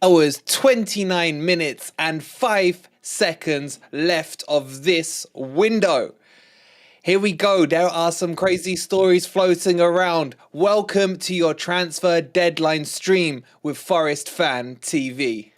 hours, 29 minutes, and 5 seconds left of this window. Here we go. There are some crazy stories floating around. Welcome to your transfer deadline stream with Forest Fan TV.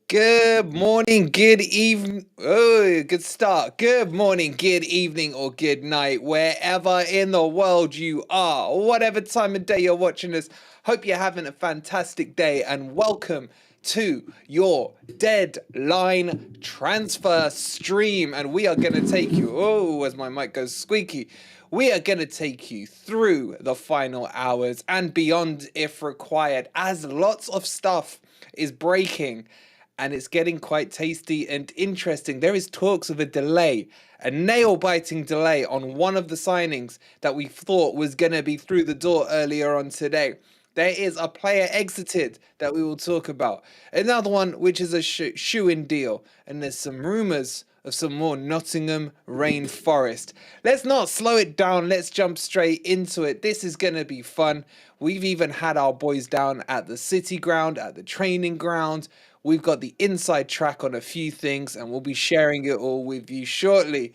Good morning, good evening. Oh, good start. Good morning, good evening, or good night, wherever in the world you are, whatever time of day you're watching this. Hope you're having a fantastic day, and welcome to your deadline transfer stream. And we are going to take you, oh, as my mic goes squeaky, we are going to take you through the final hours and beyond if required, as lots of stuff is breaking and it's getting quite tasty and interesting. There is talks of a delay, a nail-biting delay on one of the signings that we thought was going to be through the door earlier on today. There is a player exited that we will talk about. Another one, which is a shoe-in deal. And there's some rumours of some more Nottingham rainforest. Let's not slow it down. Let's jump straight into it. This is going to be fun. We've even had our boys down at the city ground, at the training ground. We've got the inside track on a few things, and we'll be sharing it all with you shortly.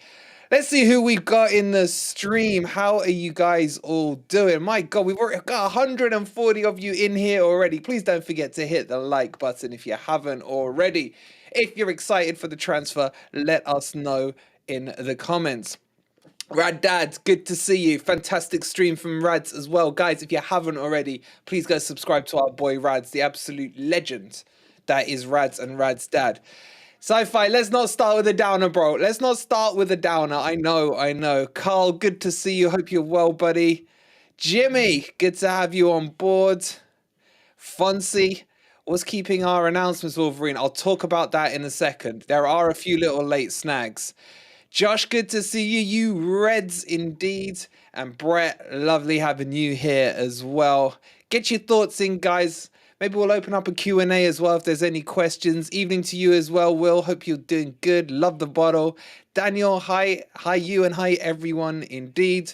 Let's see who we've got in the stream. How are you guys all doing? My God, we've already got 140 of you in here already. Please don't forget to hit the like button if you haven't already. If you're excited for the transfer, let us know in the comments. Rad Dad, good to see you. Fantastic stream from Rads as well. Guys, if you haven't already, please go subscribe to our boy Rads, the absolute legend that is Rads and Rads Dad. Sci-Fi, let's not start with a downer, bro. Let's not start with a downer. I know. Carl, good to see you. Hope you're well, buddy. Jimmy, good to have you on board. Fonzie, what's keeping our announcements, Wolverine? I'll talk about that in a second. There are a few little late snags. Josh, good to see you. You Reds indeed. And Brett, lovely having you here as well. Get your thoughts in, guys. Maybe we'll open up a Q&A as well if there's any questions. Evening to you as well, Will. Hope you're doing good. Love the bottle. Daniel, hi. Hi you and hi everyone indeed.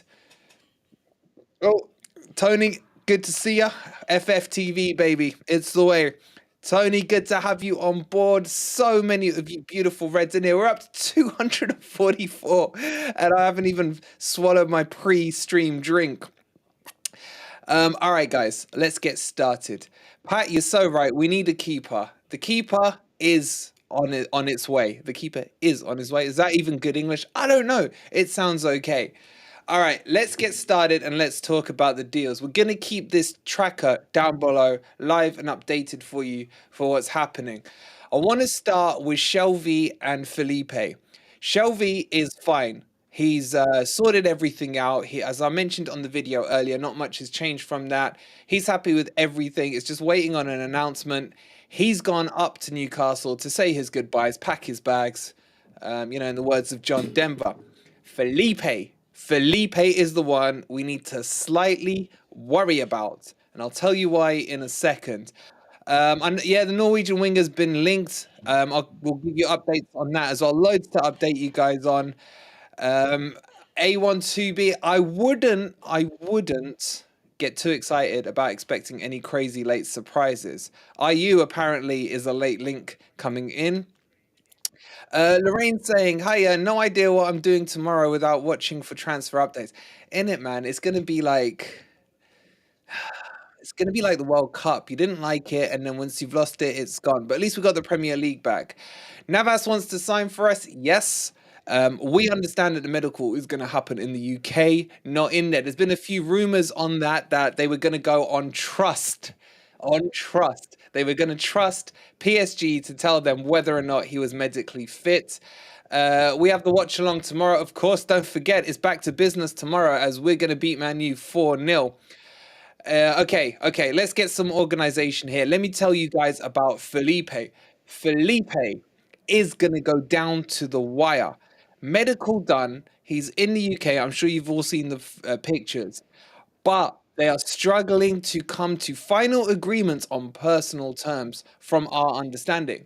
Oh, Tony, good to see ya. FFTV, baby. It's the way. Tony, good to have you on board. So many of you beautiful Reds in here. We're up to 244 and I haven't even swallowed my pre-stream drink. All right, guys, let's get started. Pat, you're so right. We need a keeper. The keeper is on its way. The keeper is on his way. Is that even good English? I don't know. It sounds okay. All right, let's get started and let's talk about the deals. We're going to keep this tracker down below live and updated for you for what's happening. I want to start with Shelvey and Felipe. Shelvey is fine. He's sorted everything out. As I mentioned on the video earlier, not much has changed from that. He's happy with everything. It's just waiting on an announcement. He's gone up to Newcastle to say his goodbyes, pack his bags, in the words of John Denver. Felipe is the one we need to slightly worry about. And I'll tell you why in a second. And yeah, the Norwegian winger's been linked. We'll give you updates on that as well. Loads to update you guys on. A12B, I wouldn't get too excited about expecting any crazy late surprises. IU apparently is a late link coming in. Lorraine saying, hi, no idea what I'm doing tomorrow without watching for transfer updates. In it, man, it's gonna be like the World Cup. You didn't like it, and then once you've lost it, it's gone. But at least we got the Premier League back. Navas wants to sign for us. Yes. We understand that the medical is going to happen in the UK, not in there. There's been a few rumours on that they were going to go on trust. On trust. They were going to trust PSG to tell them whether or not he was medically fit. We have the watch along tomorrow. Of course, don't forget, it's back to business tomorrow as we're going to beat Man U 4-0. Okay, let's get some organization here. Let me tell you guys about Felipe. Felipe is going to go down to the wire. Medical done. He's in the UK. I'm sure you've all seen the pictures. But they are struggling to come to final agreements on personal terms from our understanding.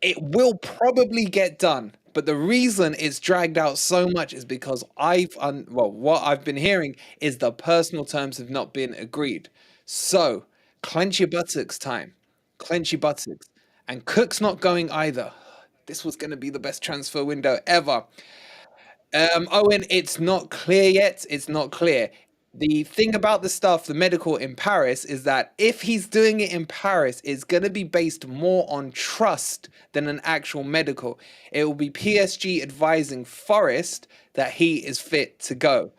It will probably get done. But the reason it's dragged out so much is because what I've been hearing is the personal terms have not been agreed. So clench your buttocks, time. Clench your buttocks. And Cook's not going either. This was going to be the best transfer window ever. Owen, it's not clear yet. It's not clear. The thing about the stuff, the medical in Paris, is that if he's doing it in Paris, it's going to be based more on trust than an actual medical. It will be PSG advising Forest that he is fit to go.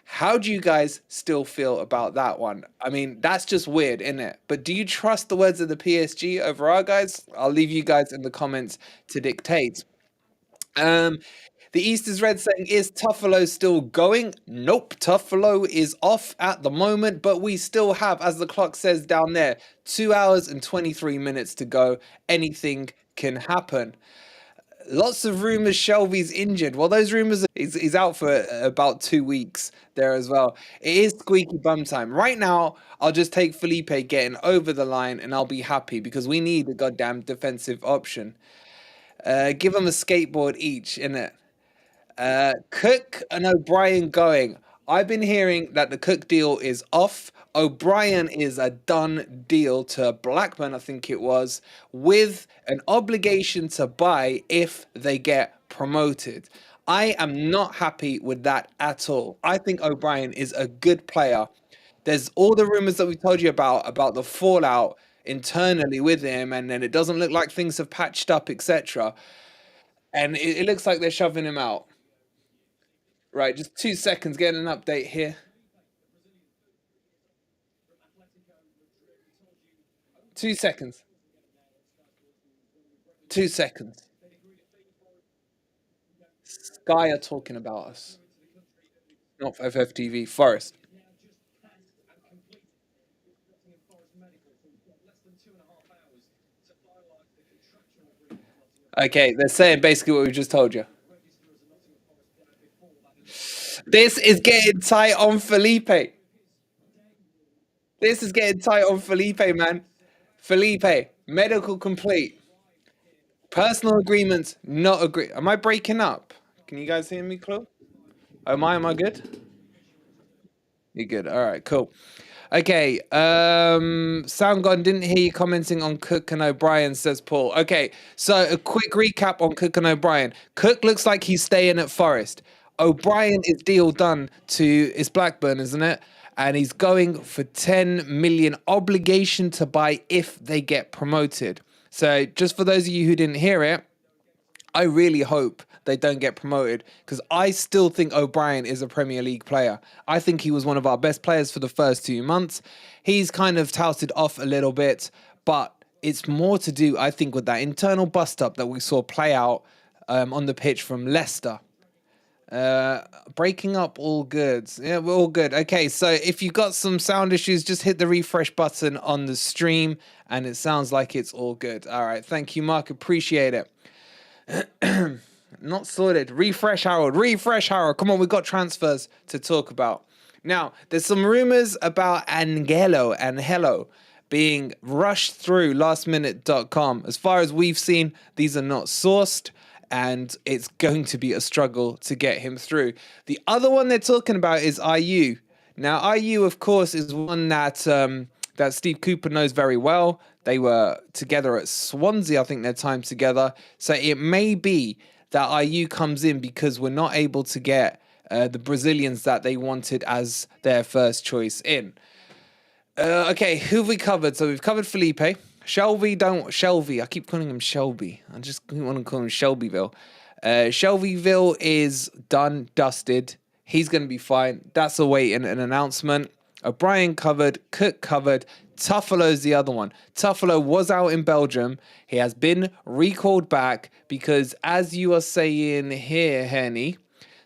How do you guys still feel about that one? I mean, that's just weird, isn't it? But do you trust the words of the PSG over our guys? I'll leave you guys in the comments to dictate. Um, the East is Red saying, is Tuffalo still going? Nope, Tuffalo is off at the moment, but we still have, as the clock says down there, 2 hours and 23 minutes to go. Anything can happen. Lots of rumors Shelvey's injured. Well, those rumors he's out for about 2 weeks there as well. It is squeaky bum time. Right now, I'll just take Felipe getting over the line and I'll be happy because we need a goddamn defensive option. Give them a skateboard each, innit? Cook and O'Brien going. I've been hearing that the Cook deal is off. O'Brien is a done deal to Blackburn, I think it was, with an obligation to buy if they get promoted. I am not happy with that at all. I think O'Brien is a good player. There's all the rumors that we told you about the fallout internally with him, and then it doesn't look like things have patched up, etc. And it looks like they're shoving him out. Right, just 2 seconds, getting an update here. 2 seconds. 2 seconds. Sky are talking about us. Not FFTV. Forest. Okay, they're saying basically what we just told you. This is getting tight on Felipe. This is getting tight on Felipe, man. Felipe, medical complete. Personal agreements not agree. Am I breaking up? Can you guys hear me, Chloe? Am I good? You're good. All right, cool. Okay, Soundgone didn't hear you commenting on Cook and O'Brien, says Paul. Okay, so a quick recap on Cook and O'Brien. Cook looks like he's staying at Forest. O'Brien is deal done to it's Blackburn, isn't it? And he's going for 10 million obligation to buy if they get promoted. So just for those of you who didn't hear it, I really hope they don't get promoted because I still think O'Brien is a Premier League player. I think he was one of our best players for the first 2 months. He's kind of touted off a little bit, but it's more to do, I think, with that internal bust-up that we saw play out on the pitch from Leicester. Breaking up, all good. Yeah, we're all good. Okay, so if you got some sound issues, just hit the refresh button on the stream and it sounds like it's all good. All right, thank you, Mark. Appreciate it. Not sorted. Refresh, Harold. Refresh, Harold. Come on, we've got transfers to talk about. Now, there's some rumors about Angelo being rushed through lastminute.com. As far as we've seen, these are not sourced, and it's going to be a struggle to get him through. The other one they're talking about is IU. Now, IU, of course, is one that that Steve Cooper knows very well. They were together at Swansea, I think, their time together. So it may be that IU comes in because we're not able to get the Brazilians that they wanted as their first choice in. Okay, who have we covered? So we've covered Felipe. Shelvey. I keep calling him Shelby. I just want to call him Shelbyville. Shelbyville is done, dusted. He's going to be fine. That's awaiting an announcement. O'Brien covered. Cook covered. Tuffalo's the other one. Tuffalo was out in Belgium. He has been recalled back because, as you are saying here, Henny,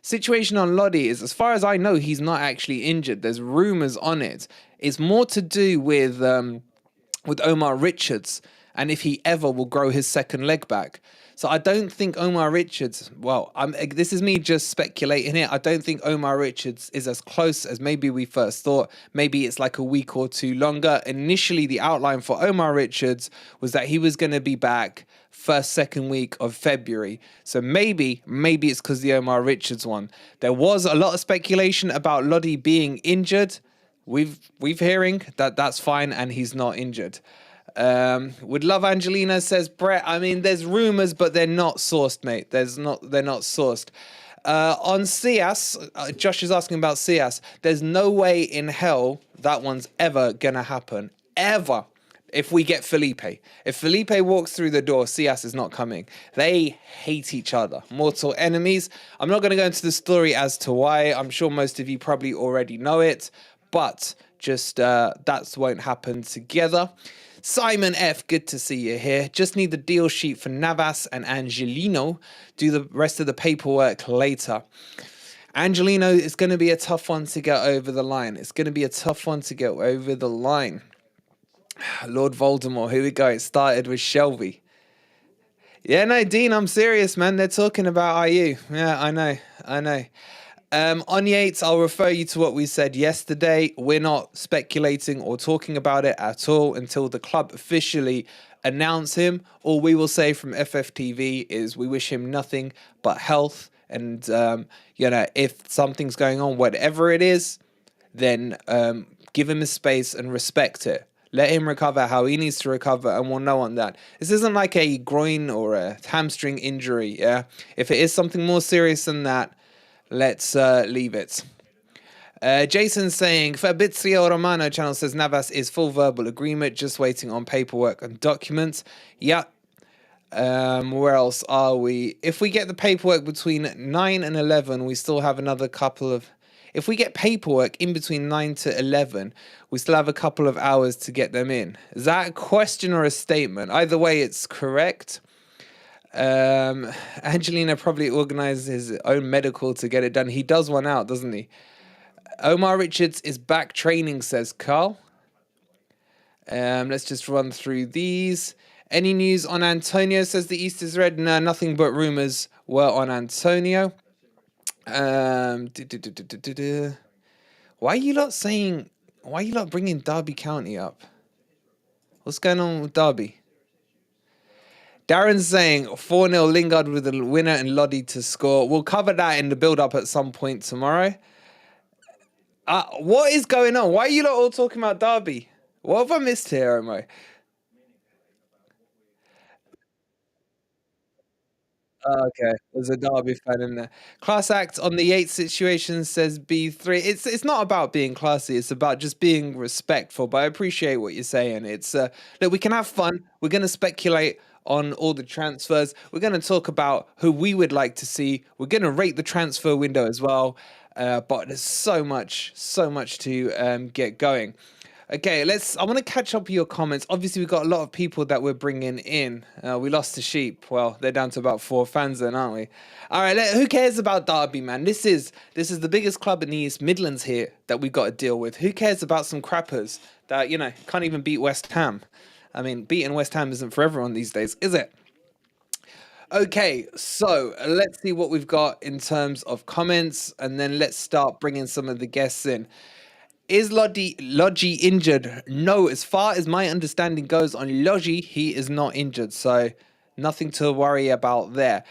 situation on Lodi is, as far as I know, he's not actually injured. There's rumors on it. It's more to do with Omar Richards and if he ever will grow his second leg back. So I don't think Omar Richards. Well, this is me just speculating here. I don't think Omar Richards is as close as maybe we first thought. Maybe it's like a week or two longer. Initially, the outline for Omar Richards was that he was going to be back first, second week of February. So maybe it's because the Omar Richards one. There was a lot of speculation about Lodi being injured. We've hearing that that's fine and he's not injured. Would love Angelina, says Brett. I mean, there's rumors, but they're not sourced, mate. They're not sourced. On Cias, Josh is asking about Cias. There's no way in hell that one's ever gonna happen. Ever. If we get Felipe. If Felipe walks through the door, Cias is not coming. They hate each other. Mortal enemies. I'm not going to go into the story as to why. I'm sure most of you probably already know it. But just that won't happen together. Simon F, good to see you here. Just need the deal sheet for Navas and Angelino. Do the rest of the paperwork later. Angelino is going to be a tough one to get over the line. It's going to be a tough one to get over the line. Lord Voldemort, here we go. It started with Shelvey. Yeah, no, Dean, I'm serious, man. They're talking about IU. Yeah, I know. On Yates, I'll refer you to what we said yesterday. We're not speculating or talking about it at all until the club officially announce him. All we will say from FFTV is we wish him nothing but health. And, if something's going on, whatever it is, then give him his space and respect it. Let him recover how he needs to recover, and we'll know on that. This isn't like a groin or a hamstring injury, yeah? If it is something more serious than that, let's leave it. Jason's saying, Fabrizio Romano channel says Navas is full verbal agreement, just waiting on paperwork and documents. Yeah. Where else are we? If we get the paperwork between 9 and 11, we still have another couple of... If we get paperwork in between 9 to 11, we still have a couple of hours to get them in. Is that a question or a statement? Either way, it's correct. Angelina probably organizes his own medical to get it done. He does one out, doesn't he? Omar Richards is back training, says Carl. Let's just run through these. Any news on Antonio, says the East is red? No, nothing but rumors were on Antonio. Why are you not bringing Derby County up? What's going on with Derby? Darren's saying 4-0 Lingard with the winner and Lodi to score. We'll cover that in the build-up at some point tomorrow. What is going on? Why are you not all talking about Derby? What have I missed here, Omo? Okay, there's a Derby fan in there. Class act on the Yates situation, says B3. It's not about being classy. It's about just being respectful. But I appreciate what you're saying. It's look, we can have fun. We're gonna speculate on all the transfers. We're gonna talk about who we would like to see. We're gonna rate the transfer window as well. But there's so much to get going. Okay, I want to catch up with your comments. Obviously, we've got a lot of people that we're bringing in. We lost the sheep. Well, they're down to about 4 fans then, aren't we? All right, who cares about Derby, man? This is the biggest club in the East Midlands here that we've got to deal with. Who cares about some crappers that, can't even beat West Ham? I mean, beating West Ham isn't for everyone these days, is it? Okay, so let's see what we've got in terms of comments, and then let's start bringing some of the guests in. Is Lodi injured? No, as far as my understanding goes on Lodi, he is not injured. So nothing to worry about there.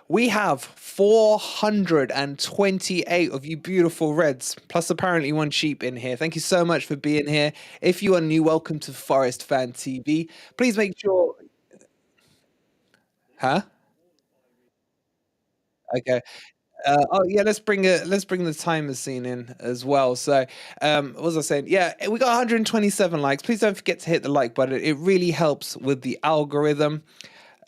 We have 428 of you beautiful Reds, plus apparently one sheep in here. Thank you so much for being here. If you are new, welcome to Forest Fan TV. Please make sure... Huh? Okay. Let's bring the timer scene in as well. So, what was I saying? Yeah, we got 127 likes. Please don't forget to hit the like button. It really helps with the algorithm.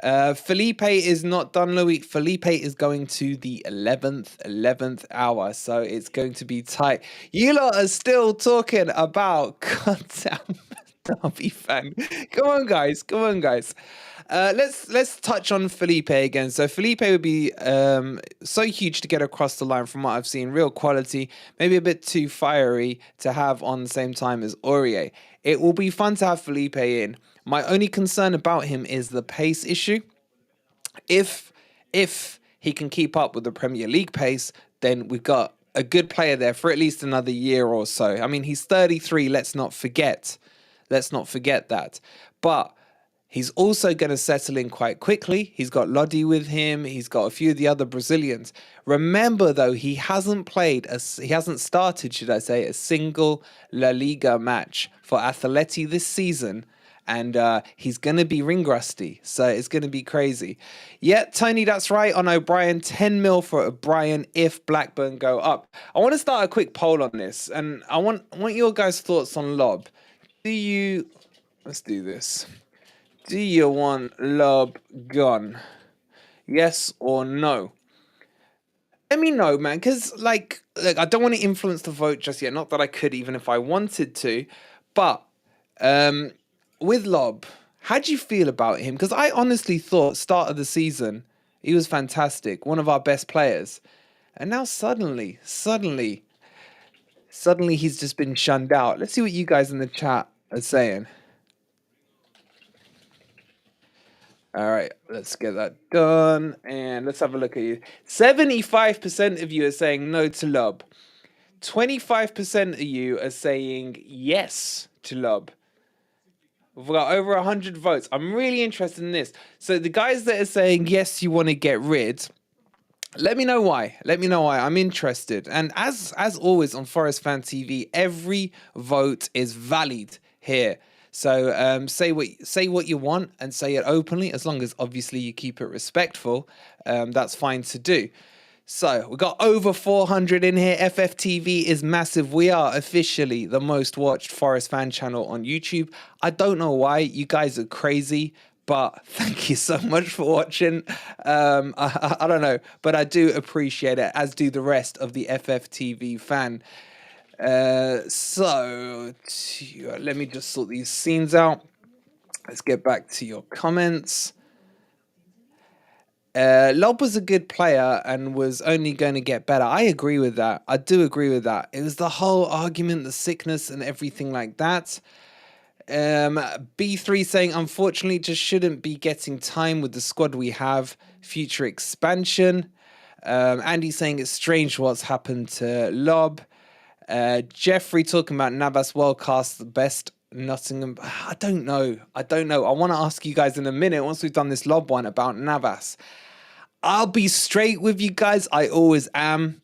Felipe is not done, Louis. Felipe is going to the 11th hour, so it's going to be tight. You lot are still talking about goddamn Derby fan. Come on, guys. Let's touch on Felipe again. So Felipe would be so huge to get across the line from what I've seen. Real quality, maybe a bit too fiery to have on the same time as Aurier. It will be fun to have Felipe in. My only concern about him is the pace issue. If he can keep up with the Premier League pace, then we've got a good player there for at least another year or so. I mean, he's 33. Let's not forget. Let's not forget that. But he's also going to settle in quite quickly. He's got Lodi with him. He's got a few of the other Brazilians. Remember, though, he hasn't started, should I say, a single La Liga match for Atleti this season. And he's going to be ring rusty. So it's going to be crazy. Yeah, Tony, that's right. On O'Brien, 10 mil for O'Brien if Blackburn go up. I want to start a quick poll on this. And I want your guys' thoughts on Lob. Let's do this. Do you want Lob gone? Yes or no? Let me know, man, because, like, look, I don't want to influence the vote just yet. Not that I could, even if I wanted to. But with Lob, how do you feel about him? Because I honestly thought, start of the season, he was fantastic. One of our best players. And now suddenly, he's just been shunned out. Let's see what you guys in the chat are saying. All right, let's get that done. And let's have a look at you. 75% of you are saying no to Lob. 25% of you are saying yes to Lob. We've got over 100 votes. I'm really interested in this. So the guys that are saying yes, you want to get rid, let me know why. Let me know why. I'm interested. And as always on Forest Fan TV, every vote is valid here. So say what you want and say it openly, as long as obviously you keep it respectful. That's fine to do. So we got over 400 in here. FFTV is massive. We are officially the most watched Forest fan channel on YouTube. I don't know why. You guys are crazy. But thank you so much for watching. I don't know, but I do appreciate it, as do the rest of the FFTV fan. Let me just sort these scenes out. Let's get back to your comments. Lob was a good player and was only going to get better. I agree with that. I do agree with that. It was the whole argument, the sickness and everything like that. B3 saying, unfortunately, just shouldn't be getting time with the squad we have. Future expansion. Andy saying it's strange what's happened to Lob. Jeffrey talking about Navas Worldcast, the best Nottingham. I don't know. I want to ask you guys in a minute, once we've done this Lob one, about Navas. I'll be straight with you guys. I always am.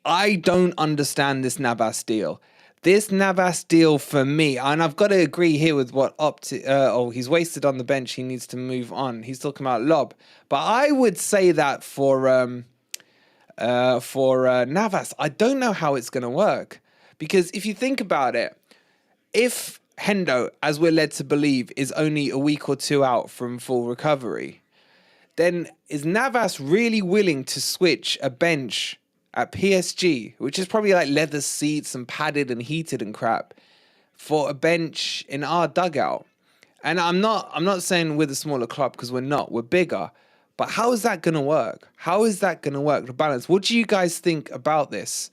I don't understand this Navas deal. This Navas deal for me, and I've got to agree here with what he's wasted on the bench. He needs to move on. He's talking about Lob. But I would say that for Navas, I don't know how it's going to work. Because if you think about it, if Hendo, as we're led to believe, is only a week or two out from full recovery, then is Navas really willing to switch a bench at PSG, which is probably like leather seats and padded and heated and crap, for a bench in our dugout? And I'm not saying we're the smaller club, because we're not. We're bigger. But how is that going to work? How is that going to work, the balance? What do you guys think about this?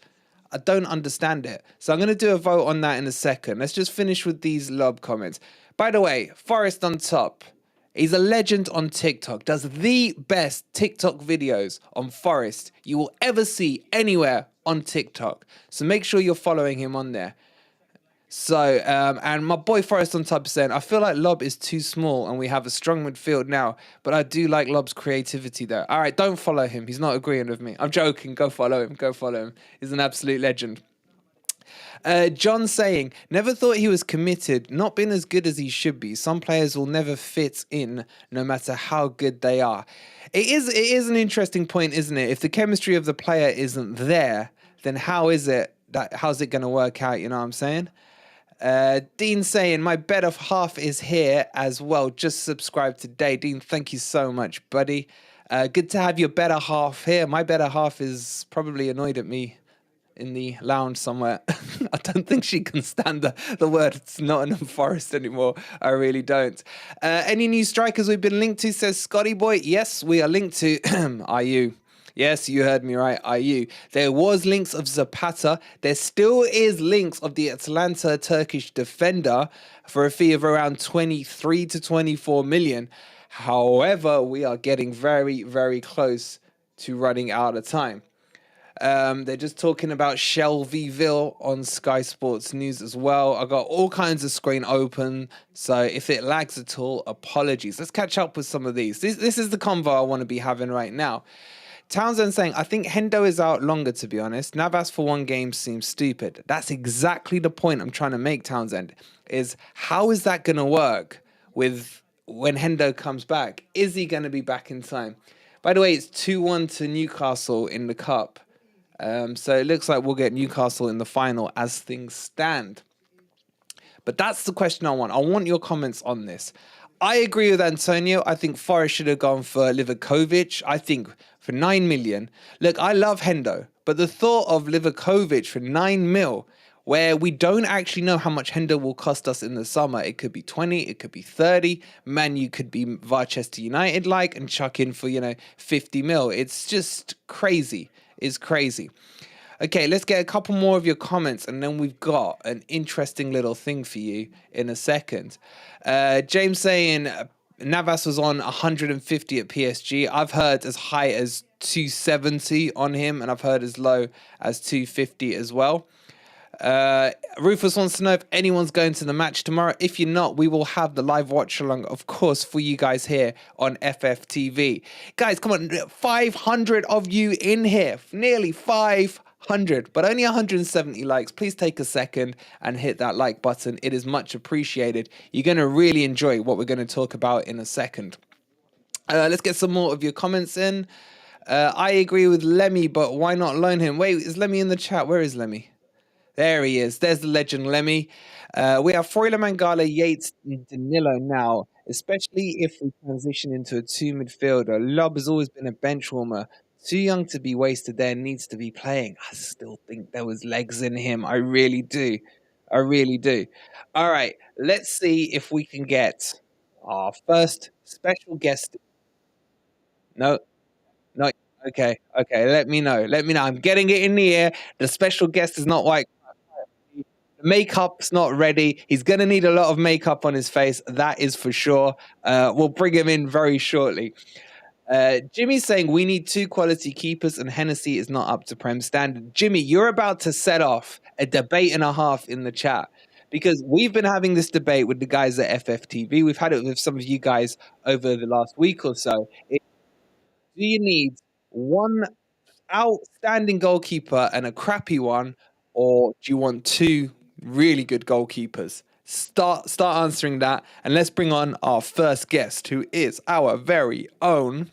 I don't understand it. So I'm going to do a vote on that in a second. Let's just finish with these Lob comments. By the way, Forest on top. He's a legend on TikTok. Does the best TikTok videos on Forest you will ever see anywhere on TikTok. So make sure you're following him on there. So, and my boy Forest on top is saying, I feel like Lob is too small and we have a strong midfield now, but I do like Lob's creativity though. All right, don't follow him. He's not agreeing with me. I'm joking. Go follow him. Go follow him. He's an absolute legend. John saying, never thought he was committed, not been as good as he should be. Some players will never fit in no matter how good they are. It is an interesting point, isn't it? If the chemistry of the player isn't there, then how's it going to work out? You know what I'm saying? Dean saying, my better half is here as well. Just subscribe today. Dean, thank you so much, buddy. Good to have your better half here. My better half is probably annoyed at me in the lounge somewhere. I don't think she can stand the word Nottingham Forest anymore. I really don't. Any new strikers we've been linked to, says Scotty Boy. Yes, we are linked to IU. Yes, you heard me right, IU. There was links of Zapata. There still is links of the Atlanta Turkish defender for a fee of around 23 to 24 million. However, we are getting very, very close to running out of time. They're just talking about Shelbyville on Sky Sports News as well. I got all kinds of screen open, so if it lags at all, apologies. Let's catch up with some of these. This is the convo I want to be having right now. Townsend saying, I think Hendo is out longer, to be honest. Navas for one game seems stupid. That's exactly the point I'm trying to make, Townsend, is how is that going to work with when Hendo comes back? Is he going to be back in time? By the way, it's 2-1 to Newcastle in the Cup. So it looks like we'll get Newcastle in the final as things stand. But that's the question I want. I want your comments on this. I agree with Antonio. I think Forest should have gone for Livakovic. I think for 9 million. Look, I love Hendo, but the thought of Livakovic for 9 mil, where we don't actually know how much Hendo will cost us in the summer. It could be 20, it could be 30. Man, you could be Manchester United like and chuck in for, 50 mil. It's just crazy. It's crazy. Okay, let's get a couple more of your comments, and then we've got an interesting little thing for you in a second. James saying Navas was on 150 at PSG. I've heard as high as 270 on him, and I've heard as low as 250 as well. Rufus wants to know if anyone's going to the match tomorrow. If you're not, we will have the live watch along, of course, for you guys here on FFTV. Guys, come on, 500 of you in here, nearly 500, but only 170 likes. Please take a second and hit that like button. It is much appreciated. You're going to really enjoy what we're going to talk about in a second. Let's get some more of your comments in. I agree with Lemmy, but why not loan him? Wait, is Lemmy in the chat? Where is Lemmy? There he is. There's the legend, Lemmy. We have Froyle, Mangala, Yates, and Danilo now, especially if we transition into a two midfielder. Lob has always been a bench warmer. Too young to be wasted there, needs to be playing. I still think there was legs in him. I really do. I really do. All right, let's see if we can get our first special guest. No. Okay. Let me know. I'm getting it in the air. The special guest is not white. The makeup's not ready. He's going to need a lot of makeup on his face. That is for sure. We'll bring him in very shortly. Jimmy's saying we need 2 quality keepers and Hennessy is not up to Prem standard. Jimmy, you're about to set off a debate and a half in the chat because we've been having this debate with the guys at FFTV. We've had it with some of you guys over the last week or so. Do you need one outstanding goalkeeper and a crappy one, or do you want 2 really good goalkeepers? Start answering that, and let's bring on our first guest, who is our very own.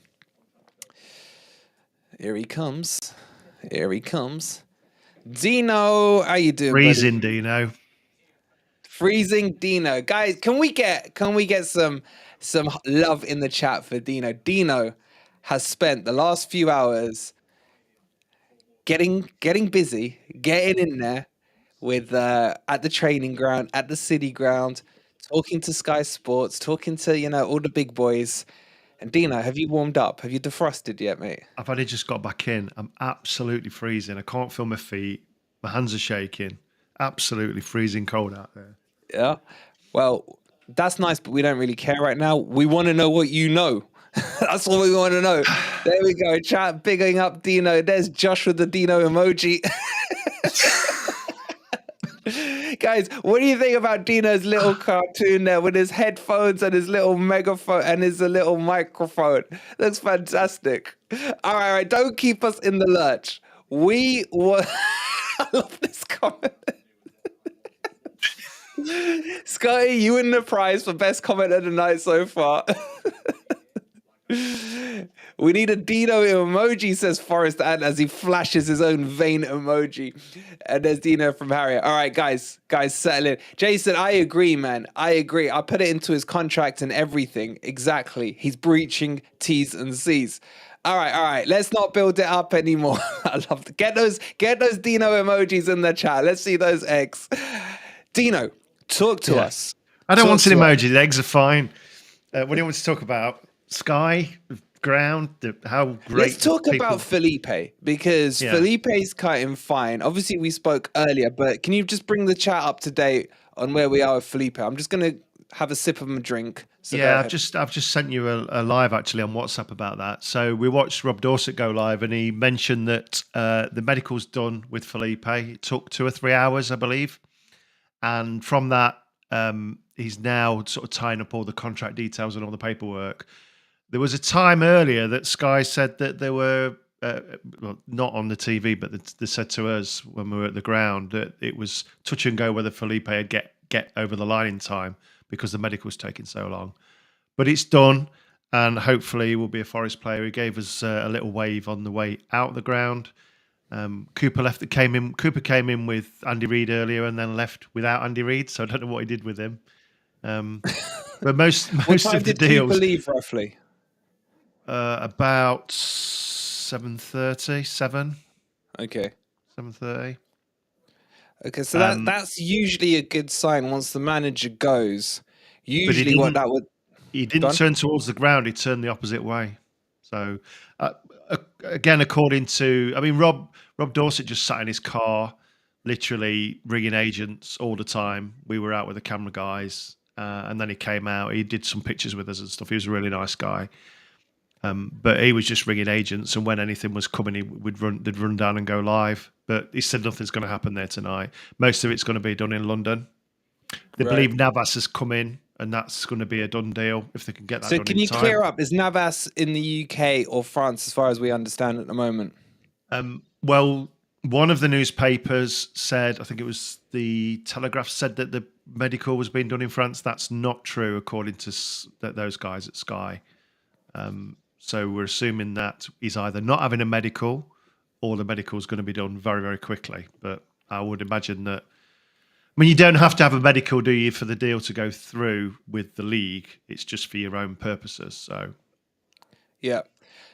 Here he comes. Dino, how you doing, Freezing, buddy? Dino. Freezing Dino. Guys, can we get some love in the chat for Dino? Dino has spent the last few hours getting busy, getting in there with at the training ground, at the city ground, talking to Sky Sports, talking to all the big boys. And Dino, have you warmed up? Have you defrosted yet, mate? I've only just got back in. I'm absolutely freezing. I can't feel my feet. My hands are shaking. Absolutely freezing cold out there. Yeah. Well, that's nice, but we don't really care right now. We want to know what you know. That's what we want to know. There we go. Chat bigging up Dino. There's Josh with the Dino emoji. Guys, what do you think about Dino's little cartoon there with his headphones and his little megaphone and his little microphone? Looks fantastic. All right. Don't keep us in the lurch. I love this comment. Scotty, you win the prize for best comment of the night so far. We need a Dino emoji, says Forrest Ant as he flashes his own vein emoji. And there's Dino from Harriet. All right, guys, settle in. Jason, I agree, man. I agree. I put it into his contract and everything. Exactly. He's breaching T's and C's. All right. Let's not build it up anymore. I love to get those Dino emojis in the chat. Let's see those eggs. Dino, talk to us. I don't want an emoji. The eggs are fine. What do you want to talk about? Sky, ground, how great. Let's talk about Felipe, because Felipe's cutting fine. Obviously, we spoke earlier, but can you just bring the chat up to date on where we are with Felipe? I'm just going to have a sip of a drink. So go Yeah, ahead. I've just sent you a live actually on WhatsApp about that. So we watched Rob Dorset go live, and he mentioned that the medical's done with Felipe. It took 2 or 3 hours, I believe, and from that, he's now sort of tying up all the contract details and all the paperwork. There was a time earlier that Sky said that there were, well, not on the TV, but they said to us when we were at the ground that it was touch and go whether Felipe would get over the line in time because the medical was taking so long. But it's done, and hopefully he will be a Forest player. He gave us a little wave on the way out the ground. Cooper came in with Andy Reid earlier and then left without Andy Reid, so I don't know what he did with him. But most What time of the did Cooper deals leave roughly? about 7:30, 7. Okay. 7:30. Okay, so that's usually a good sign once the manager goes. Usually, what that would he didn't turn towards the ground. He turned the opposite way. So again, according to, I mean, Rob Dorset just sat in his car, literally ringing agents all the time. We were out with the camera guys, and then he came out. He did some pictures with us and stuff. He was a really nice guy. But he was just ringing agents, and when anything was coming, they'd run down and go live. But he said nothing's going to happen there tonight. Most of it's going to be done in London. They believe Navas has come in, and that's going to be a done deal if they can get that done in time. So can you clear up, is Navas in the UK or France as far as we understand at the moment? Well, one of the newspapers said, I think it was the Telegraph, said that the medical was being done in France. That's not true, according to those guys at Sky. So we're assuming that he's either not having a medical or the medical is going to be done very, very quickly. But I would imagine that, I mean, you don't have to have a medical, do you, for the deal to go through with the league? It's just for your own purposes. So, yeah.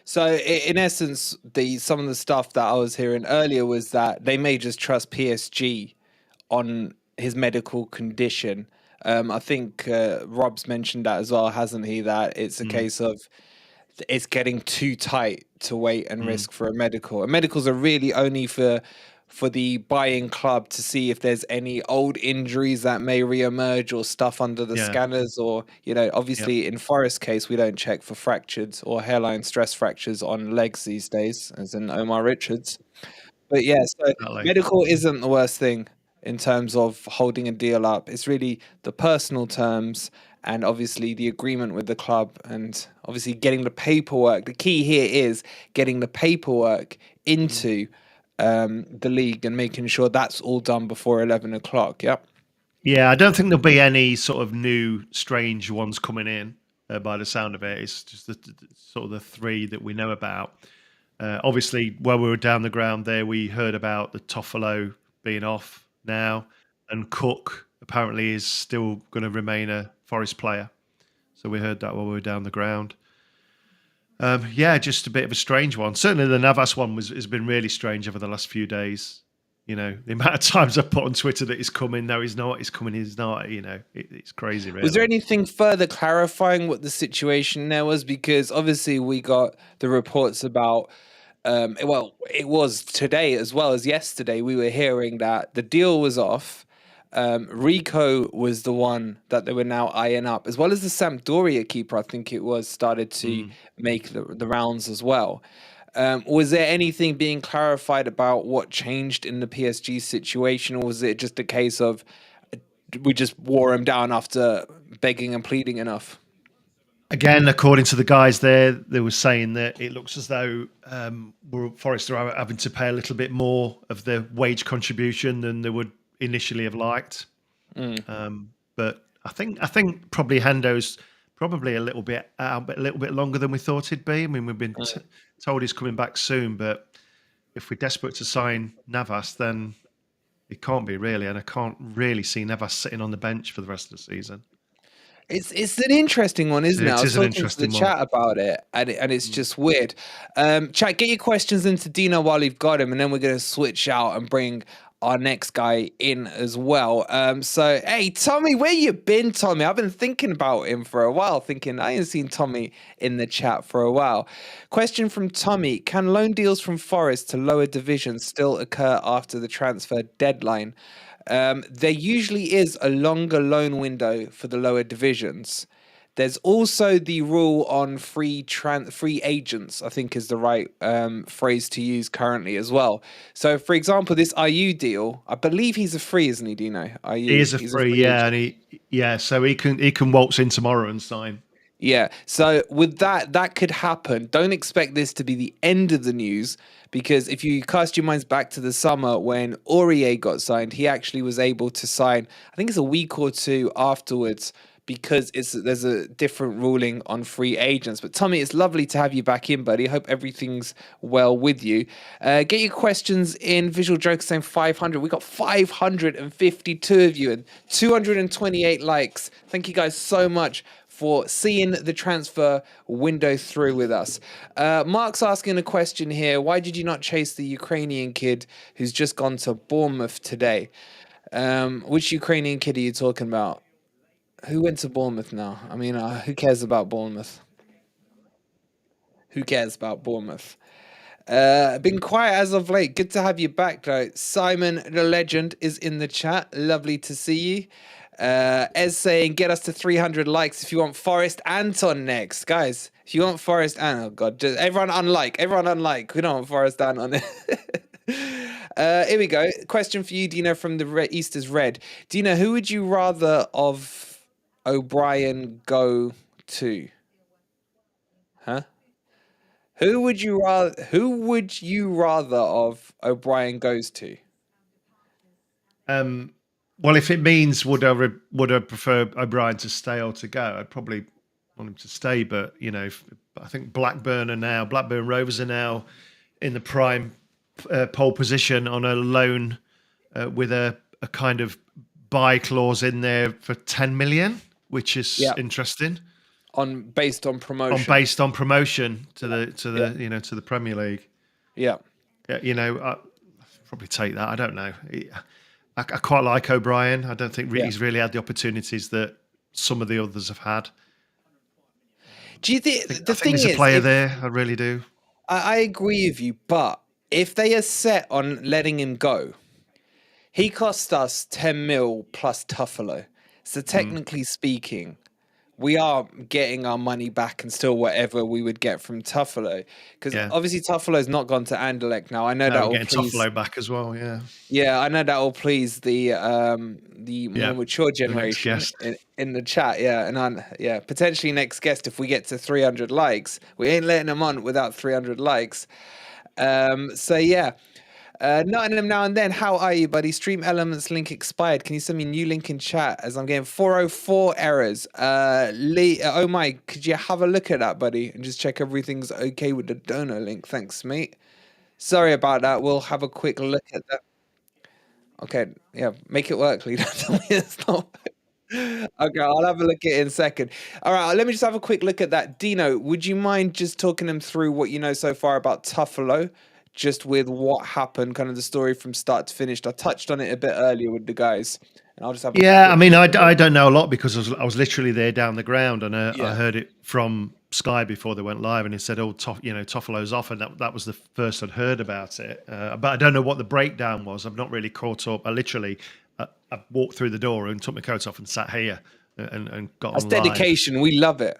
So in essence, some of the stuff that I was hearing earlier was that they may just trust PSG on his medical condition. I think Rob's mentioned that as well, hasn't he? That it's a case of it's getting too tight to wait and risk for a medical. And medicals are really only for the buying club to see if there's any old injuries that may reemerge or stuff under the scanners, or, obviously in Forest's case, we don't check for fractures or hairline stress fractures on legs these days, as in Omar Richards. But yeah, so medical isn't the worst thing in terms of holding a deal up. It's really the personal terms and obviously the agreement with the club, and obviously getting the paperwork. The key here is getting the paperwork into the league and making sure that's all done before 11 o'clock. Yep. Yeah, I don't think there'll be any sort of new strange ones coming in by the sound of it. It's just sort of the 3 that we know about. Obviously, while we were down the ground there, we heard about the Toffalo being off now, and Cook apparently is still going to remain a Forest player. So we heard that while we were down the ground. Yeah, just a bit of a strange one. Certainly the Navas one has been really strange over the last few days. The amount of times I've put on Twitter that he's coming, no, he's not, he's coming, he's not, it's crazy, really. Was there anything further clarifying what the situation there was? Because obviously we got the reports about, it was today as well as yesterday, we were hearing that the deal was off. Rico was the one that they were now eyeing up, as well as the Sampdoria keeper, I think it was, started to make the rounds as well. Was there anything being clarified about what changed in the PSG situation, or was it just a case of we just wore him down after begging and pleading enough? Again, according to the guys there, they were saying that it looks as though Forest are having to pay a little bit more of the wage contribution than they would initially have liked. But I think probably Hendo's probably a little bit longer than we thought he'd be. I mean, we've been told he's coming back soon, but if we're desperate to sign Navas, then it can't be really, and I can't really see Navas sitting on the bench for the rest of the season. It's an interesting one, isn't it? I was talking to the chat about it, and it's just weird. Chat, get your questions into Dino while you've got him, and then we're going to switch out and bring our next guy in as well. So hey, Tommy, where you been, Tommy? I've been thinking about him for a while, thinking I ain't seen Tommy in the chat for a while. Question from Tommy: can loan deals from Forest to lower divisions still occur after the transfer deadline? There usually is a longer loan window for the lower divisions. There's also the rule on free agents, I think is the right phrase to use currently as well. So, for example, this IU deal, I believe he's a free, isn't he, Dino? He IU, is a he's a free, free yeah, agent. and so he can waltz in tomorrow and sign. Yeah. So with that could happen. Don't expect this to be the end of the news, because if you cast your minds back to the summer when Aurier got signed, he actually was able to sign, I think it's a week or two afterwards, because there's a different ruling on free agents. But Tommy, it's lovely to have you back in, buddy. Hope everything's well with you. Get your questions in. Visual Joker saying 500. We got 552 of you and 228 likes. Thank you guys so much for seeing the transfer window through with us. Mark's asking a question here. Why did you not chase the Ukrainian kid who's just gone to Bournemouth today? Which Ukrainian kid are you talking about? Who went to Bournemouth now? I mean, who cares about Bournemouth? Who cares about Bournemouth? Been quiet as of late. Good to have you back, though. Simon the Legend is in the chat. Lovely to see you. Ez saying, get us to 300 likes if you want Forest Anton next. Guys, if you want Forest Anton, oh God, just everyone unlike. We don't want Forest Anton. Here we go. Question for you, Dino, from the Easter's Red. Dino, who would you rather of O'Brien go to? Huh? Who would you rather of O'Brien goes to? Well, if it means would I prefer O'Brien to stay or to go, I'd probably want him to stay. But I think Blackburn Rovers are now in the prime pole position on a loan with a kind of buy clause in there for 10 million, which is interesting. Based on promotion. Based on promotion to the Premier League. Yeah. I'd probably take that. I don't know. I quite like O'Brien. I don't think he's really had the opportunities that some of the others have had. Do you think I think he's a player there? I really do. I agree with you, but if they are set on letting him go, he cost us 10 mil plus Tuffalo. So technically speaking, we are getting our money back and still whatever we would get from Tuffalo. Because obviously Tuffalo's not gone to Anderlecht now. I know that will please Toffolo back as well, yeah. Yeah, I know that will please the more mature generation in the chat. Yeah, and potentially next guest if we get to 300 likes. We ain't letting them on without 300 likes. So yeah. Nottingham now and then. How are you, buddy? Stream Elements link expired. Can you send me a new link in chat as I'm getting 404 errors? Lee, oh my, could you have a look at that, buddy, and just check everything's okay with the donor link? Thanks, mate. Sorry about that. We'll have a quick look at that. Okay, yeah, make it work, Lee. Tell me it's not. Okay, I'll have a look at it in a second. All right, let me just have a quick look at that. Dino, would you mind just talking them through what you know so far about Tuffalo? Just with what happened, kind of the story from start to finish. I touched on it a bit earlier with the guys, and I'll just have. I mean, I don't know a lot because I was literally there down the ground, and I heard it from Sky before they went live, and he said, "Oh, Toffolo's off," and that was the first I'd heard about it. But I don't know what the breakdown was. I've not really caught up. I walked through the door and took my coat off and sat here and got That's on live. Dedication. We love it.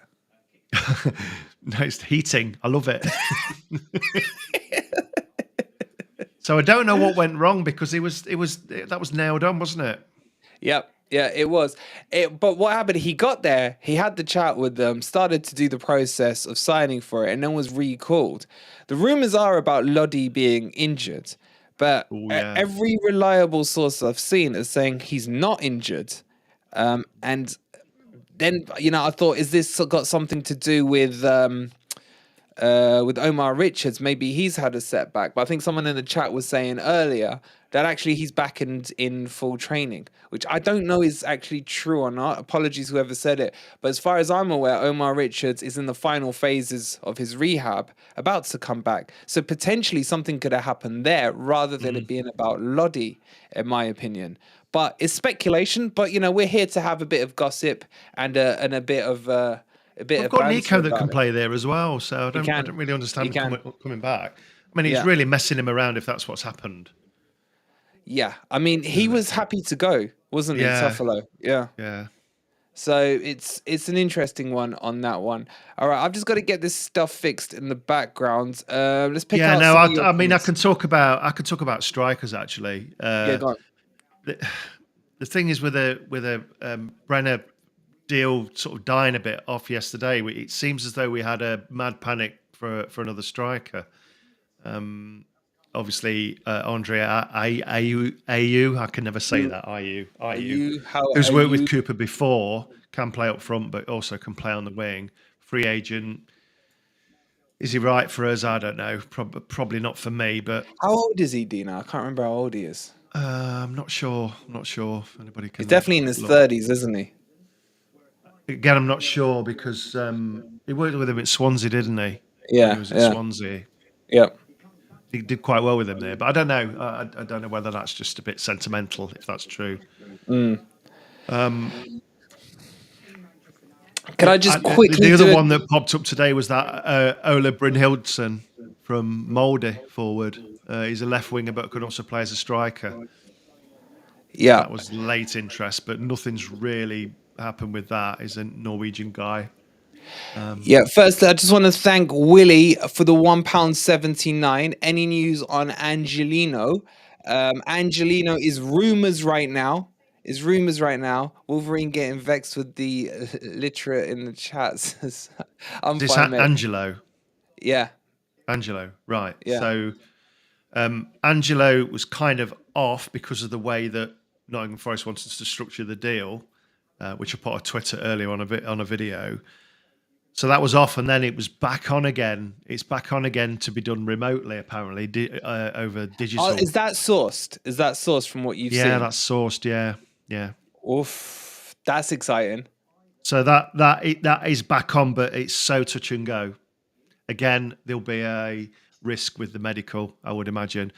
No, it's heating. I love it. So I don't know what went wrong because that was nailed on, wasn't it? Yep. Yeah, it was. But what happened? He got there, he had the chat with them, started to do the process of signing for it, and then was recalled. The rumors are about Lodi being injured, but every reliable source I've seen is saying he's not injured. And then I thought, is this got something to do with Omar Richards? Maybe he's had a setback. But I think someone in the chat was saying earlier that actually he's back in full training, which I don't know is actually true or not. Apologies, whoever said it. But as far as I'm aware, Omar Richards is in the final phases of his rehab, about to come back. So potentially something could have happened there rather than it being about Lodi, in my opinion. But it's speculation. But we're here to have a bit of gossip and a bit of We've got banter Nico that can about it. play there as well, so I He don't can, really he understand him can. coming back. I mean, it's Yeah. really messing him around if that's what's happened, Yeah, I mean, he isn't it? was happy to go, wasn't he, Yeah, Tuffalo? Yeah. yeah. So it's an interesting one on that one. All right, I've just got to get this stuff fixed in the background. Let's pick Yeah, out no, some of your I mean, I comments. can talk about strikers actually. Yeah, go on. The thing is with a Brenner deal sort of dying a bit off yesterday. It seems as though we had a mad panic for another striker. Obviously, Andre Ayew, I can never say that. Ayew, How who's are worked with you? Cooper before, can play up front, but also can play on the wing. Free agent. Is he right for us? I don't know. Probably not for me, but How old is he, Dino? I can't remember how old he is. I'm not sure. I'm not sure if anybody He's can definitely in his look. 30s, isn't he? Again, I'm not sure because he worked with him at Swansea, didn't he? When he Yeah, was at yeah, Swansea, yeah. he did quite well with him there. But I don't know. I don't know whether that's just a bit sentimental, if that's true. Can I just The quickly other do it? one that popped up today was that Ola Brynhildsen from Molde forward. He's a left winger, but could also play as a striker. Yeah. That was late interest, but nothing's really happened with that. He's a Norwegian guy. Yeah, first I just want to thank Willie for the £1.79. Any news on Angelino? Angelino is rumors right now. Wolverine getting vexed with the literate in the chats. I'm Is this fine, mate. Angelo? Yeah, Angelo, right. yeah. So Angelo was kind of off because of the way that Nottingham Forest wanted to structure the deal, which I put on Twitter earlier on a video. So that was off, and then it was back on again. It's back on again to be done remotely, apparently, over Oh, digital. is that sourced? Is that sourced from what you've Yeah, seen? that's sourced. Yeah, yeah. Oof, that's exciting. So that is back on, but it's so touch and go. Again, there'll be a risk with the medical, I would imagine.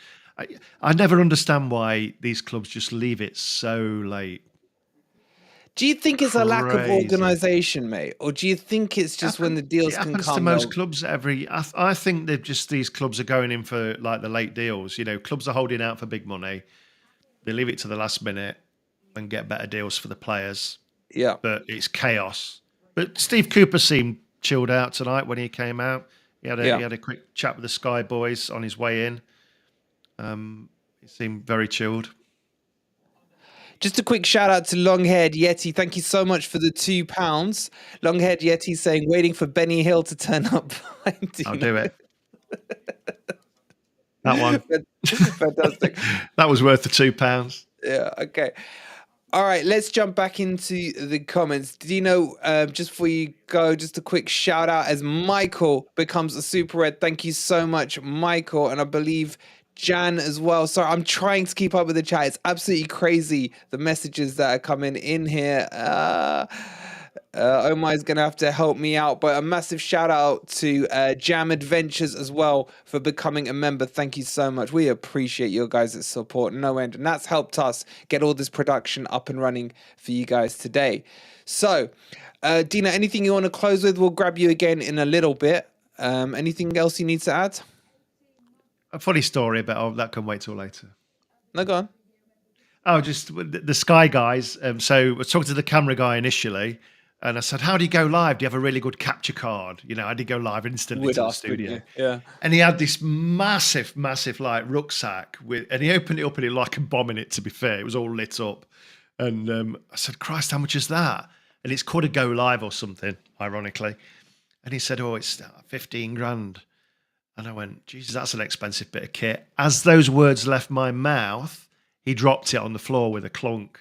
I never understand why these clubs just leave it so late. Do you think it's a lack of Crazy. organization, mate? Or do you think it's just when the It deals can happens to come, most they'll... clubs. I think they're just these clubs are going in for like the late deals. Clubs are holding out for big money. They leave it to the last minute and get better deals for the players. Yeah. But it's chaos. But Steve Cooper seemed chilled out tonight when he came out. He had a quick chat with the Sky Boys on his way in. He seemed very chilled. Just a quick shout out to Longhaired Yeti. Thank you so much for the £2. Longhaired Yeti saying, waiting for Benny Hill to turn up. I'll do it. That one. Fantastic. That was worth the £2. Yeah, okay. All right, let's jump back into the comments. Dino, just before you go, just a quick shout out as Michael becomes a super red. Thank you so much, Michael. And I believe Jan as well. Sorry, I'm trying to keep up with the chat. It's absolutely crazy, the messages that are coming in here. Omar is going to have to help me out, but a massive shout out to Jam Adventures as well for becoming a member. Thank you so much. We appreciate your guys' support no end, and that's helped us get all this production up and running for you guys today. So, Dina, anything you want to close with? We'll grab you again in a little bit. Anything else you need to add? A funny story, but that can wait till later. No, go on. Oh, just the Sky guys. So I was talking to the camera guy initially, and I said, "How do you go live? Do you have a really good capture card? How do you go live instantly to the studio?" Yeah. And he had this massive like rucksack and he opened it up and it like a bomb in it. To be fair, it was all lit up, and I said, "Christ, how much is that?" And it's called a Go Live or something, ironically. And he said, "Oh, it's 15 grand." And I went, Jesus, that's an expensive bit of kit. As those words left my mouth, he dropped it on the floor with a clunk.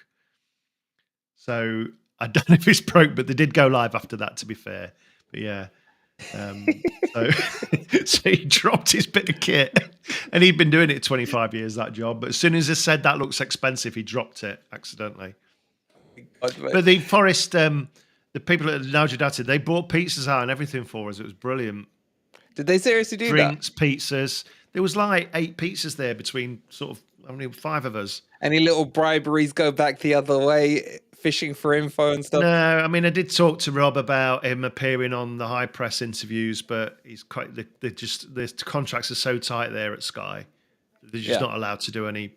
So I don't know if it's broke, but they did go live after that, to be fair. But yeah, So, so he dropped his bit of kit, and he'd been doing it 25 years, that job. But as soon as he said that looks expensive, he dropped it accidentally. God, mate. But the Forest, the people at Newcastle, they bought pizzas out and everything for us. It was brilliant. Did they seriously do Drinks, pizzas. There was like 8 pizzas there between sort of only 5 of us. that? Any little briberies go back the other way, fishing for info and stuff? No, I mean I did talk to Rob about him appearing on the high press interviews, but he's quite. The contracts are so tight there at Sky. They're just not allowed to do any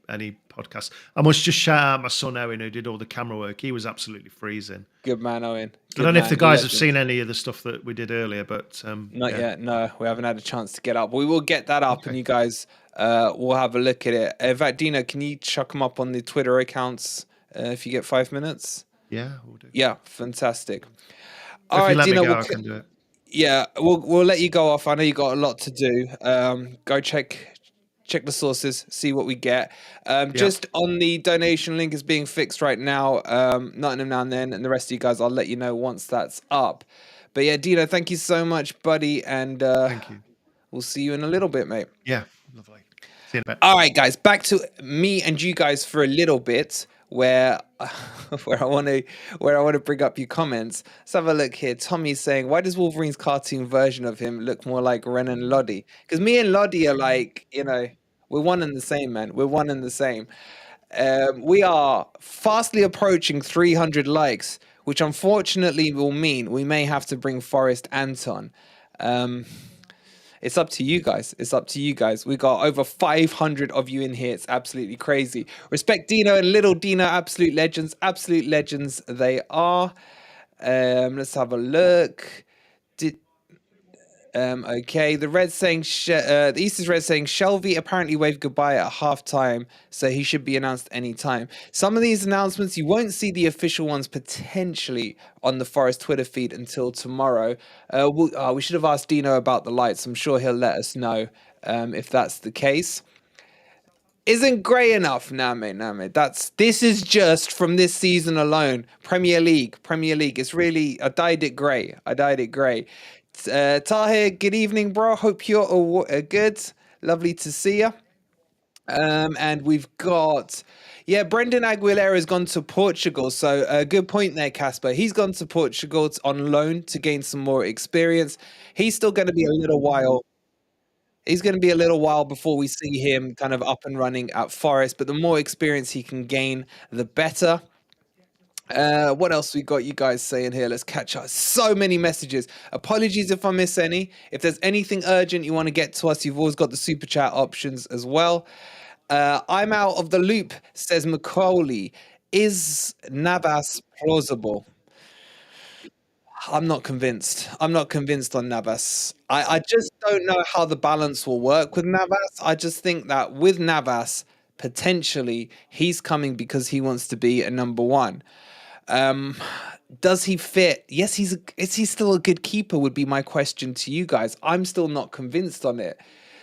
podcasts. I must just shout out my son Owen, who did all the camera work. He was absolutely freezing. Good man, Owen. I don't know if the guys have seen any of the stuff that we did earlier, but not yet. No, we haven't had a chance to get up. We will get that up, and you guys will have a look at it. In fact, Dino, can you chuck them up on the Twitter accounts if you get 5 minutes? Yeah, we'll do. Yeah, fantastic. All right, Dino, I can do it. Yeah, we'll let you go off. I know you got a lot to do. Go check the sources, see what we get. Just on the donation link is being fixed right now. Nottingham Now and Then, and the rest of you guys, I'll let you know once that's up. But yeah, Dino, thank you so much, buddy, and thank you. We'll see you in a little bit, mate. Yeah, lovely. See you in a bit. All right, guys, back to me and you guys for a little bit, where I want to bring up your comments. Let's have a look here. Tommy's saying, why does Wolverine's cartoon version of him look more like Ren and Lodi? Because me and Lodi are like, we're one and the same, man. We're one and the same. We are fastly approaching 300 likes, which unfortunately will mean we may have to bring Forest Anton. It's up to you guys. It's up to you guys. We got over 500 of you in here. It's absolutely crazy. Respect Dino and Little Dino, absolute legends. Absolute legends they are. Let's have a look. Okay, the Red saying the East is Red saying Shelvey apparently waved goodbye at halftime, so he should be announced anytime. Some of these announcements you won't see the official ones potentially on the Forest Twitter feed until tomorrow. We should have asked Dino about the lights. I'm sure he'll let us know if that's the case. Isn't grey enough? Nah, mate. This is just from this season alone. Premier League. It's really, I dyed it grey. Tahir, good evening, bro. Hope you're good. Lovely to see you. And we've got, Brendan Aguilera has gone to Portugal. So good point there, Casper. He's gone to Portugal on loan to gain some more experience. He's still going to be a little while. He's going to be a little while before we see him kind of up and running at Forest. But the more experience he can gain, the better. What else we got you guys saying here? Let's catch up. So many messages. Apologies if I miss any. If there's anything urgent you want to get to us, you've always got the super chat options as well. I'm out of the loop, says Macaulay. Is Navas plausible? I'm not convinced. I'm not convinced on Navas. I just don't know how the balance will work with Navas. I just think that with Navas, potentially, he's coming because he wants to be a number one. Does he fit? Yes, is he still a good keeper would be my question to you guys. I'm still not convinced on it.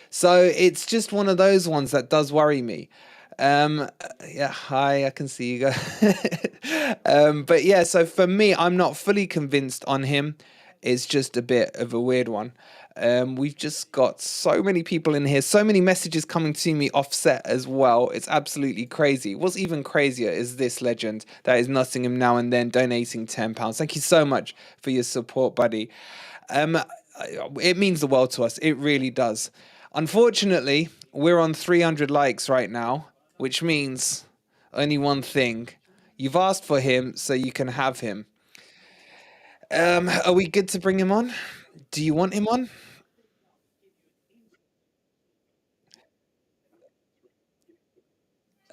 So it's just one of those ones that does worry me. Hi, I can see you guys. But yeah, so for me, I'm not fully convinced on him. It's just a bit of a weird one. We've just got so many people in here, so many messages coming to me offset as well. It's absolutely crazy. What's even crazier is this legend that is Nottingham Now and Then donating £10. Thank you so much for your support, buddy. It means the world to us. It really does. Unfortunately, we're on 300 likes right now, which means only one thing. You've asked for him, so you can have him. Are we good to bring him on? Do you want him on?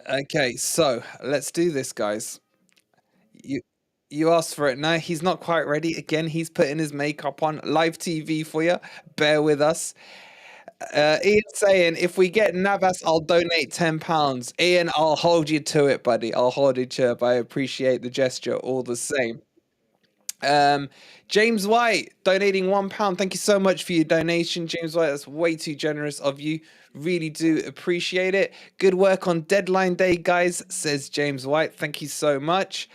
Okay, so let's do this, guys. You asked for it. No, he's not quite ready. Again, he's putting his makeup on. Live TV for you. Bear with us. Ian saying, if we get Navas, I'll donate £10. Ian, I'll hold you to it, buddy. I'll hold you to it, but I appreciate the gesture all the same. James White donating £1. Thank you so much for your donation, James White. That's way too generous of you. Really do appreciate it. Good work on deadline day, guys, says James White. Thank you so much.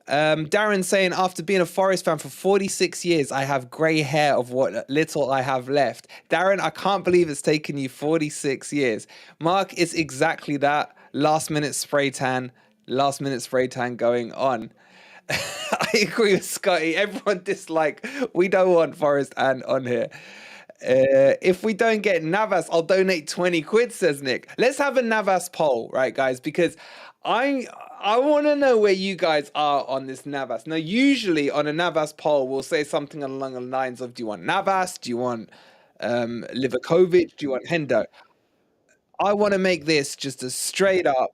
Darren saying, after being a Forest fan for 46 years, I have grey hair of what little I have left. Darren, I can't believe it's taken you 46 years. Mark, it's exactly that. Last minute spray tan going on. I agree with Scotty. Everyone dislike. We don't want Forest and on here. If we don't get Navas, I'll donate 20 quid, says Nick. Let's have a Navas poll, right, guys? Because I want to know where you guys are on this Navas. Now, usually on a Navas poll, we'll say something along the lines of, do you want Navas? Do you want Livakovic? Do you want Hendo? I want to make this just a straight up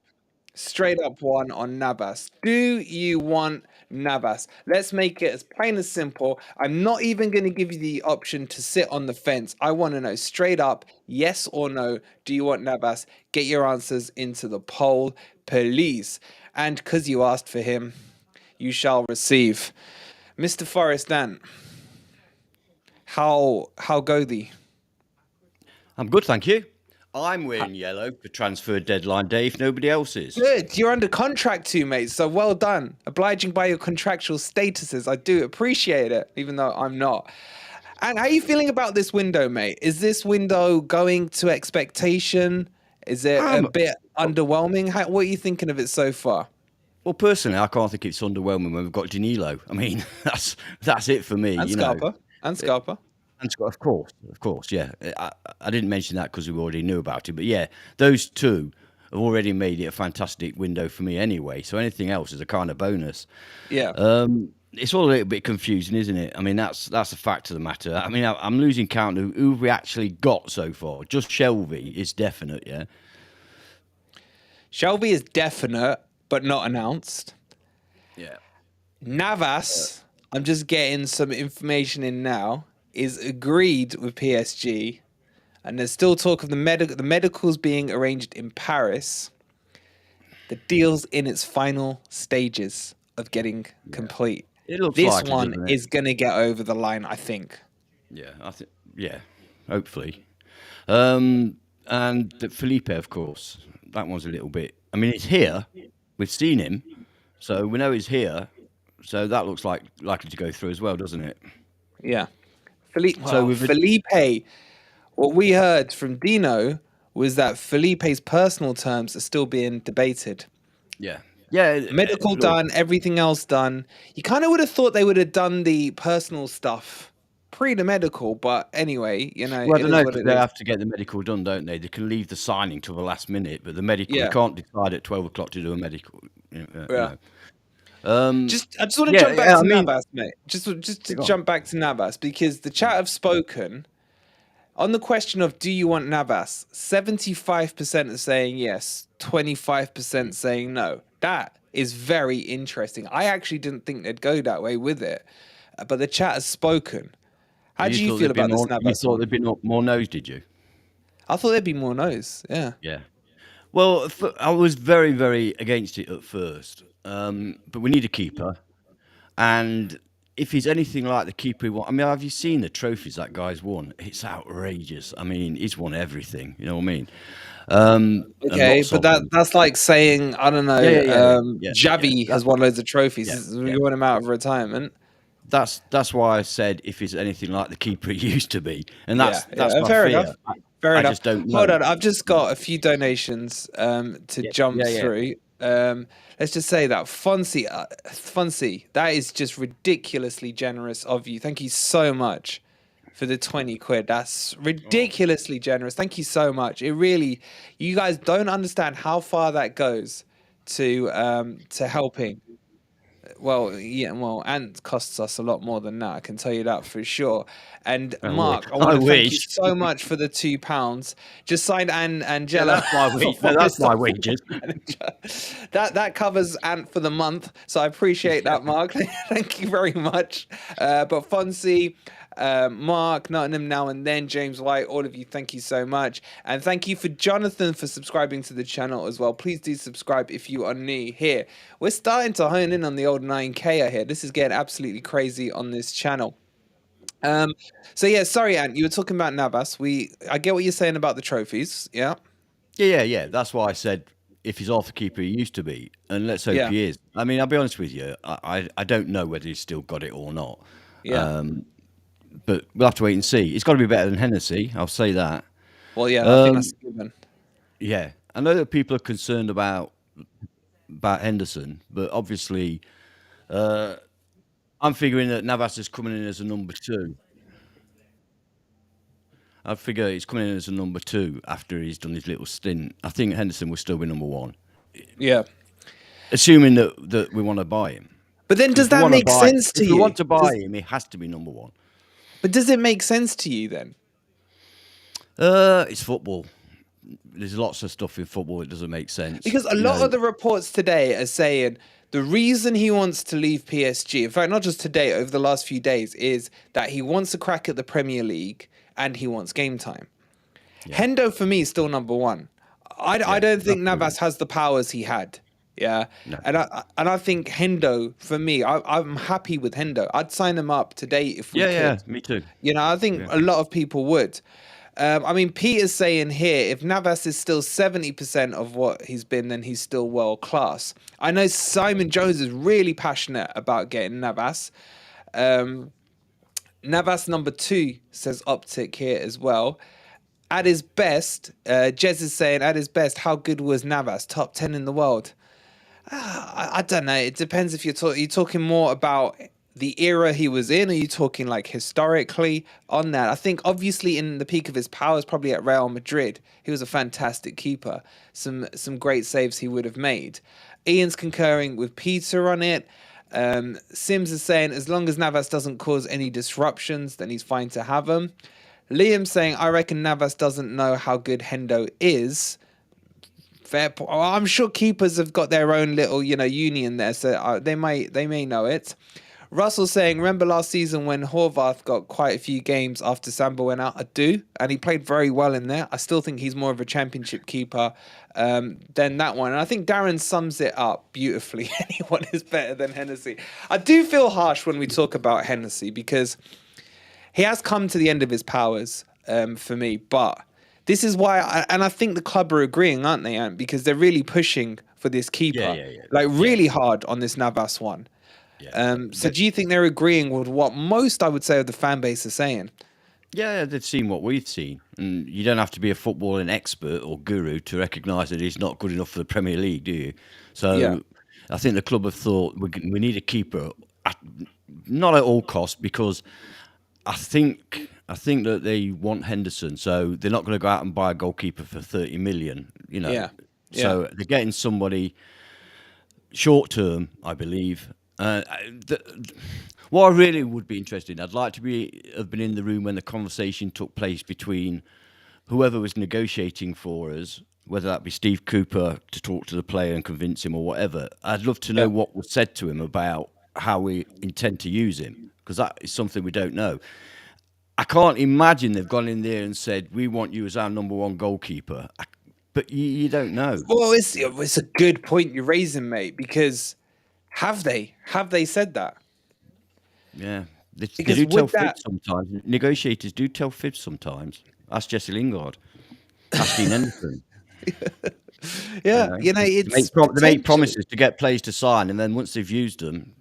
one on Navas. Do you want Navas? Let's make it as plain as simple. I'm not even going to give you the option to sit on the fence. I want to know straight up, yes or no. Do you want Navas? Get your answers into the poll, please. And because you asked for him, you shall receive. Mr. Forrest Ant, how go thee? I'm good, thank you. I'm wearing yellow for transfer deadline day if nobody else is. Good. You're under contract too, mate. So well done. Obliging by your contractual statuses. I do appreciate it, even though I'm not. And how are you feeling about this window, mate? Is this window going to expectation? Is it a bit underwhelming? What are you thinking of it so far? Well, personally, I can't think it's underwhelming when we've got Danilo. I mean, that's it for me. And Scarpa. And Scarpa. And of course, yeah. I didn't mention that because we already knew about it. But yeah, those two have already made it a fantastic window for me anyway. So anything else is a kind of bonus. Yeah. It's all a little bit confusing, isn't it? I mean, that's a fact of the matter. I mean, I'm losing count of who we actually got so far. Just Shelvey is definite, yeah? Shelvey is definite, but not announced. Yeah. Navas, I'm just getting some information in now, is agreed with PSG, and there's still talk of the medicals being arranged in Paris. The deal's in its final stages of getting complete. It looks this likely, one is going to get over the line, I think. Yeah, hopefully. And Felipe, of course, that one's a little bit. I mean, it's here. We've seen him, so we know he's here. So that looks likely to go through as well, doesn't it? Yeah. Felipe, what we heard from Dino was that Felipe's personal terms are still being debated. Yeah. Medical done, everything else done. You kind of would have thought they would have done the personal stuff pre the medical, but anyway, you know. Well, I don't know. They have to get the medical done, don't they? They can leave the signing till the last minute, but the medical, you can't decide at 12 o'clock to do a medical. Yeah. I just want to jump back to Navas, mate. Just to jump back to Navas, because the chat have spoken on the question of do you want Navas. 75% are saying yes, 25% saying no. That is very interesting. I actually didn't think they'd go that way with it, but the chat has spoken. How do you feel about this Navas? You thought there'd be more no's, did you? I thought there'd be more no's. Yeah. Yeah. Well, I was very, very against it at first. But we need a keeper, and if he's anything like the keeper we want, I mean, have you seen the trophies that guy's won? It's outrageous. I mean, he's won everything. You know what I mean? Okay, but that's like saying, I don't know, Javi has won loads of trophies. We want him out of retirement. That's why I said if he's anything like the keeper he used to be, and that's my fair fear. enough. Fair enough. Just don't know. Hold on, I've just got a few donations to jump through. Let's just say that Fonzie, that is just ridiculously generous of you. Thank you so much for the 20 quid. That's ridiculously generous. Thank you so much. It really, you guys don't understand how far that goes to helping. Well, and costs us a lot more than that. I can tell you that for sure. And Mark, I want to thank you so much for the £2. Just signed Angela. That's my wages. That covers Ant for the month, so I appreciate that, Mark. Thank you very much. But Fonzie, Mark, Nottingham Now and Then, James White, all of you, thank you so much. And thank you for Jonathan for subscribing to the channel as well. Please do subscribe if you are new here. We're starting to hone in on the old 9K here. This is getting absolutely crazy on this channel. So yeah, sorry, Ant, you were talking about Navas. I get what you're saying about the trophies, yeah? Yeah. That's why I said if he's half the keeper he used to be, and let's hope Yeah. he is. I mean, I'll be honest with you, I don't know whether he's still got it or not. Yeah. But we'll have to wait and see. It's got to be better than Hennessy, I'll say that. Well, yeah, I think that's a given. Yeah, I know that people are concerned about Henderson, but obviously, I'm figuring that Navas is coming in as a number 2. I figure he's coming in as a number 2 after he's done his little stint. I think Henderson will still be number 1, Yeah. assuming that we want to buy him. But then does that make sense to you? If we want to buy him, he has to be number 1. But does it make sense to you then? It's football. There's lots of stuff in football that doesn't make sense. Because a lot of the reports today are saying the reason he wants to leave PSG, in fact, not just today, over the last few days, is that he wants a crack at the Premier League and he wants game time. Yeah. Hendo, for me, is still number 1. I don't think Navas has the powers he had. Yeah. No. And I think Hendo, for me, I'm happy with Hendo. I'd sign him up today if we could. Yeah, me too. You know, I think a lot of people would. I mean, Peter's saying here, if Navas is still 70% of what he's been, then he's still world class. I know Simon Jones is really passionate about getting Navas. Navas number 2 says uptick here as well. At his best, Jez is saying, at his best, how good was Navas? Top 10 in the world. I don't know. It depends if you're talking more about the era he was in, or are you talking like historically on that? I think obviously in the peak of his powers, probably at Real Madrid, he was a fantastic keeper. Some great saves he would have made. Ian's concurring with Peter on it. Sims is saying as long as Navas doesn't cause any disruptions, then he's fine to have him. Liam's saying I reckon Navas doesn't know how good Hendo is. Fair point. Well, I'm sure keepers have got their own little, union there, so they may know it. Russell's saying, remember last season when Horvath got quite a few games after Samba went out? I do, and he played very well in there. I still think he's more of a championship keeper than that one. And I think Darren sums it up beautifully. Anyone is better than Hennessy. I do feel harsh when we talk about Hennessy because he has come to the end of his powers for me. But this is why, I think the club are agreeing, aren't they, Ant? Because they're really pushing for this keeper, really hard on this Navas one. Yeah. So do you think they're agreeing with what most, I would say, of the fan base are saying? Yeah, they've seen what we've seen. And you don't have to be a footballing expert or guru to recognise that he's not good enough for the Premier League, do you? So I think the club have thought we need a keeper, not at all costs, because I think that they want Henderson, so they're not going to go out and buy a goalkeeper for 30 million, So they're getting somebody short term, I believe. What I really would be interested in, I'd like to have been in the room when the conversation took place between whoever was negotiating for us, whether that be Steve Cooper to talk to the player and convince him or whatever. I'd love to know what was said to him about how we intend to use him, because that is something we don't know. I can't imagine they've gone in there and said, we want you as our number 1 goalkeeper. But you don't know. Well, it's a good point you're raising, mate, because have they said that? Yeah. They do tell fibs sometimes. Negotiators do tell fibs sometimes. Ask Jesse Lingard. Ask Dean Henderson. Yeah. It's they make promises to get players to sign, and then once they've used them,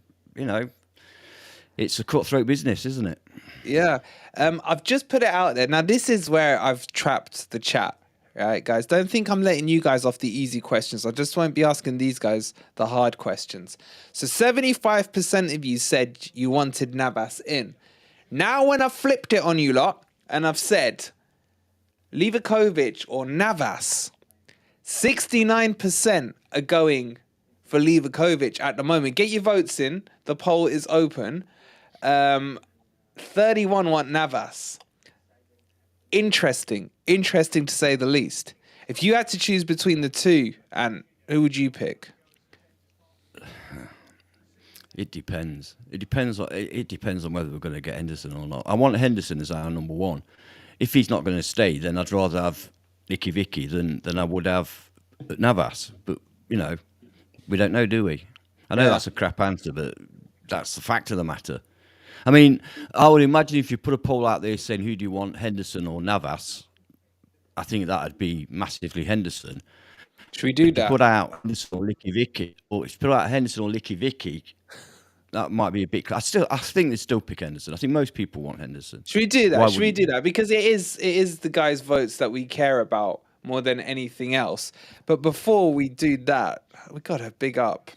it's a cutthroat business, isn't it? Yeah. I've just put it out there. Now, this is where I've trapped the chat. All right, guys, don't think I'm letting you guys off the easy questions. I just won't be asking these guys the hard questions. So 75% of you said you wanted Navas in. Now, when I've flipped it on you lot and I've said Livakovic or Navas, 69% are going for Livakovic at the moment. Get your votes in. The poll is open. 31 want Navas. Interesting to say the least. If you had to choose between the two, and who would you pick? It depends. It depends on whether we're going to get Henderson or not. I want Henderson as our number 1. If he's not going to stay, then I'd rather have Nicky Vicky than I would have Navas. But we don't know, do we? I know that's a crap answer, but that's the fact of the matter. I mean, I would imagine if you put a poll out there saying who do you want, Henderson or Navas, I think that would be massively Henderson. Should we do If you that? put out Henderson or Licky Vicky, or if you put out Henderson or Licky Vicky, that might be a bit. I think they still pick Henderson. I think most people want Henderson. Should we do Why that? Should we wouldn't do you? that? Because it is the guys' votes that we care about more than anything else. But before we do that, we gotta big up.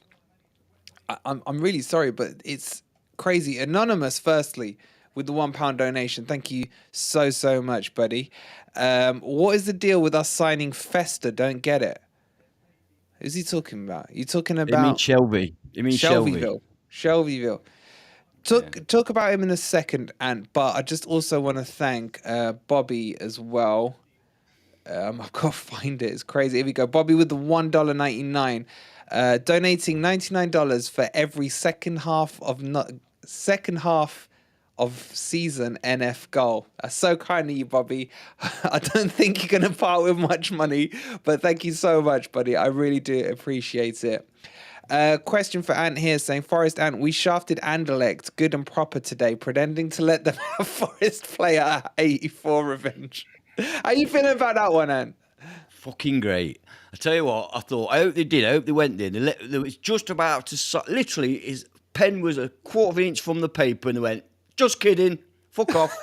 I'm really sorry, but it's crazy. Anonymous, firstly, with the £1 donation. Thank you so much, buddy. What is the deal with us signing Festa? Don't get it. Who's he talking about? You talking It means about Shelby. It means Shelby. Shelbyville. Talk about him in a second, but I just also want to thank Bobby as well. I've got to find it. It's crazy. Here we go. Bobby with the $1.99, donating $99 for every second half of season NF goal. That's so kind of you, Bobby. I don't think you're going to part with much money, but thank you so much, buddy. I really do appreciate it. Question for Ant here saying, Forest Ant, we shafted Anderlecht good and proper today, pretending to let them have Forest player at 84 revenge. How you feeling about that one, Ant? Fucking great. I tell you what, I hope they did. I hope they went there. They was just about to, literally, his pen was a quarter of an inch from the paper and they went, just kidding, fuck off.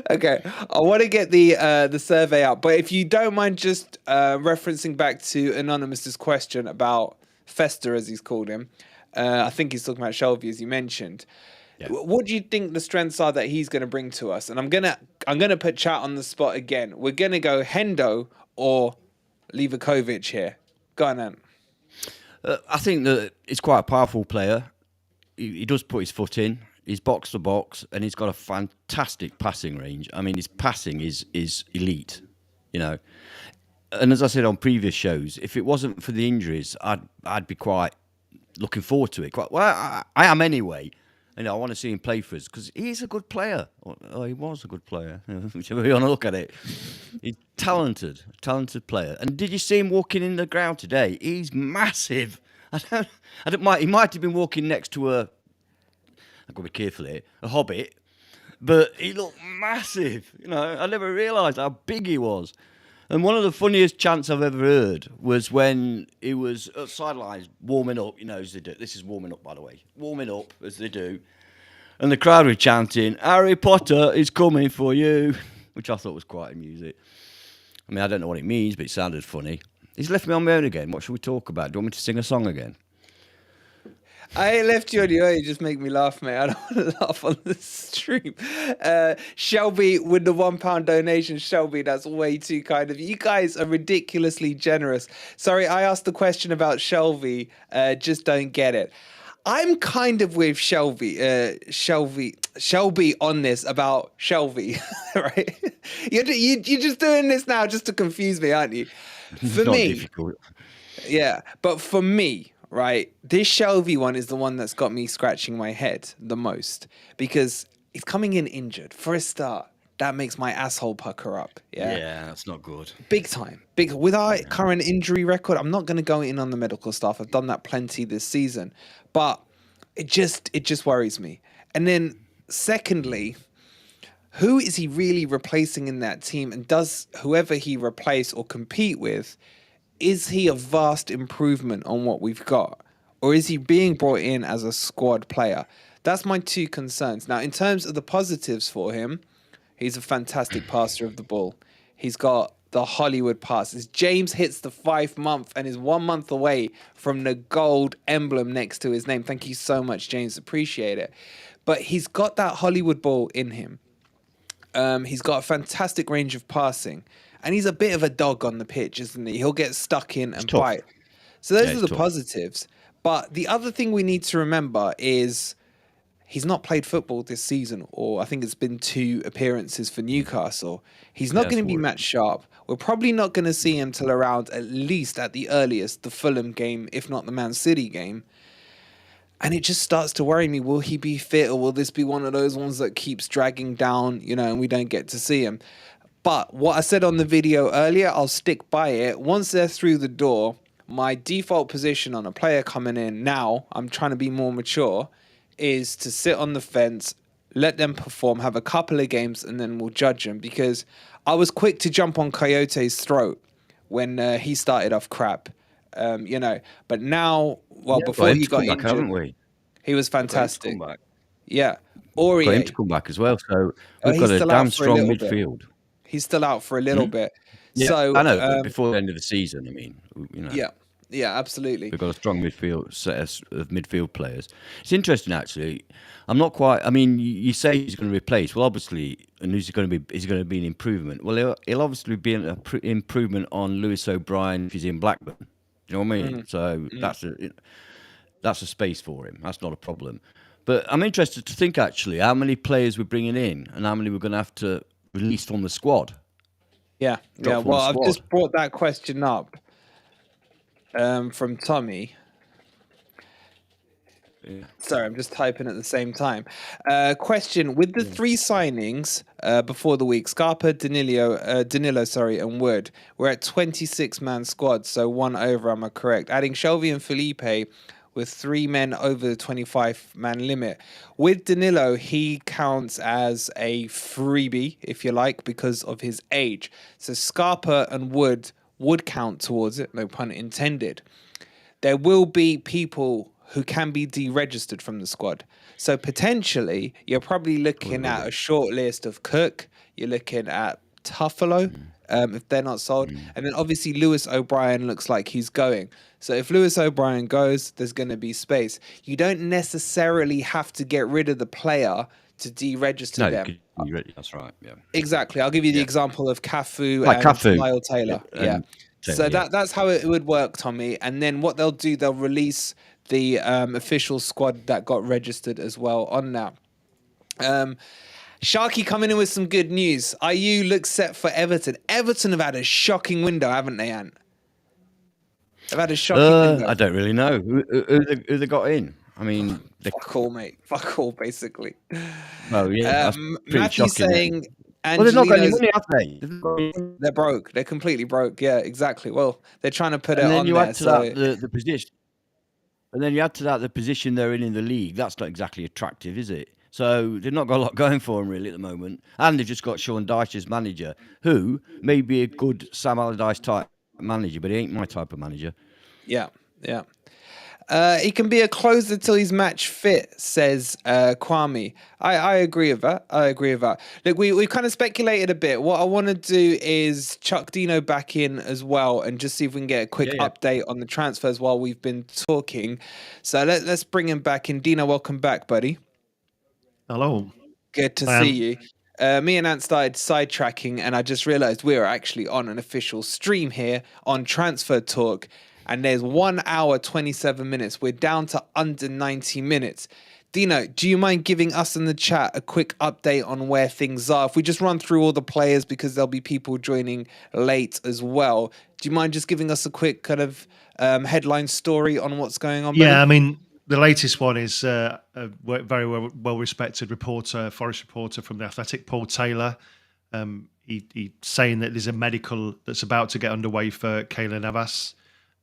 Okay, I want to get the survey out, but if you don't mind just referencing back to Anonymous's question about Fester, as he's called him, I think he's talking about Shelvey, as you mentioned. Yeah. What do you think the strengths are that he's going to bring to us? And I'm gonna put chat on the spot again. We're gonna go Hendo or Livakovic here. Go on, Ant. I think that he's quite a powerful player. He does put his foot in. He's box to box, and he's got a fantastic passing range. I mean, his passing is elite, you know. And as I said on previous shows, if it wasn't for the injuries, I'd be quite looking forward to it. I am anyway. You know, I want to see him play for us because he's a good player. Oh, he was a good player, whichever you want to look at it. He's talented player. And did you see him walking in the ground today? He's massive. He might have been walking next to I've got to be careful here, a hobbit, but he looked massive. You know, I never realised how big he was. And one of the funniest chants I've ever heard was when he was at sidelines warming up, you know, as they do. This is warming up, by the way. Warming up, as they do. And the crowd were chanting, Harry Potter is coming for you, which I thought was quite amusing. I mean, I don't know what it means, but it sounded funny. He's left me on my own again. What should we talk about? Do you want me to sing a song again? I ain't left you on your own. You just make me laugh, mate. I don't want to laugh on the stream. Shelby with the £1 donation. Shelby, that's way too kind of you. You guys are ridiculously generous. Sorry, I asked the question about Shelby. Just don't get it. I'm kind of with Shelby on this about Shelby, right? You're just doing this now just to confuse me, aren't you? For Not me, difficult. yeah, but for me, right, this Shelby one is the one that's got me scratching my head the most because he's coming in injured for a start. That makes my asshole pucker up. Yeah, that's not good. Big time. With our current injury record, I'm not going to go in on the medical stuff. I've done that plenty this season, but it just worries me. And then secondly, who is he really replacing in that team? And does whoever he replace or compete with, is he a vast improvement on what we've got? Or is he being brought in as a squad player? That's my two concerns. Now, in terms of the positives for him, he's a fantastic passer of the ball. He's got the Hollywood pass. As James hits the 5 month and is 1 month away from the gold emblem next to his name. Thank you so much, James. Appreciate it. But he's got that Hollywood ball in him. He's got a fantastic range of passing. And he's a bit of a dog on the pitch, isn't he? He'll get stuck in and bite. So those are the positives. But the other thing we need to remember is he's not played football this season, or I think it's been 2 appearances for Newcastle. He's not going to be match sharp. We're probably not going to see him till around, at least at the earliest, the Fulham game, if not the Man City game. And it just starts to worry me. Will he be fit, or will this be one of those ones that keeps dragging down, and we don't get to see him? But what I said on the video earlier, I'll stick by it. Once they're through the door, my default position on a player coming in now, I'm trying to be more mature, is to sit on the fence, let them perform, have a couple of games, and then we'll judge them. Because I was quick to jump on Coyote's throat when he started off crap, But now, well, Yeah, we've got before him he to got come back, injured, haven't we? he was We've got him to come fantastic. back. Yeah, We've got him to Aurier, come back as well. So we've got he's a still out damn for a strong little bit. midfield. He's still out for a little Hmm? bit. Yeah, So, I know, but before the end of the season, I mean, yeah, absolutely. we've got a strong midfield set of midfield players. It's interesting, actually. I'm not quite. I mean, you say he's going to replace. Well, obviously, and is going to be an improvement. Well, he'll obviously be an improvement on Lewis O'Brien if he's in Blackburn. Do you know what I mean? So that's a space for him. That's not a problem. But I'm interested to think actually how many players we're bringing in and how many we're going to have to release from the squad. Yeah. Drop from Well, the I've squad. just brought that question up from Tommy. Yeah. Sorry, I'm just typing at the same time. Question: with the three signings before the week, Scarpa, Danilo, and Wood, we're at 26-man squad, so one over. Am I correct? Adding Shelvey and Felipe with 3 men over the 25-man limit. With Danilo, he counts as a freebie, if you like, because of his age. So Scarpa and Wood would count towards it, no pun intended. There will be people who can be deregistered from the squad. So potentially, you're probably looking at a short list of Cook. You're looking at Tuffalo, if they're not sold. And then obviously Lewis O'Brien looks like he's going. So if Lewis O'Brien goes, there's going to be space. You don't necessarily have to get rid of the player to deregister them. That's right. Yeah. Exactly. I'll give you the example of Cafu Like and Cafu. Lyle Taylor. Yeah. So that's how it would work, Tommy. And then what they'll do, they'll release the official squad that got registered as well on that. Sharky coming in with some good news. IU looks set for Everton. Everton have had a shocking window, haven't they, Ant? They've had a shocking window. I don't really know who they got in. I mean, fuck all, mate. Fuck all, basically. Well, yeah, that's pretty Matthew shocking. saying, well, they've not got any money, have they? They're broke. They're completely broke. Yeah, exactly. Well, they're trying to put it and then on you there. add to that the position, and then you add to that the position they're in the league. That's not exactly attractive, is it? So they've not got a lot going for them really at the moment, and they've just got Sean Dyche as manager, who may be a good Sam Allardyce type manager, but he ain't my type of manager. Yeah. He can be a closer till he's match fit, says Kwame. I agree with that. Look, we've kind of speculated a bit. What I want to do is chuck Dino back in as well and just see if we can get a quick update on the transfers while we've been talking. So let's bring him back in. Dino, welcome back, buddy. Hello. Good to see you. Me and Ant started sidetracking, and I just realized we are actually on an official stream here on Transfer Talk. And there's 1 hour, 27 minutes. We're down to under 90 minutes. Dino, do you mind giving us in the chat a quick update on where things are? If we just run through all the players, because there'll be people joining late as well. Do you mind just giving us a quick kind of headline story on what's going on? Yeah, I mean, the latest one is a very well-respected reporter, Forest reporter from The Athletic, Paul Taylor. He's saying that there's a medical that's about to get underway for Keylor Navas.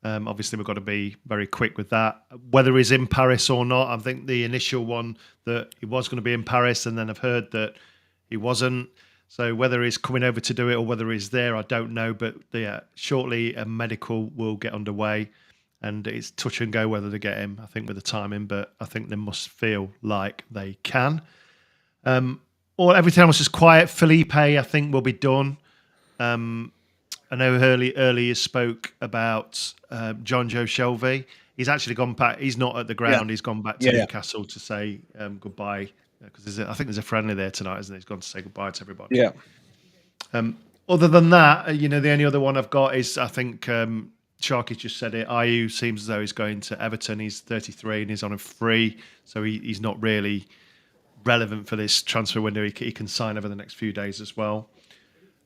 Obviously, we've got to be very quick with that. Whether he's in Paris or not, I think the initial one that he was going to be in Paris, and then I've heard that he wasn't. So whether he's coming over to do it or whether he's there, I don't know. But yeah, shortly a medical will get underway, and it's touch and go whether they get him, I think, with the timing. But I think they must feel like they can. Everything else is quiet. Felipe, I think, will be done. I know earlier spoke about John Joe Shelvey. He's actually gone back. He's not at the ground. Yeah. He's gone back to Newcastle to say goodbye, because I think there's a friendly there tonight, isn't there? He's gone to say goodbye to everybody. Yeah. Other than that, the only other one I've got is, I think Sharky just said it. IU seems as though he's going to Everton. He's 33 and he's on a free, so he's not really relevant for this transfer window. He can sign over the next few days as well.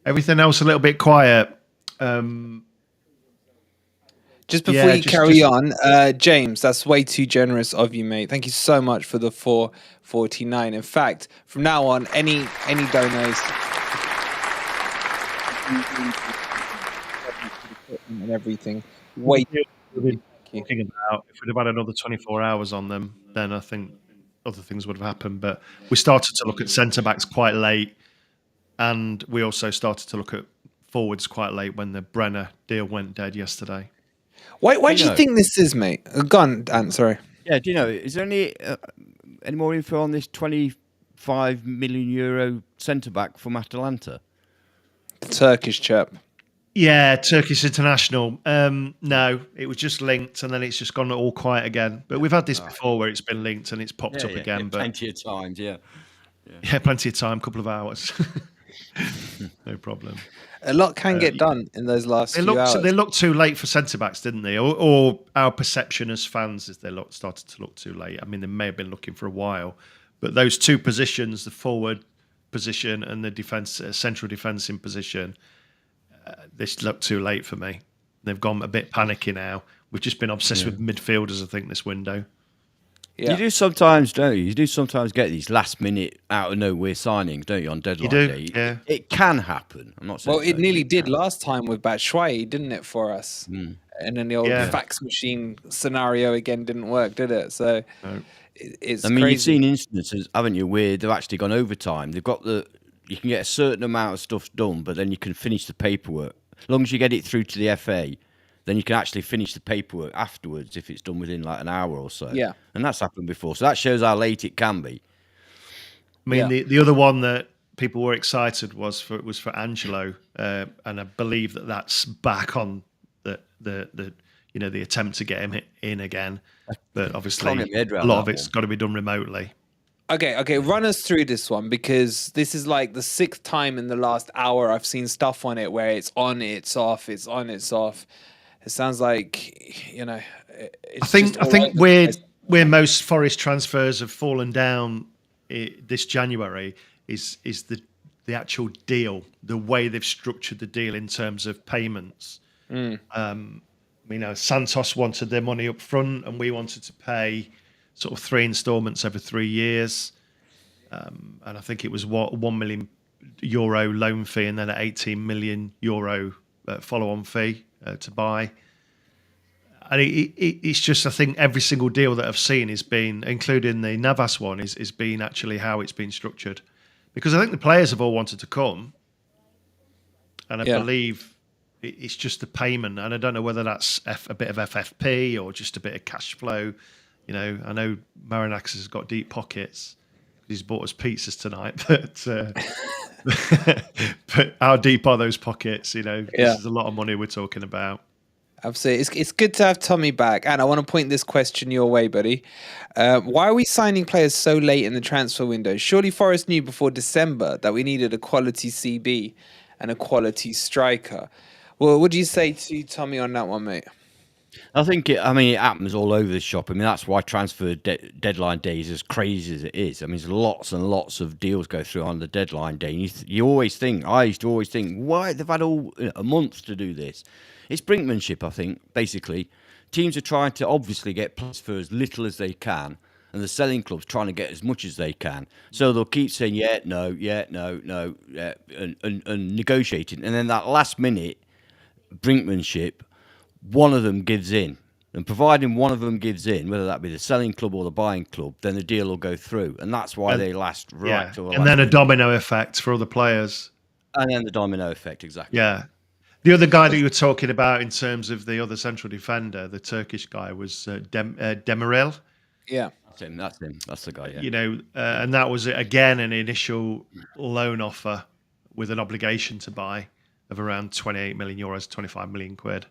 Everything else a little bit quiet. Just before you carry on, James, that's way too generous of you, mate. Thank you so much for the 4.49. In fact, from now on, any donors and everything. Wait. Talking about if we'd have had another 24 hours on them, then I think other things would have happened. But we started to look at centre backs quite late, and we also started to look at forwards quite late when the Brenner deal went dead yesterday. Why do you think this is, mate? Go on, Ant, sorry. Yeah, Dino, is there any more info on this 25 million euro centre back from Atalanta? The Turkish chap. Yeah, Turkish international. No, it was just linked, and then it's just gone all quiet again. But we've had this before, where it's been linked and it's popped up again. Yeah, but plenty of times, yeah, plenty of time, couple of hours, no problem. A lot can get done in those last few hours. They looked too late for centre backs, didn't they? Or our perception as fans is they started to look too late. I mean, they may have been looking for a while, but those two positions, the forward position and the defence, central defensing position. This looked too late for me. They've gone a bit panicky now. We've just been obsessed with midfielders, I think, this window. Yeah. You do sometimes, don't you? You do sometimes get these last-minute, out-of-nowhere signings, don't you, on deadline day? Yeah. It can happen. I'm not saying. Well, it nearly did last time with Batshuayi, didn't it, for us? And then the old fax machine scenario again didn't work, did it? So it's crazy. You've seen instances, haven't you, where they've actually gone overtime. They've got you can get a certain amount of stuff done, but then you can finish the paperwork. As long as you get it through to the FA, then you can actually finish the paperwork afterwards if it's done within like an hour or so. Yeah. And that's happened before. So that shows how late it can be. I mean, the other one that people were excited was for Angelo, and I believe that's back on the attempt to get him in again. But obviously, a lot of it's got to be done remotely. Okay, run us through this one, because this is like the 6th time in the last hour I've seen stuff on it where it's on, it's off, it's on, it's off. It sounds like, I think where most Forest transfers have fallen down this January is the actual deal, the way they've structured the deal in terms of payments. Santos wanted their money up front, and we wanted to pay sort of 3 installments over 3 years, and I think it was €1 million loan fee and then an €18 million follow-on fee to buy. And it's just, I think every single deal that I've seen has been, including the Navas one, is been actually how it's been structured, because I think the players have all wanted to come, and I believe it's just the payment, and I don't know whether that's a bit of FFP or just a bit of cash flow. I know Marinakis has got deep pockets. He's bought us pizzas tonight, but how deep are those pockets? This is a lot of money we're talking about. Absolutely. It's good to have Tommy back. And I want to point this question your way, buddy. Why are we signing players so late in the transfer window? Surely Forest knew before December that we needed a quality CB and a quality striker. Well, what do you say to Tommy on that one, mate? I think it happens all over the shop. That's why transfer deadline day is as crazy as it is. There's lots and lots of deals go through on the deadline day. And you always think, I used to always think, why they've had a month to do this? It's brinkmanship, I think, basically. Teams are trying to obviously get plus for as little as they can, and the selling club's trying to get as much as they can. So they'll keep saying, no, and negotiating. And then that last minute brinkmanship, one of them gives in. And providing one of them gives in, whether that be the selling club or the buying club, then the deal will go through. And that's why they last right till the and then a domino effect for other players. And then the domino effect, exactly. Yeah. The other guy that you were talking about in terms of the other central defender, the Turkish guy, was Demirel. Yeah. That's him. That's the guy, yeah. And that was, again, an initial loan offer with an obligation to buy of around €28 million, 25 million quid.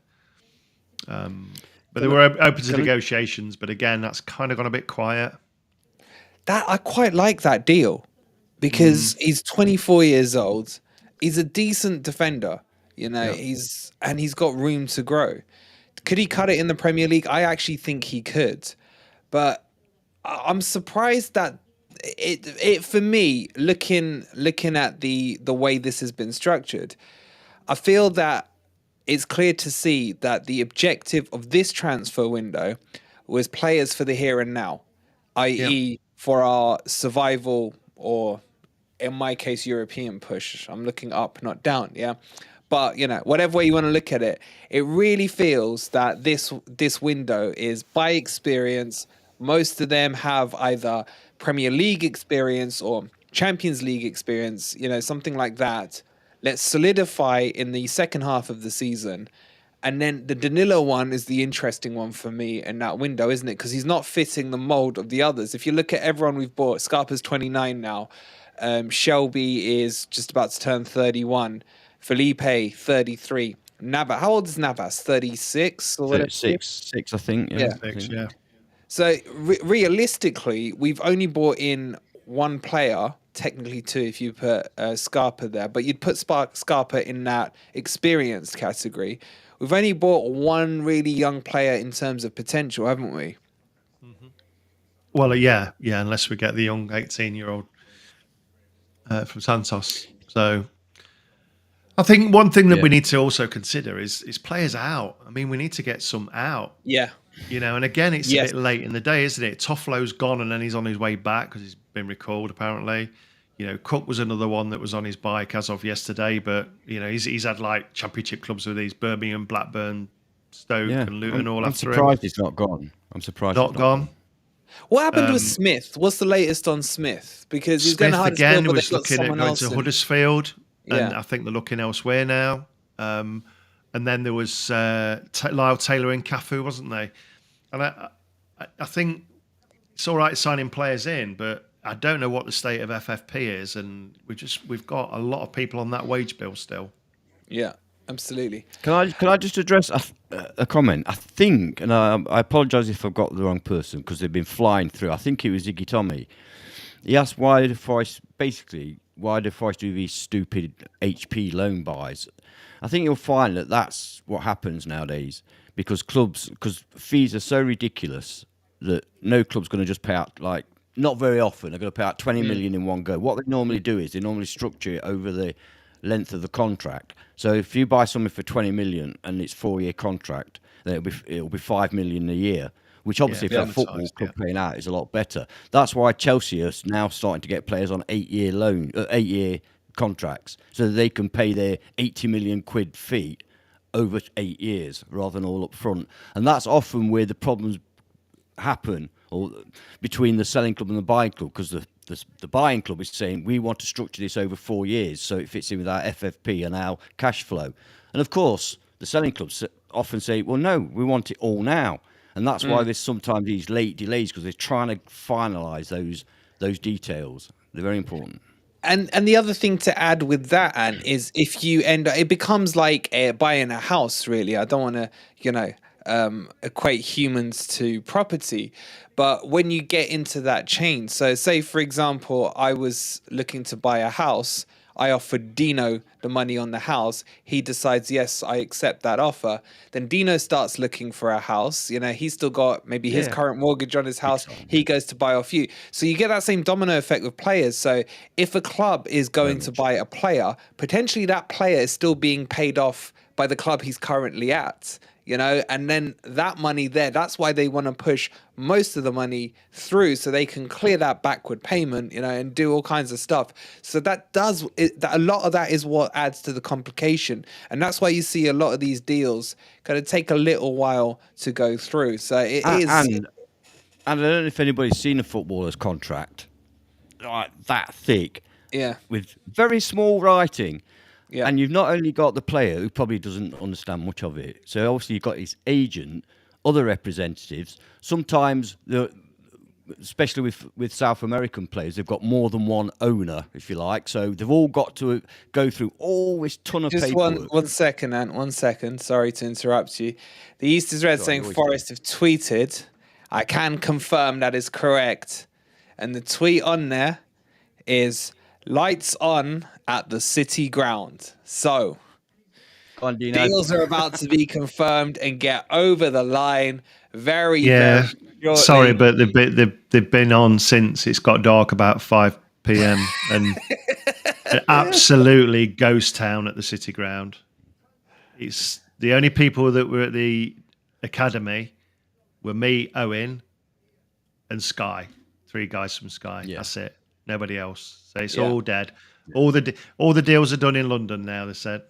But they were open to negotiations, but again, that's kind of gone a bit quiet. I quite like that deal, because he's 24 years old. He's a decent defender, he's got room to grow. Could he cut it in the Premier League? I actually think he could, but I'm surprised that it for me, looking at the way this has been structured, I feel that it's clear to see that the objective of this transfer window was players for the here and now, i.e. for our survival, or in my case, European push. I'm looking up, not down, yeah? But, whatever way you want to look at it, it really feels that this window is by experience. Most of them have either Premier League experience or Champions League experience, something like that. Let's solidify in the second half of the season. And then the Danilo one is the interesting one for me in that window, isn't it? Because he's not fitting the mold of the others. If you look at everyone we've bought, Scarpa's 29 now. Shelby is just about to turn 31. Felipe, 33. Navas, how old is Navas? 36 or whatever? 6, I think. Yeah. Yeah. So realistically, we've only bought in one player, technically two if you put Scarpa there, but you'd put Scarpa in that experienced category. We've only bought one really young player in terms of potential, haven't we? Mm-hmm. Well, yeah, unless we get the young 18-year-old from Santos. So I think one thing that we need to also consider is players out. I mean, we need to get some out. Yeah. And again, it's a bit late in the day, isn't it? Toffolo's gone and then he's on his way back because he's been recalled, apparently. Cook was another one that was on his bike as of yesterday, but, he's had like championship clubs with these Birmingham, Blackburn, Stoke and Luton all after him. I'm surprised he's not gone. Not gone. What happened with Smith? What's the latest on Smith? Because he's going to hard again still, was looking at going to Huddersfield, and I think they're looking elsewhere now. And then there was Lyle Taylor and Cafu, wasn't they? And I think it's all right signing players in, but I don't know what the state of FFP is, and we've got a lot of people on that wage bill still. Yeah, absolutely. Can I just address a comment? I think, and I apologise if I've got the wrong person because they've been flying through. I think it was Iggy Tommy. He asked why the Forest do these stupid HP loan buys. I think you'll find that that's what happens nowadays because fees are so ridiculous that no club's going to just pay out, like, not very often. They're going to pay out 20 million in one go. What they normally do is they normally structure it over the length of the contract. So if you buy something for 20 million and it's 4-year contract, then it'll be 5 million a year, which obviously for a football club paying out is a lot better. That's why Chelsea are now starting to get players on 8-year contracts, so that they can pay their 80 million quid fee over 8 years rather than all up front. And that's often where the problems happen, or between the selling club and the buying club, because the buying club is saying we want to structure this over 4 years so it fits in with our FFP and our cash flow. And of course, the selling clubs often say, well, no, we want it all now. And that's why there's sometimes these late delays, because they're trying to finalise those details. They're very important. And the other thing to add with that, Ant, is if you it becomes like buying a house, really. I don't want to, equate humans to property, but when you get into that chain, so say for example I was looking to buy a house, I offered Dino the money on the house, he decides yes, I accept that offer, then Dino starts looking for a house, he's still got maybe his current mortgage on his house, he goes to buy off you, so you get that same domino effect with players. So if a club is going to buy a player, potentially that player is still being paid off by the club he's currently at, and then that money there, that's why they want to push most of the money through so they can clear that backward payment, and do all kinds of stuff. So that a lot of that is what adds to the complication. And that's why you see a lot of these deals kind of take a little while to go through. So it is. And I don't know if anybody's seen a footballer's contract, like that thick, with very small writing. Yeah. And you've not only got the player who probably doesn't understand much of it. So obviously you've got his agent, other representatives. Sometimes, especially with South American players, they've got more than one owner, if you like. So they've all got to go through all this ton of paperwork. Just one second, Ant. 1 second. Sorry to interrupt you. The East is Red saying Forest have tweeted. I can confirm that is correct. And the tweet on there is lights on at the City ground. So deals are about to be confirmed and get over the line very shortly. Sorry, but they've been on since it's got dark about 5 p.m. and absolutely ghost town at the City ground. It's the only people that were at the academy were me, Owen, and Sky. 3 guys from Sky. Yeah. That's it. Nobody else. So it's all dead. All the deals are done in London now, they said.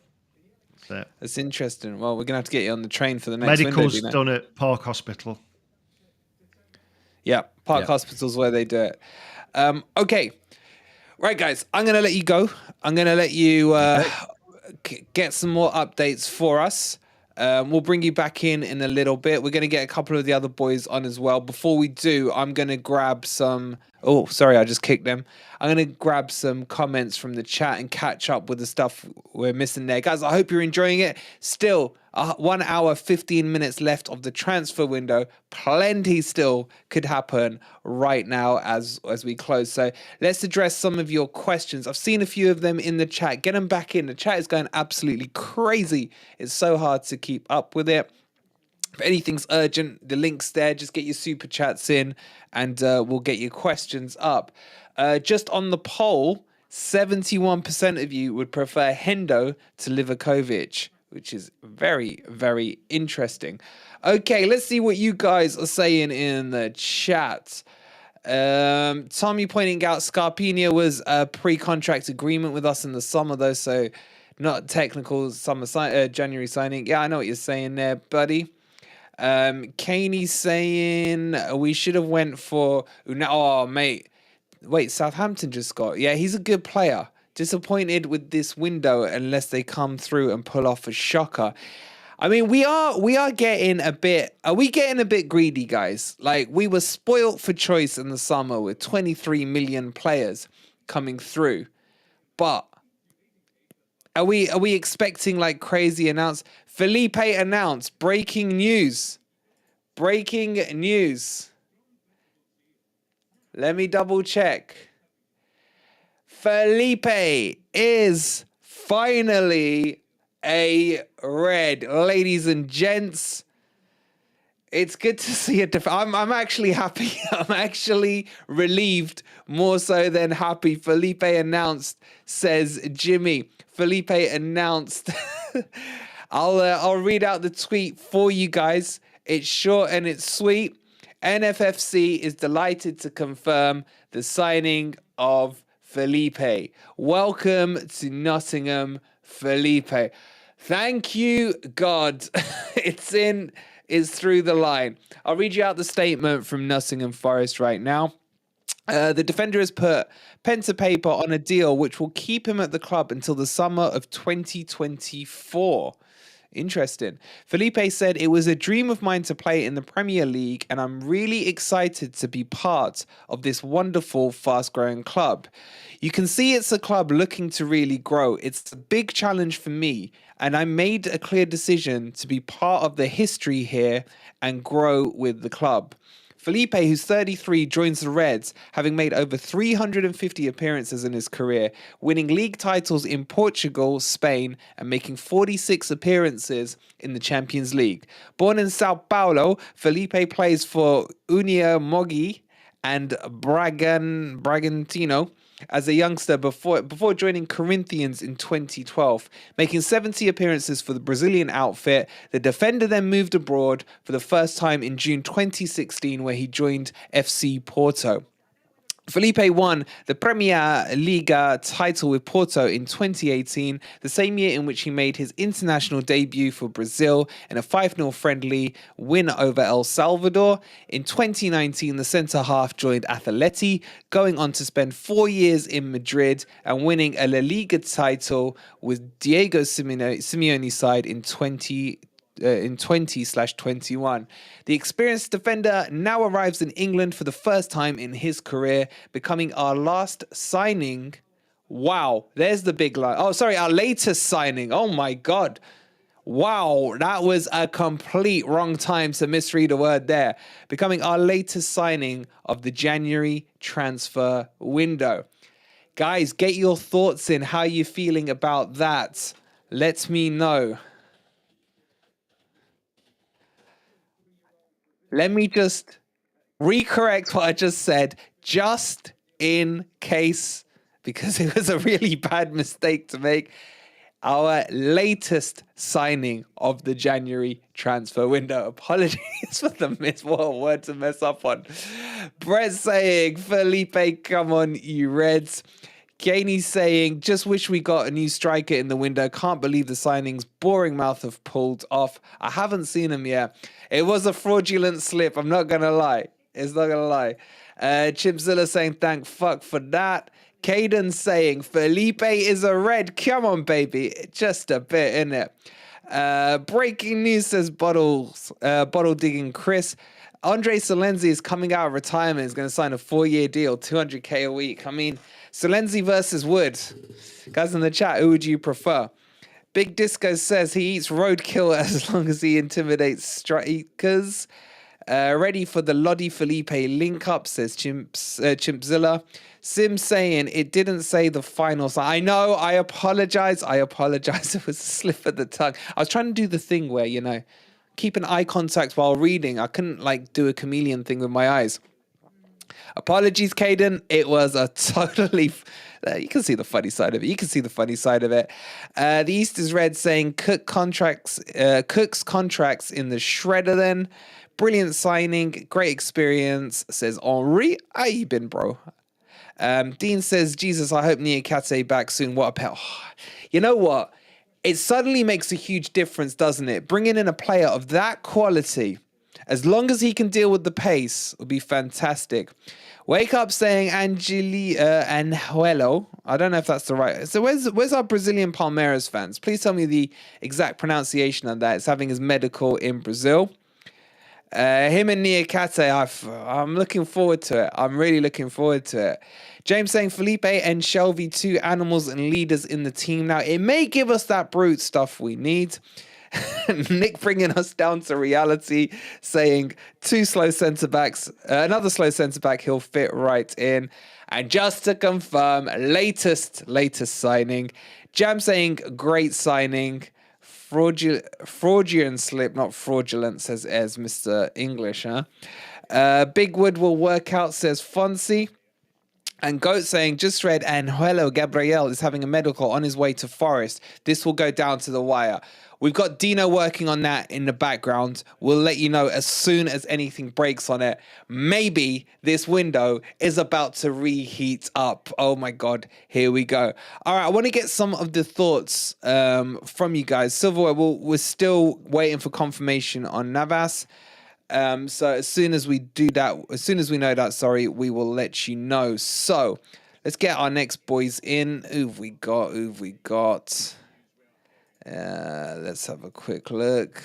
That's interesting. Well, we're going to have to get you on the train for the next Medical's window, done at Park Hospital. Yeah, Park Hospital's where they do it. Okay. Right, guys, I'm going to let you go. I'm going to let you get some more updates for us. We'll bring you back in a little bit. We're going to get a couple of the other boys on as well. Before we do, I'm going to grab some... Oh, sorry, I just kicked them. I'm going to grab some comments from the chat and catch up with the stuff we're missing there. Guys, I hope you're enjoying it. Still, 1 hour, 15 minutes left of the transfer window. Plenty still could happen right now as we close. So let's address some of your questions. I've seen a few of them in the chat. Get them back in. The chat is going absolutely crazy. It's so hard to keep up with it. If anything's urgent, the link's there. Just get your super chats in and we'll get your questions up. Just on the poll, 71% of you would prefer Hendo to Livakovic, which is very, very interesting. Okay, let's see what you guys are saying in the chat. Tommy pointing out Scarpina was a pre-contract agreement with us in the summer, though, so not technical summer January signing. Yeah, I know what you're saying there, buddy. Kaney saying we should have went for... Oh, mate. Wait, Southampton just got... Yeah, he's a good player. Disappointed with this window unless they come through and pull off a shocker. I mean, we are getting a bit... Are we getting a bit greedy, guys? Like, we were spoilt for choice in the summer with 23 million players coming through. But are we expecting like crazy announce? Felipe announced breaking news. Breaking news. Let me double check. Felipe is finally a red. Ladies and gents, it's good to see it. I'm actually happy. I'm actually relieved, more so than happy. Felipe announced, says Jimmy. Felipe announced. I'll read out the tweet for you guys. It's short and it's sweet. NFFC is delighted to confirm the signing of Felipe. Welcome to Nottingham, Felipe. Thank you, God. It's through the line. I'll read you out the statement from Nottingham Forest right now. The defender has put pen to paper on a deal which will keep him at the club until the summer of 2024. Interesting. Felipe said, it was a dream of mine to play in the Premier League, and I'm really excited to be part of this wonderful, fast-growing club. You can see it's a club looking to really grow. It's a big challenge for me, and I made a clear decision to be part of the history here and grow with the club. Felipe, who's 33, joins the Reds, having made over 350 appearances in his career, winning league titles in Portugal, Spain, and making 46 appearances in the Champions League. Born in Sao Paulo, Felipe plays for Unia Mogi and Bragantino as a youngster before joining Corinthians in 2012. Making 70 appearances for the Brazilian outfit, the defender then moved abroad for the first time in June 2016, where he joined FC Porto. Felipe won the Premier Liga title with Porto in 2018, the same year in which he made his international debut for Brazil in a 5-0 friendly win over El Salvador. In 2019, the centre-half joined Atleti, going on to spend 4 years in Madrid and winning a La Liga title with Diego Simeone's side in 20/21. The experienced defender now arrives in England for the first time in his career, becoming our last signing. Wow, there's the big line. Oh, sorry, our latest signing. Oh my God. Wow, that was a complete wrong time to misread a word there. Becoming our latest signing of the January transfer window. Guys, get your thoughts in. How you feeling about that? Let me know. Let me just recorrect what I just said, just in case, because it was a really bad mistake to make. Our latest signing of the January transfer window. Apologies for the miss. What a word to mess up on. Brett saying, Felipe, come on, you Reds. Kaney saying, just wish we got a new striker in the window. Can't believe the signings boring mouth have pulled off. I haven't seen him yet. It was a fraudulent slip. I'm not going to lie. It's not going to lie. Chipzilla saying thank fuck for that. Caden saying Felipe is a red. Come on, baby. Just a bit, innit? Breaking news says bottle digging Chris. Andre Solenzi is coming out of retirement. He's going to sign a 4-year deal, 200k a week. I mean, Solenzi versus Wood. Guys in the chat, who would you prefer? Big Disco says he eats roadkill as long as he intimidates strikers. Ready for the Lodi Felipe link up, says Chimpzilla. Sim saying it didn't say the final sign. I know, I apologize. It was a slip of the tongue. I was trying to do the thing where, keep an eye contact while reading. I couldn't do a chameleon thing with my eyes. Apologies, Caden. It was a totally... you can see the funny side of it. The East is Red saying Cook's contracts in the shredder then. Brilliant signing. Great experience, says Henri. How you been, bro? Dean says, Jesus, I hope Niakate back soon. What a pet. You know what? It suddenly makes a huge difference, doesn't it? Bringing in a player of that quality, as long as he can deal with the pace, would be fantastic. Wake up saying Anjuelo. I don't know if that's the right. So where's our Brazilian Palmeiras fans? Please tell me the exact pronunciation of that. It's having his medical in Brazil. Him and Niakate, I'm looking forward to it. I'm really looking forward to it. James saying Felipe and Shelvey, 2 animals and leaders in the team now. It may give us that brute stuff we need. Nick bringing us down to reality, saying 2 slow centre-backs, another slow centre-back, he'll fit right in. And just to confirm, latest signing. Jam saying great signing. Fraudulant slip, not fraudulent, says Ez, Mr. English, huh? Big Wood will work out, says Fonzie. And Goat saying, just read, Angelo Gabriel is having a medical on his way to Forest. This will go down to the wire. We've got Dino working on that in the background. We'll let you know as soon as anything breaks on it. Maybe this window is about to reheat up. Oh my God, here we go. All right, I want to get some of the thoughts from you guys. Silverware, we're still waiting for confirmation on Navas. So as soon as we do that, as soon as we know that, we will let you know. So let's get our next boys in. Who've we got? Let's have a quick look.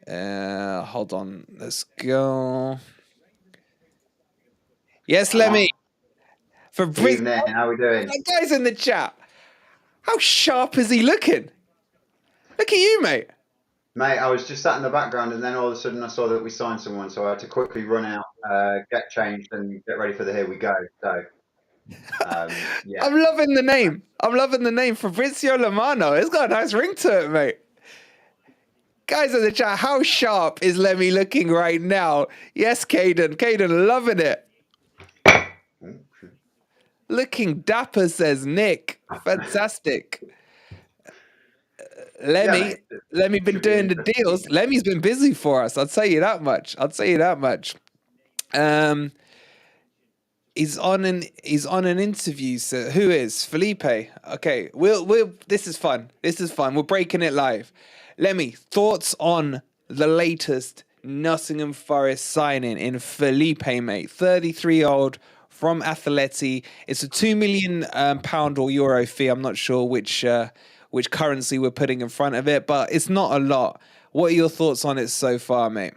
Hold on. Let's go. Yes, Lemmy. Evening. How are we doing? That guy's in the chat. How sharp is he looking? Look at you, mate. Mate, I was just sat in the background and then all of a sudden I saw that we signed someone, so I had to quickly run out, get changed and get ready for the here we go. So, yeah. I'm loving the name. Fabrizio Lamano. It's got a nice ring to it, mate. Guys in the chat, how sharp is Lemmy looking right now? Yes, Caden. Caden, loving it. Looking dapper, says Nick. Fantastic. Lemmy been doing the deals. Lemmy's been busy for us. I'll tell you that much. He's on an interview. So who is Felipe? Okay, we'll. This is fun. We're breaking it live. Lemmy, thoughts on the latest Nottingham Forest signing in Felipe, mate? 33-year-old from Atleti. It's a £2 million pound or euro fee. I'm not sure which currency we're putting in front of it, but it's not a lot. What are your thoughts on it so far, mate?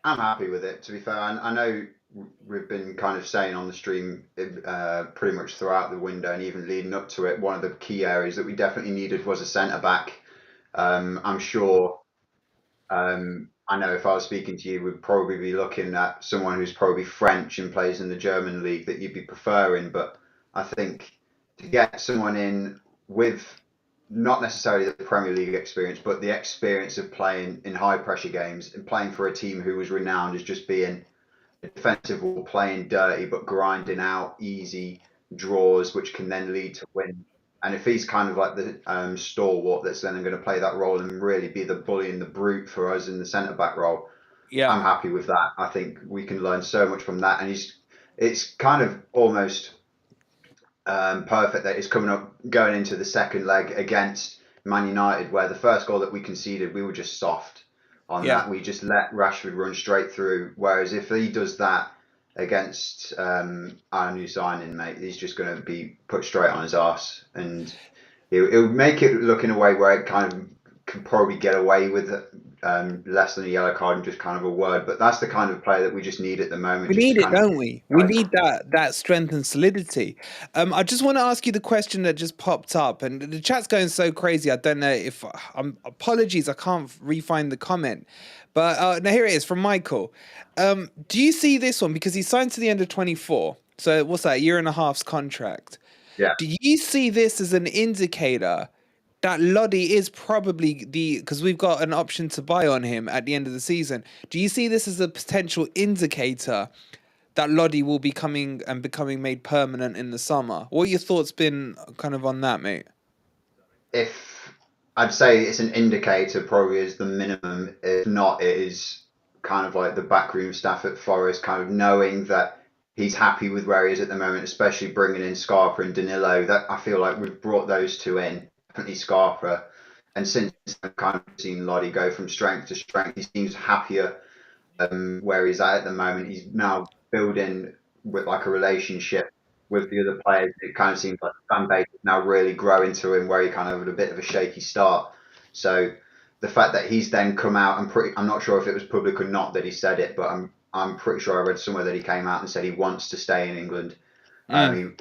I'm happy with it, to be fair. I know we've been kind of saying on the stream pretty much throughout the window and even leading up to it, one of the key areas that we definitely needed was a centre-back. I'm sure, I know if I was speaking to you, we'd probably be looking at someone who's probably French and plays in the German league that you'd be preferring, but I think to get someone in with not necessarily the Premier League experience, but the experience of playing in high pressure games and playing for a team who was renowned as just being defensive wall, playing dirty, but grinding out easy draws, which can then lead to win. And if he's kind of like the stalwart that's then going to play that role and really be the bully and the brute for us in the centre-back role, yeah, I'm happy with that. I think we can learn so much from that. And it's kind of almost perfect that it's going into the second leg against Man United, where the first goal that we conceded, we were just soft on that. We just let Rashford run straight through. Whereas if he does that against our new signing, mate, he's just going to be put straight on his arse, and it would make it look in a way where it kind of can probably get away with less than a yellow card and just kind of a word. But that's the kind of player that we just need at the moment. We need it, don't we? We need that strength and solidity. I just want to ask you the question that just popped up, and the chat's going so crazy. I don't know if apologies, I can't re-find the comment, but now here it is from Michael. Do you see this one, because he signed to the end of 24? So what's that? A year and a half's contract. Yeah. Do you see this as an indicator that Lodi is probably because we've got an option to buy on him at the end of the season? Do you see this as a potential indicator that Lodi will be becoming made permanent in the summer? What are your thoughts been kind of on that, mate? If I'd say it's an indicator, probably is the minimum. If not, it is kind of like the backroom staff at Forest kind of knowing that he's happy with where he is at the moment, especially bringing in Scarpa and Danilo. That I feel like we've brought those two in, definitely Scarpa. And since I've kind of seen Lodi go from strength to strength, he seems happier where he's at the moment. He's now building with like a relationship with the other players. It kind of seems like the fan base is now really growing to him, where he kind of had a bit of a shaky start. So the fact that he's then come out, I'm not sure if it was public or not that he said it, but I'm pretty sure I read somewhere that he came out and said he wants to stay in England.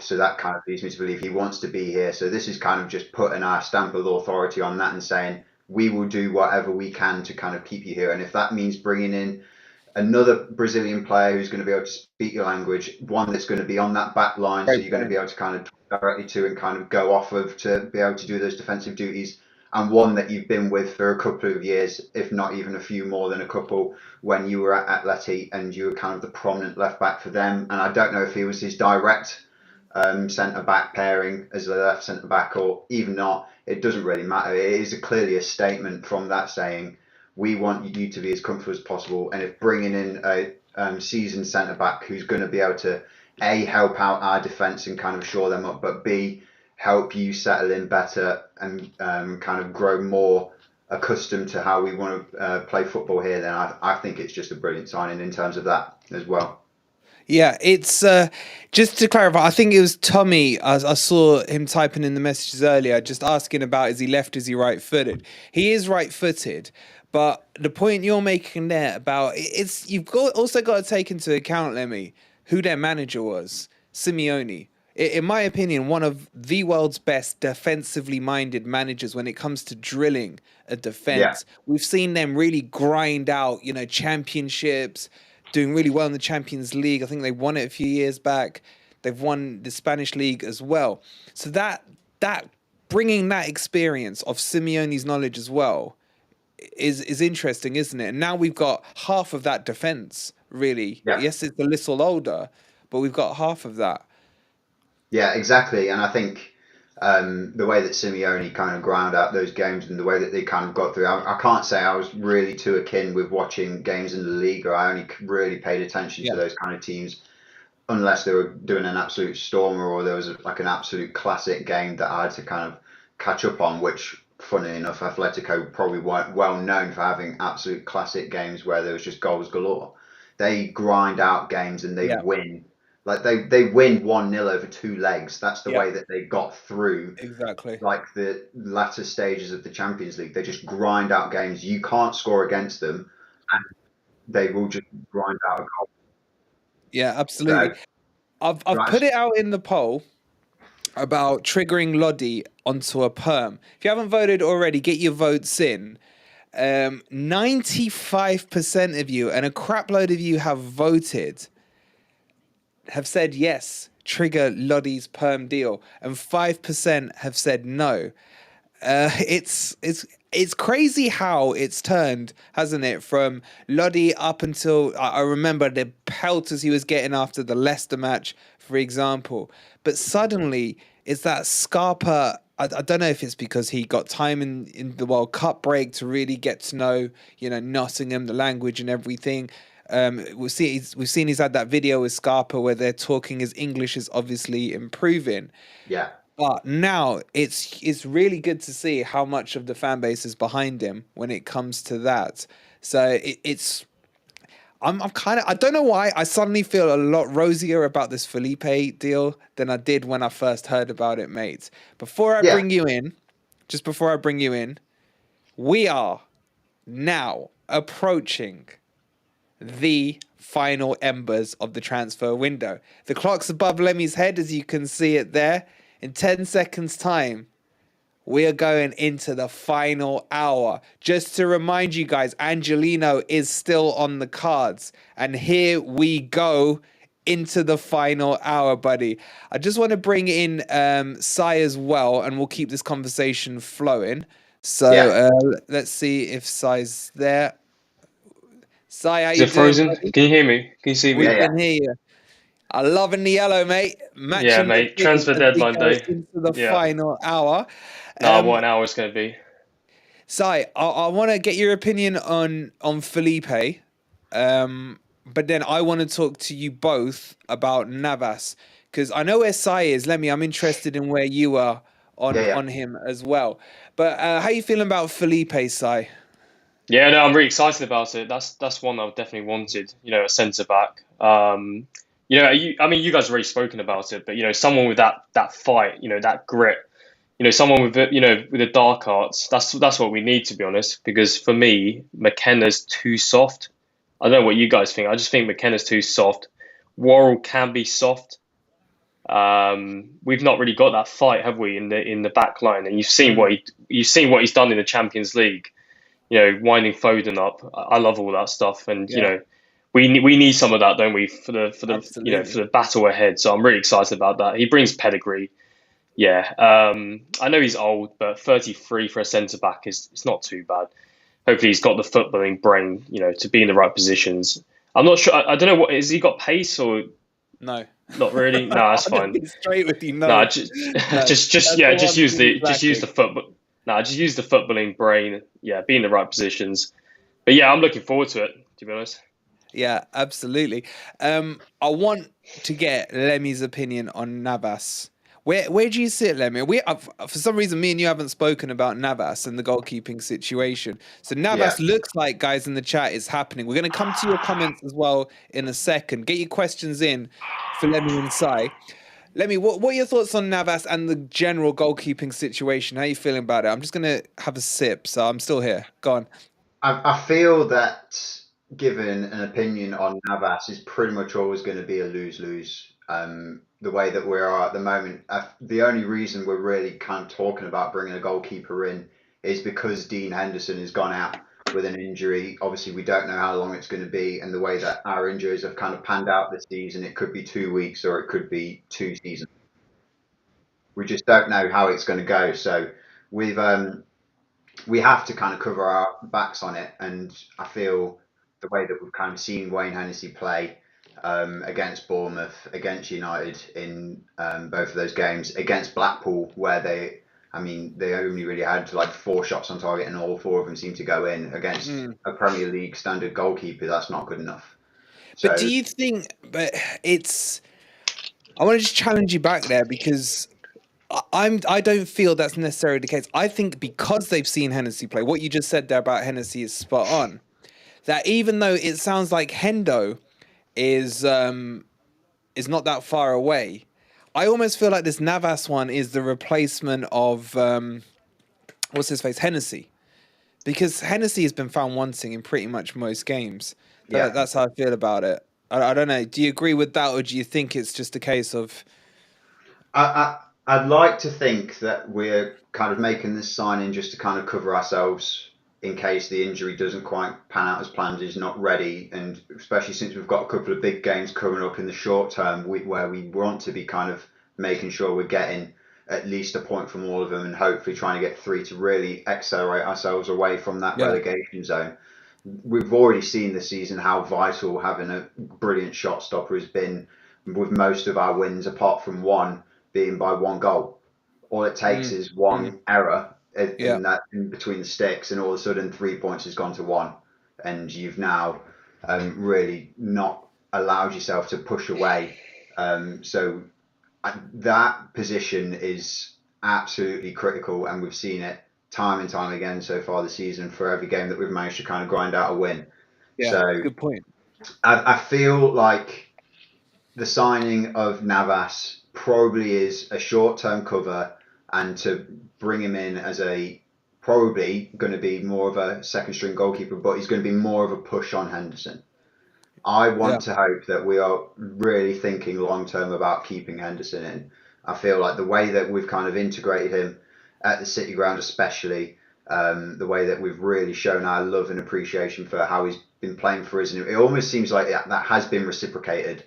So that kind of leads me to believe he wants to be here. So this is kind of just putting our stamp of authority on that and saying we will do whatever we can to kind of keep you here. And if that means bringing in another Brazilian player who's going to be able to speak your language, one that's going to be on that back line, so you're going to be able to kind of talk directly to and kind of go off of to be able to do those defensive duties, and one that you've been with for a couple of years, if not even a few more than a couple, when you were at Atleti and you were kind of the prominent left back for them. And I don't know if he was his direct centre back pairing as the left centre back, or even not. It doesn't really matter. It is clearly a statement from that saying, we want you to be as comfortable as possible. And if bringing in a seasoned centre back who's going to be able to A, help out our defence and kind of shore them up, but B, help you settle in better and kind of grow more accustomed to how we want to play football here, then I think it's just a brilliant signing in terms of that as well. Yeah, it's just to clarify, I think it was Tommy. I saw him typing in the messages earlier, just asking about is he left, is he right-footed? He is right-footed, but the point you're making there about you've also got to take into account, Lemmy, who their manager was, Simeone. In my opinion, one of the world's best defensively minded managers when it comes to drilling a defense. Yeah. We've seen them really grind out, championships, doing really well in the Champions League. I think they won it a few years back. They've won the Spanish league as well. So that bringing that experience of Simeone's knowledge as well is interesting, isn't it? And now we've got half of that defense, really. Yeah. Yes, it's a little older, but we've got half of that. Yeah, exactly. And I think the way that Simeone kind of ground out those games and the way that they kind of got through, I can't say I was really too akin with watching games in the Liga. I only really paid attention to those kind of teams unless they were doing an absolute stormer or there was like an absolute classic game that I had to kind of catch up on, which, funny enough, Atletico probably weren't well known for having absolute classic games where there was just goals galore. They grind out games and they win. Like they win 1-0 over 2 legs. That's the way that they got through. Exactly. Like the latter stages of the Champions League, they just grind out games. You can't score against them, and they will just grind out a goal. Yeah, absolutely. So, I've put it out in the poll about triggering Lodi onto a perm. If you haven't voted already, get your votes in. 95% of you, and a crap load of you have voted, have said yes, trigger Lodi's perm deal, and 5% have said no. It's crazy how it's turned, hasn't it? From Lodi up until I remember the pelters he was getting after the Leicester match, for example. But suddenly it's that Scarpa. I don't know if it's because he got time in the World Cup break to really get to know, Nottingham, the language and everything. We've seen he's had that video with Scarpa where they're talking. His English is obviously improving. Yeah. But now it's really good to see how much of the fan base is behind him when it comes to that. So it's I'm kind of, I don't know why I suddenly feel a lot rosier about this Felipe deal than I did when I first heard about it, mate. Before I Yeah, bring you in, just before I bring you in, we are now approaching the final embers of the transfer window. The clock's above Lemmy's head, as you can see it there. In 10 seconds' time, we are going into the final hour. Just to remind you guys, Angelino is still on the cards. And here we go into the final hour, buddy. I just want to bring in Sai as well, and we'll keep this conversation flowing. So yeah. let's see if Sai's there. Sai, how Is you it doing, frozen? buddy? Can you hear me? Can you see We me? Yeah, yeah. can hear you. I love in the yellow, mate. Yeah, Matching the mate. theme Transfer as we deadline go day. into the Yeah. final hour. Nah, what an hour it's going to be. Sai, I want to get your opinion on Felipe, but then I want to talk to you both about Navas because I know where Sai is. I'm interested in where you are Yeah. on him as well. But how you feeling about Felipe, Sai? Yeah, no, I'm really excited about it. That's one I've definitely wanted. A centre back. I mean, you guys have already spoken about it, but someone with that fight, that grit. Someone with the dark arts. That's what we need, to be honest. Because for me, McKenna's too soft. I don't know what you guys think. I just think McKenna's too soft. Worrell can be soft. We've not really got that fight, have we, in the back line? And you've seen what he's done in the Champions League. Winding Foden up. I love all that stuff, and we need some of that, don't we, for the for the battle ahead. So I'm really excited about that. He brings pedigree. Yeah, I know he's old, but 33 for a centre back it's not too bad. Hopefully, he's got the footballing brain, to be in the right positions. I'm not sure. I don't know what is he got pace or No, not really. No, that's fine. Be straight with you. No, No, just use the football. No, just use the footballing brain. Yeah, be in the right positions. But yeah, I'm looking forward to it, to be honest. Yeah, absolutely. I want to get Lemmy's opinion on Navas. Where do you sit, Lemmy? For some reason, me and you haven't spoken about Navas and the goalkeeping situation. So Navas looks like, guys in the chat, is happening. We're going to come to your comments as well in a second. Get your questions in for Lemmy and Sai. Lemmy, what are your thoughts on Navas and the general goalkeeping situation? How are you feeling about it? I'm just going to have a sip, so I'm still here. Go on. I feel that giving an opinion on Navas is pretty much always going to be a lose-lose. The way that we are at the moment, the only reason we're really kind of talking about bringing a goalkeeper in is because Dean Henderson has gone out with an injury. Obviously, we don't know how long it's going to be, and the way that our injuries have kind of panned out this season, it could be 2 weeks or it could be 2 seasons. We just don't know how it's going to go. So we have to kind of cover our backs on it, and I feel the way that we've kind of seen Wayne Hennessy play against Bournemouth, against United in both of those games, against Blackpool, where they only really had like 4 shots on target and all 4 of them seemed to go in against a Premier League standard goalkeeper. That's not good enough. But do you think? But I want to just challenge you back there because I don't feel that's necessarily the case. I think because they've seen Hennessy play, what you just said there about Hennessy is spot on. That even though it sounds like Hendo is not that far away, I almost feel like this Navas one is the replacement of what's his face, Hennessy, because Hennessy has been found wanting in pretty much most games. That's how I feel about it. I don't know. Do you agree with that, or do you think it's just a case of? I'd like to think that we're kind of making this signing just to kind of cover ourselves in case the injury doesn't quite pan out as planned, is not ready, and especially since we've got a couple of big games coming up in the short term where we want to be kind of making sure we're getting at least a point from all of them and hopefully trying to get 3 to really accelerate ourselves away from that relegation zone. We've already seen this season how vital having a brilliant shot stopper has been, with most of our wins apart from one being by 1 goal. All it takes is one error in between the sticks, and all of a sudden 3 points has gone to 1, and you've now really not allowed yourself to push away. So that position is absolutely critical, and we've seen it time and time again so far this season for every game that we've managed to kind of grind out a win. Yeah, so good point. I feel like the signing of Navas probably is a short-term cover, and to bring him in as probably going to be more of a second-string goalkeeper, but he's going to be more of a push on Henderson. I want to hope that we are really thinking long-term about keeping Henderson in. I feel like the way that we've kind of integrated him at the City Ground especially, the way that we've really shown our love and appreciation for how he's been playing for us, and it almost seems like that has been reciprocated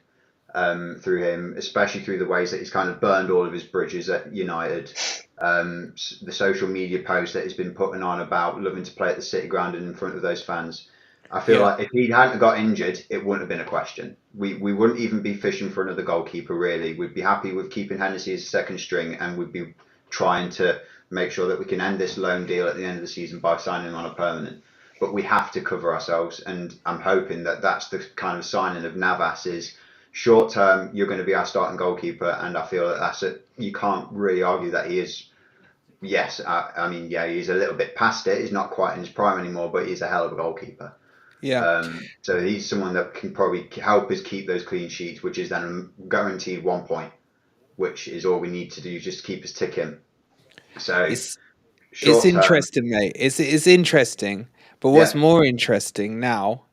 through him, especially through the ways that he's kind of burned all of his bridges at United. The social media posts that he's been putting on about loving to play at the City Ground and in front of those fans. I feel like if he hadn't got injured, it wouldn't have been a question. We wouldn't even be fishing for another goalkeeper, really. We'd be happy with keeping Hennessy as a second string, and we'd be trying to make sure that we can end this loan deal at the end of the season by signing on a permanent. But we have to cover ourselves, and I'm hoping that that's the kind of signing of Navas is short term, you're going to be our starting goalkeeper, and I feel that that's it. You can't really argue that he is. Yes, I mean, yeah, he's a little bit past it. He's not quite in his prime anymore, but he's a hell of a goalkeeper. Yeah. So he's someone that can probably help us keep those clean sheets, which is then a guaranteed 1 point, which is all we need to do just to keep us ticking. So it's interesting, mate. It's interesting, but what's more interesting now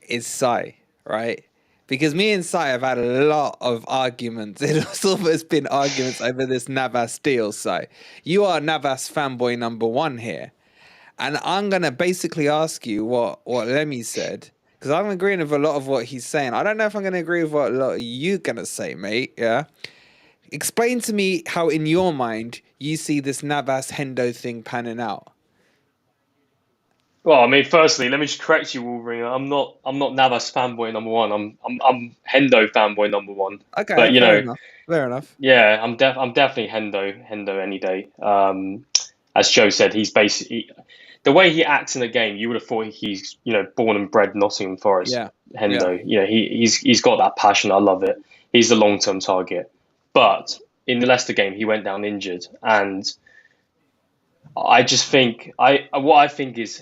is Sai, right? Because me and Sai have had a lot of arguments. It's almost been arguments over this Navas deal, Sai. You are Navas fanboy number one here. And I'm going to basically ask you what Lemmy said, because I'm agreeing with a lot of what he's saying. I don't know if I'm going to agree with what a lot of you're going to say, mate. Yeah. Explain to me how, in your mind, you see this Navas Hendo thing panning out. Well, I mean, firstly, let me just correct you, Wolverine. I'm not Navas fanboy number one. I'm Hendo fanboy number one. Okay, but fair enough. Yeah, I'm definitely Hendo any day. As Joe said, he's basically the way he acts in the game. You would have thought he's born and bred Nottingham Forest. Yeah, Hendo. Yeah, he's got that passion. I love it. He's the long-term target. But in the Leicester game, he went down injured, and I just think what I think is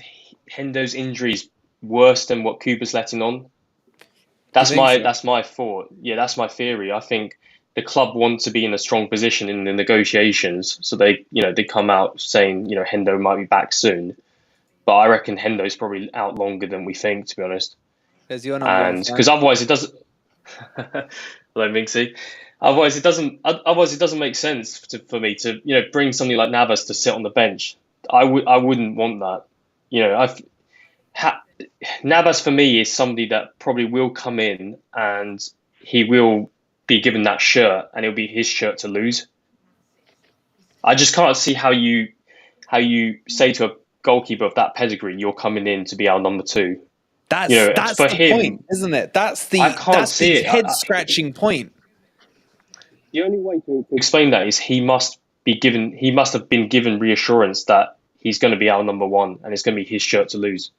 Hendo's injury is worse than what Cooper's letting on. That's my thought. Yeah, that's my theory. I think the club want to be in a strong position in the negotiations, so they come out saying Hendo might be back soon, but I reckon Hendo's probably out longer than we think, to be honest. And because otherwise it doesn't. Hello, Minxie. Otherwise it doesn't make sense for me to bring somebody like Navas to sit on the bench. I wouldn't want that. Navas for me is somebody that probably will come in and he will be given that shirt, and it'll be his shirt to lose. I just can't see how you say to a goalkeeper of that pedigree, you're coming in to be our number two. That's for the point, isn't it? That's the head scratching point. The only way to explain that is he must have been given reassurance that he's going to be our number one, and it's going to be his shirt to lose.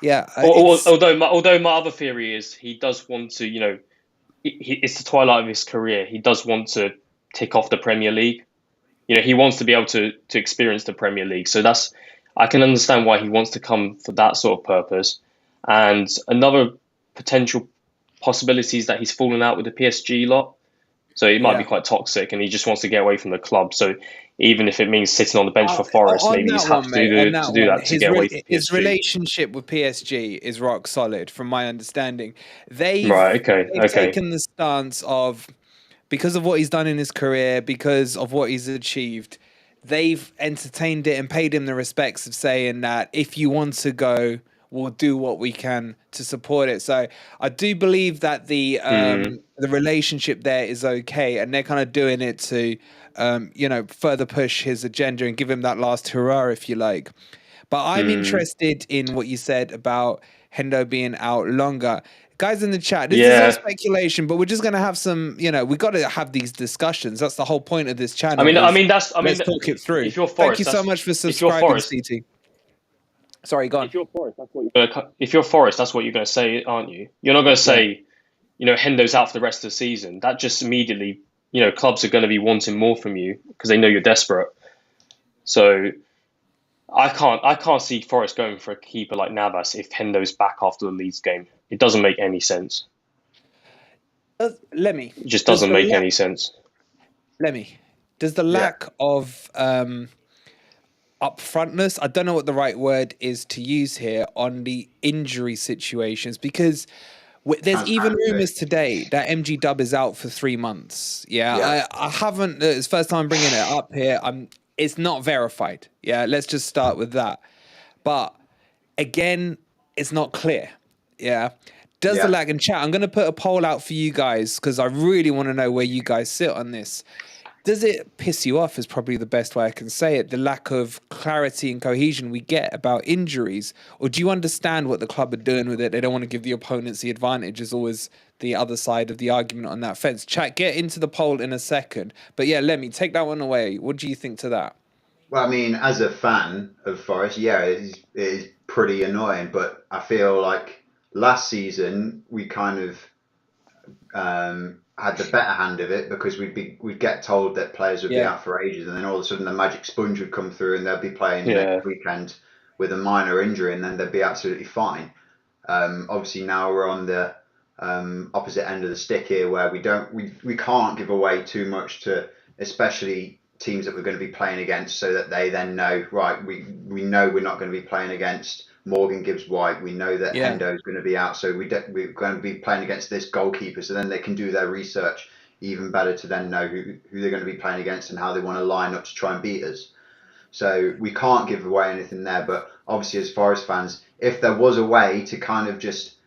Yeah. Although my other theory is he does want to, it's the twilight of his career. He does want to tick off the Premier League. He wants to be able to experience the Premier League. So I can understand why he wants to come for that sort of purpose. And another potential possibility is that he's fallen out with the PSG lot. So it might be quite toxic, and he just wants to get away from the club. So even if it means sitting on the bench for Forest, maybe he's happy to do that to get away from PSG. His relationship with PSG is rock solid, from my understanding. They've taken the stance of, because of what he's done in his career, because of what he's achieved, they've entertained it and paid him the respects of saying that if you want to go, we'll do what we can to support it. So I do believe that the relationship there is okay, and they're kind of doing it to further push his agenda and give him that last hurrah, if you like. But I'm interested in what you said about Hendo being out longer. Guys in the chat, this is all speculation, but we're just going to have some, we got to have these discussions. That's the whole point of this channel. Let's talk it through. Thank you so much for subscribing, CT. Sorry, go on. If you're Forest, that's what you're going to say, aren't you? You're not going to say Hendo's out for the rest of the season, that just immediately, clubs are going to be wanting more from you because they know you're desperate. So I can't see Forest going for a keeper like Navas if Hendo's back after the Leeds game. It doesn't make any sense. Let me. It just doesn't make any sense. Let me. Does the lack of upfrontness, I don't know what the right word is to use here, on the injury situations, because there's even rumours today that MG Dub is out for 3 months. I haven't. It's the first time I'm bringing it up here. It's not verified. Yeah, let's just start with that. But again, it's not clear. Yeah. Does the lack in chat? I'm going to put a poll out for you guys because I really want to know where you guys sit on this. Does it piss you off is probably the best way I can say it, the lack of clarity and cohesion we get about injuries? Or do you understand what the club are doing with it? They don't want to give the opponents the advantage, is always the other side of the argument on that fence. Chat, get into the poll in a second. But yeah, let me take that one away. What do you think to that? Well, I mean, as a fan of Forest, it is pretty annoying. But I feel like last season we kind of had the better hand of it because we'd get told that players would be out for ages, and then all of a sudden the magic sponge would come through and they'd be playing next weekend with a minor injury, and then they'd be absolutely fine. Obviously now we're on the opposite end of the stick here, where we can't give away too much to especially teams that we're going to be playing against, so that they then know, right, we know we're not going to be playing against Morgan Gibbs White. We know that Hendo is going to be out, so we're going to be playing against this goalkeeper. So then they can do their research even better to then know who they're going to be playing against and how they want to line up to try and beat us. So we can't give away anything there. But obviously, as Forest fans, if there was a way to kind of just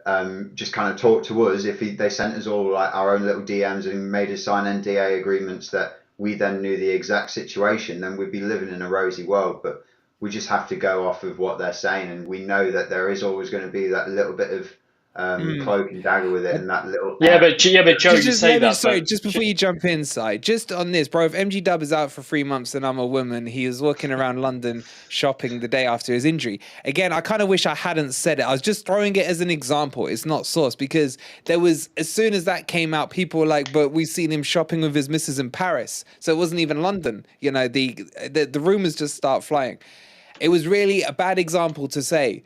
kind of talk to us, if they sent us all like our own little DMs and made us sign NDA agreements that we then knew the exact situation, then we'd be living in a rosy world. But we just have to go off of what they're saying, and we know that there is always going to be that little bit of cloak and dagger with it, and that little but Joe, you say that. Sorry, just before you jump inside, just on this, bro. If MG Dub is out for 3 months and I'm a woman, he is walking around London shopping the day after his injury. Again, I kind of wish I hadn't said it. I was just throwing it as an example. It's not source, because there was, as soon as that came out, people were like, "But we've seen him shopping with his missus in Paris, so it wasn't even London." The rumors just start flying. It was really a bad example to say,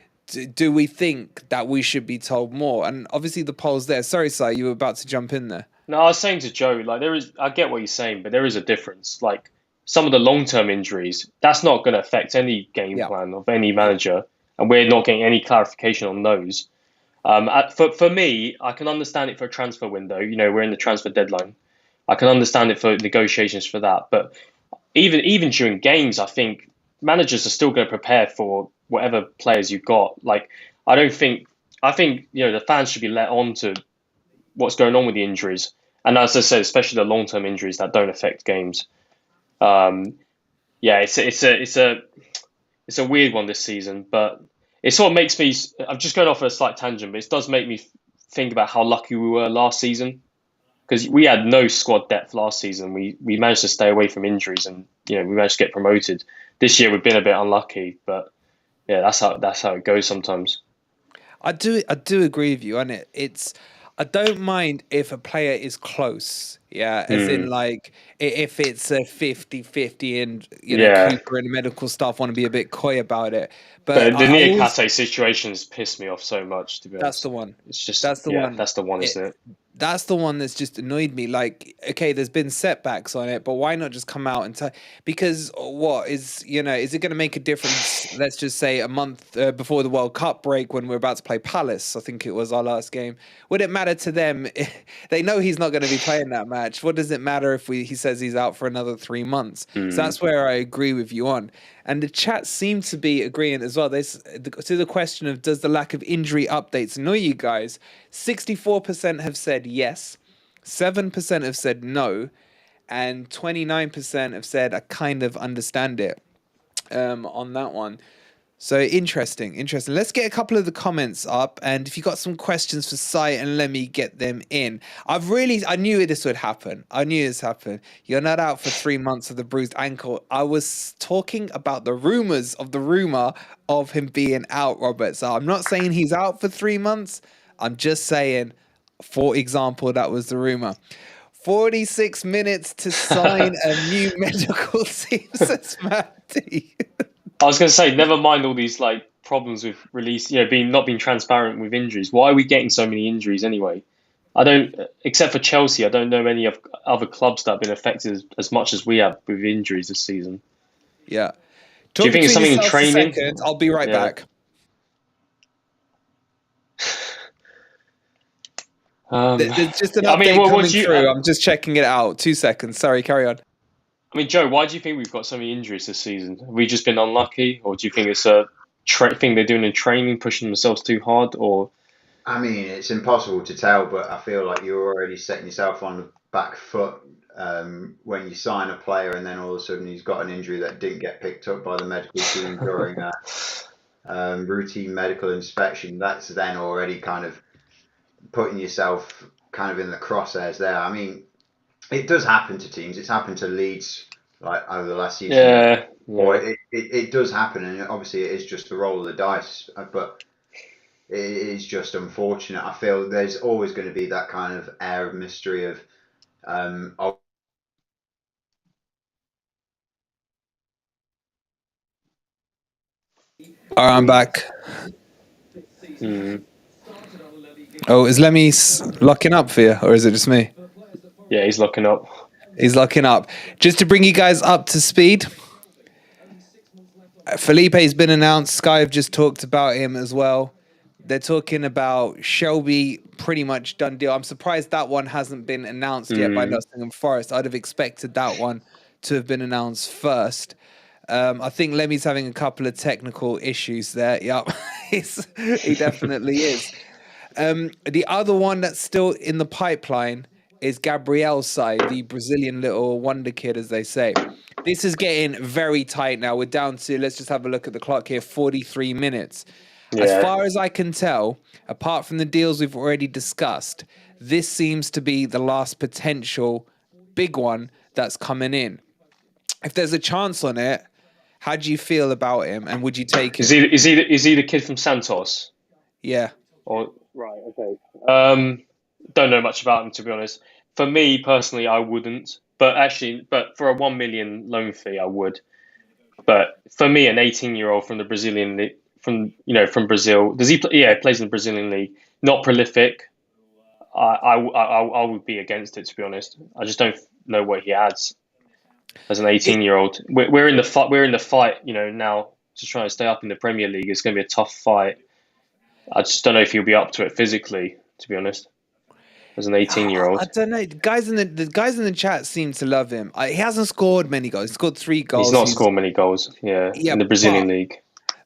do we think that we should be told more? And obviously the poll's there. Sorry, Si, you were about to jump in there. No, I was saying to Joe, like, I get what you're saying, but there is a difference. Like, some of the long-term injuries, that's not going to affect any game plan of any manager, and we're not getting any clarification on those. For me, I can understand it for a transfer window. We're in the transfer deadline. I can understand it for negotiations for that. But even during games, I think managers are still going to prepare for whatever players you've got. Like, I think the fans should be let on to what's going on with the injuries, and as I said, especially the long-term injuries that don't affect games. It's a weird one this season, but it sort of makes me. I'm just going off a slight tangent, but it does make me think about how lucky we were last season, because we had no squad depth last season. We managed to stay away from injuries, and we managed to get promoted. This year we've been a bit unlucky, but yeah, that's how it goes sometimes. I do agree with you on it. I don't mind if a player is close, as in like if it's a 50-50 and Cooper and medical staff want to be a bit coy about it. But the Newcastle situation has pissed me off so much, to be honest. That's the one. It's just that's the one, isn't it? That's the one that's just annoyed me. Like, okay, there's been setbacks on it, but why not just come out and tell? Because is it going to make a difference? Let's just say a month before the World Cup break, when we're about to play Palace, I think it was our last game. Would it matter to them? They know he's not going to be playing that match. What does it matter if he says he's out for another 3 months? So that's where I agree with you on. And the chat seemed to be agreeing as well. To the question of, does the lack of injury updates annoy you guys? 64% have said yes, 7% have said no, and 29% have said I kind of understand it on that one. So interesting. Let's get a couple of the comments up, and if you got some questions for Si and let me get them in. I knew this would happen. You're not out for 3 months of the bruised ankle. I was talking about the rumors of the rumor of him being out, Robert. So I'm not saying he's out for 3 months. I'm just saying For example, that was the rumor. 46 minutes to sign a new medical team, says Matty. I was going to say, never mind all these like problems with release, not being transparent with injuries. Why are we getting so many injuries anyway? I don't, except for Chelsea, I don't know many of other clubs that have been affected as much as we have with injuries this season. Yeah. Do you think it's something in yourselves a training? second. I'll be right back. There's just an update coming through. I'm just checking it out. 2 seconds. Sorry, carry on. I mean, Joe, why do you think we've got so many injuries this season? Have we just been unlucky, or do you think it's a thing they're doing in training, pushing themselves too hard, or? I mean, it's impossible to tell, but I feel like you're already setting yourself on the back foot when you sign a player and then all of a sudden he's got an injury that didn't get picked up by the medical team during a routine medical inspection. That's then already kind of putting yourself kind of in the crosshairs there. I mean, it does happen to teams. It's happened to Leeds like over the last season. Yeah. Or it does happen, and obviously it is just the roll of the dice. But it is just unfortunate. I feel there's always going to be that kind of air of mystery of All right, I'm back. Oh, is Lemmy locking up for you, or is it just me? Yeah, he's locking up. He's locking up. Just to bring you guys up to speed, Felipe's been announced. Sky have just talked about him as well. They're talking about Shelvey, pretty much done deal. I'm surprised that one hasn't been announced yet by Nottingham Forest. I'd have expected that one to have been announced first. I think Lemmy's having a couple of technical issues there. Yep, he definitely is. The other one that's still in the pipeline is Gabriel's side, the Brazilian little wonder kid, as they say. This is getting very tight now. We're down to, let's just have a look at the clock here, 43 minutes. Yeah. As far as I can tell, apart from the deals we've already discussed, this seems to be the last potential big one that's coming in. If there's a chance on it, how do you feel about him, and would you take him? Is he the kid from Santos? Yeah. Or right, okay. Don't know much about him, to be honest. For me personally, I wouldn't. But for a 1 million loan fee, I would. But for me, an 18-year-old from the Brazilian league, from Brazil, does he play? Yeah, plays in the Brazilian league. Not prolific. I would be against it, to be honest. I just don't know what he adds as an 18-year-old. We're in the fight. We're in the fight. Now to try and stay up in the Premier League. It's going to be a tough fight. I just don't know if he'll be up to it physically, to be honest. As an 18-year-old, I don't know. The guys in the chat seem to love him. He hasn't scored many goals. He's scored 3 goals. He's not scored many goals. Yeah, in the Brazilian league.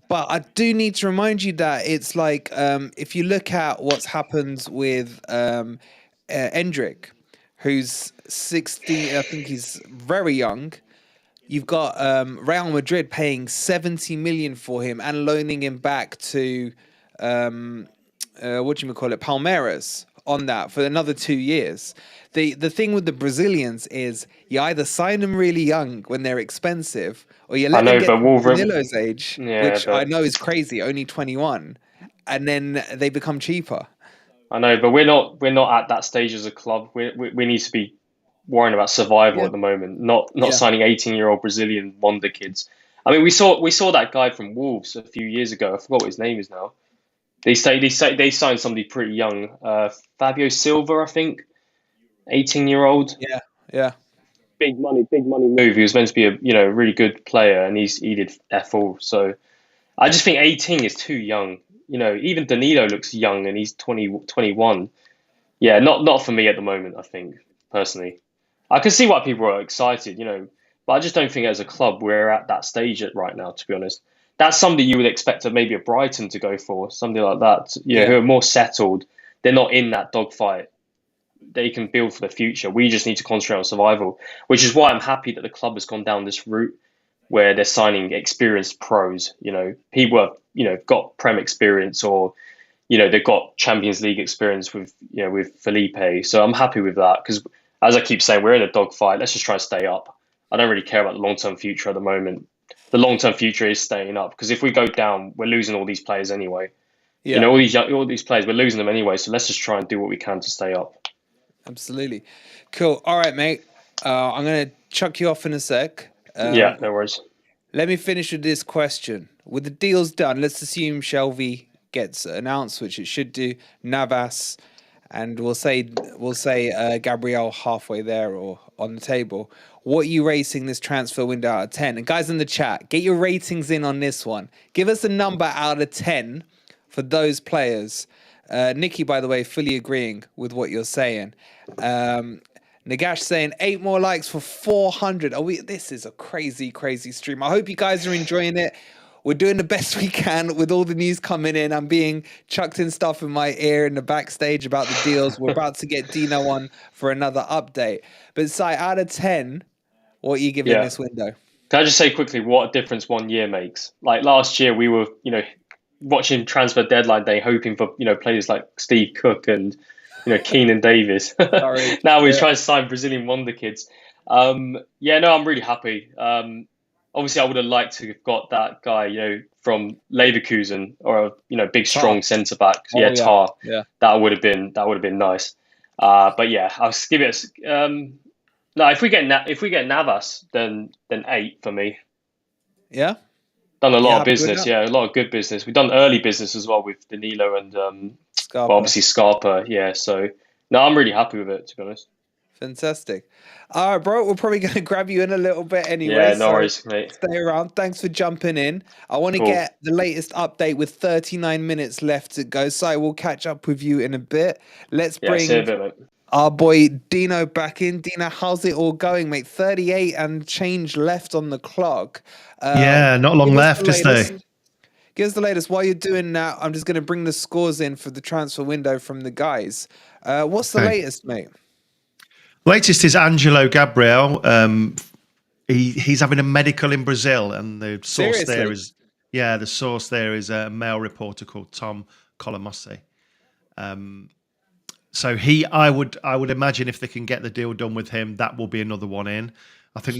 But I do need to remind you that it's like if you look at what's happened with Endrick, who's 16. I think he's very young. You've got Real Madrid paying 70 million for him and loaning him back to Palmeiras on that for another 2 years. The thing with the Brazilians is you either sign them really young when they're expensive, or you let them get to Danilo's age, which I know is crazy, only 21, and then they become cheaper. I know, but we're not at that stage as a club. We need to be worrying about survival at the moment, not signing 18-year-old Brazilian wonder kids. I mean, we saw that guy from Wolves a few years ago. I forgot what his name is now. They signed somebody pretty young, Fabio Silva, I think, 18-year-old. Yeah. Big money move. He was meant to be a really good player, and he did F all. So I just think 18 is too young. Even Dino looks young, and he's 21. Yeah, not for me at the moment. I think personally, I can see why people are excited. But I just don't think as a club we're at that stage right now. To be honest. That's somebody you would expect maybe a Brighton to go for, something like that. Who are more settled. They're not in that dogfight. They can build for the future. We just need to concentrate on survival, which is why I'm happy that the club has gone down this route where they're signing experienced pros. People have got Prem experience, or they've got Champions League experience with Felipe. So I'm happy with that because, as I keep saying, we're in a dogfight. Let's just try and stay up. I don't really care about the long-term future at the moment. The long-term future is staying up because if we go down, we're losing all these players anyway. You know, all these players, we're losing them anyway. So let's just try and do what we can to stay up. Absolutely. Cool. All right, mate. I'm going to chuck you off in a sec. Yeah, no worries. Let me finish with this question. With the deals done, let's assume Shelvey gets announced, which it should do. Navas, and we'll say Gabriel halfway there or on the table. What are you rating this transfer window out of 10? And guys in the chat, get your ratings in on this one. Give us a number out of 10 for those players. Nikki, by the way, fully agreeing with what you're saying. Nagash saying 8 more likes for 400. This is a crazy, crazy stream. I hope you guys are enjoying it. We're doing the best we can with all the news coming in. I'm being chucked in stuff in my ear in the backstage about the deals. We're about to get Dino on for another update. But Sai, out of 10, what are you giving this window? Can I just say quickly what a difference 1 year makes? Like last year, we were, watching transfer deadline day, hoping for, players like Steve Cook and, Keenan Davis. Now we're trying to sign Brazilian wonder kids. I'm really happy. Obviously, I would have liked to have got that guy, from Leverkusen or a big strong centre back. Tar. Yeah, that would have been nice. But I'll give it. No, if we get Navas, then 8 for me. Yeah. Done a lot of business. A lot of good business. We've done early business as well with Danilo and obviously Scarpa. Yeah, so no, I'm really happy with it, to be honest. Fantastic. All right, bro. We're probably going to grab you in a little bit anyway. Yeah, no worries, mate. Stay around. Thanks for jumping in. I want to get the latest update with 39 minutes left to go. So we'll catch up with you in a bit. Let's bring see you in a bit, mate. Our boy Dino back in. Dino, how's it all going, mate? 38 and change left on the clock. Not long left, is there? Give us the latest. While you're doing that, I'm just going to bring the scores in for the transfer window from the guys. What's the latest, mate? Latest is Angelo Gabriel. He's having a medical in Brazil, and the source there is a male reporter called Tom Colomossi. So I would imagine if they can get the deal done with him, that will be another one in. I think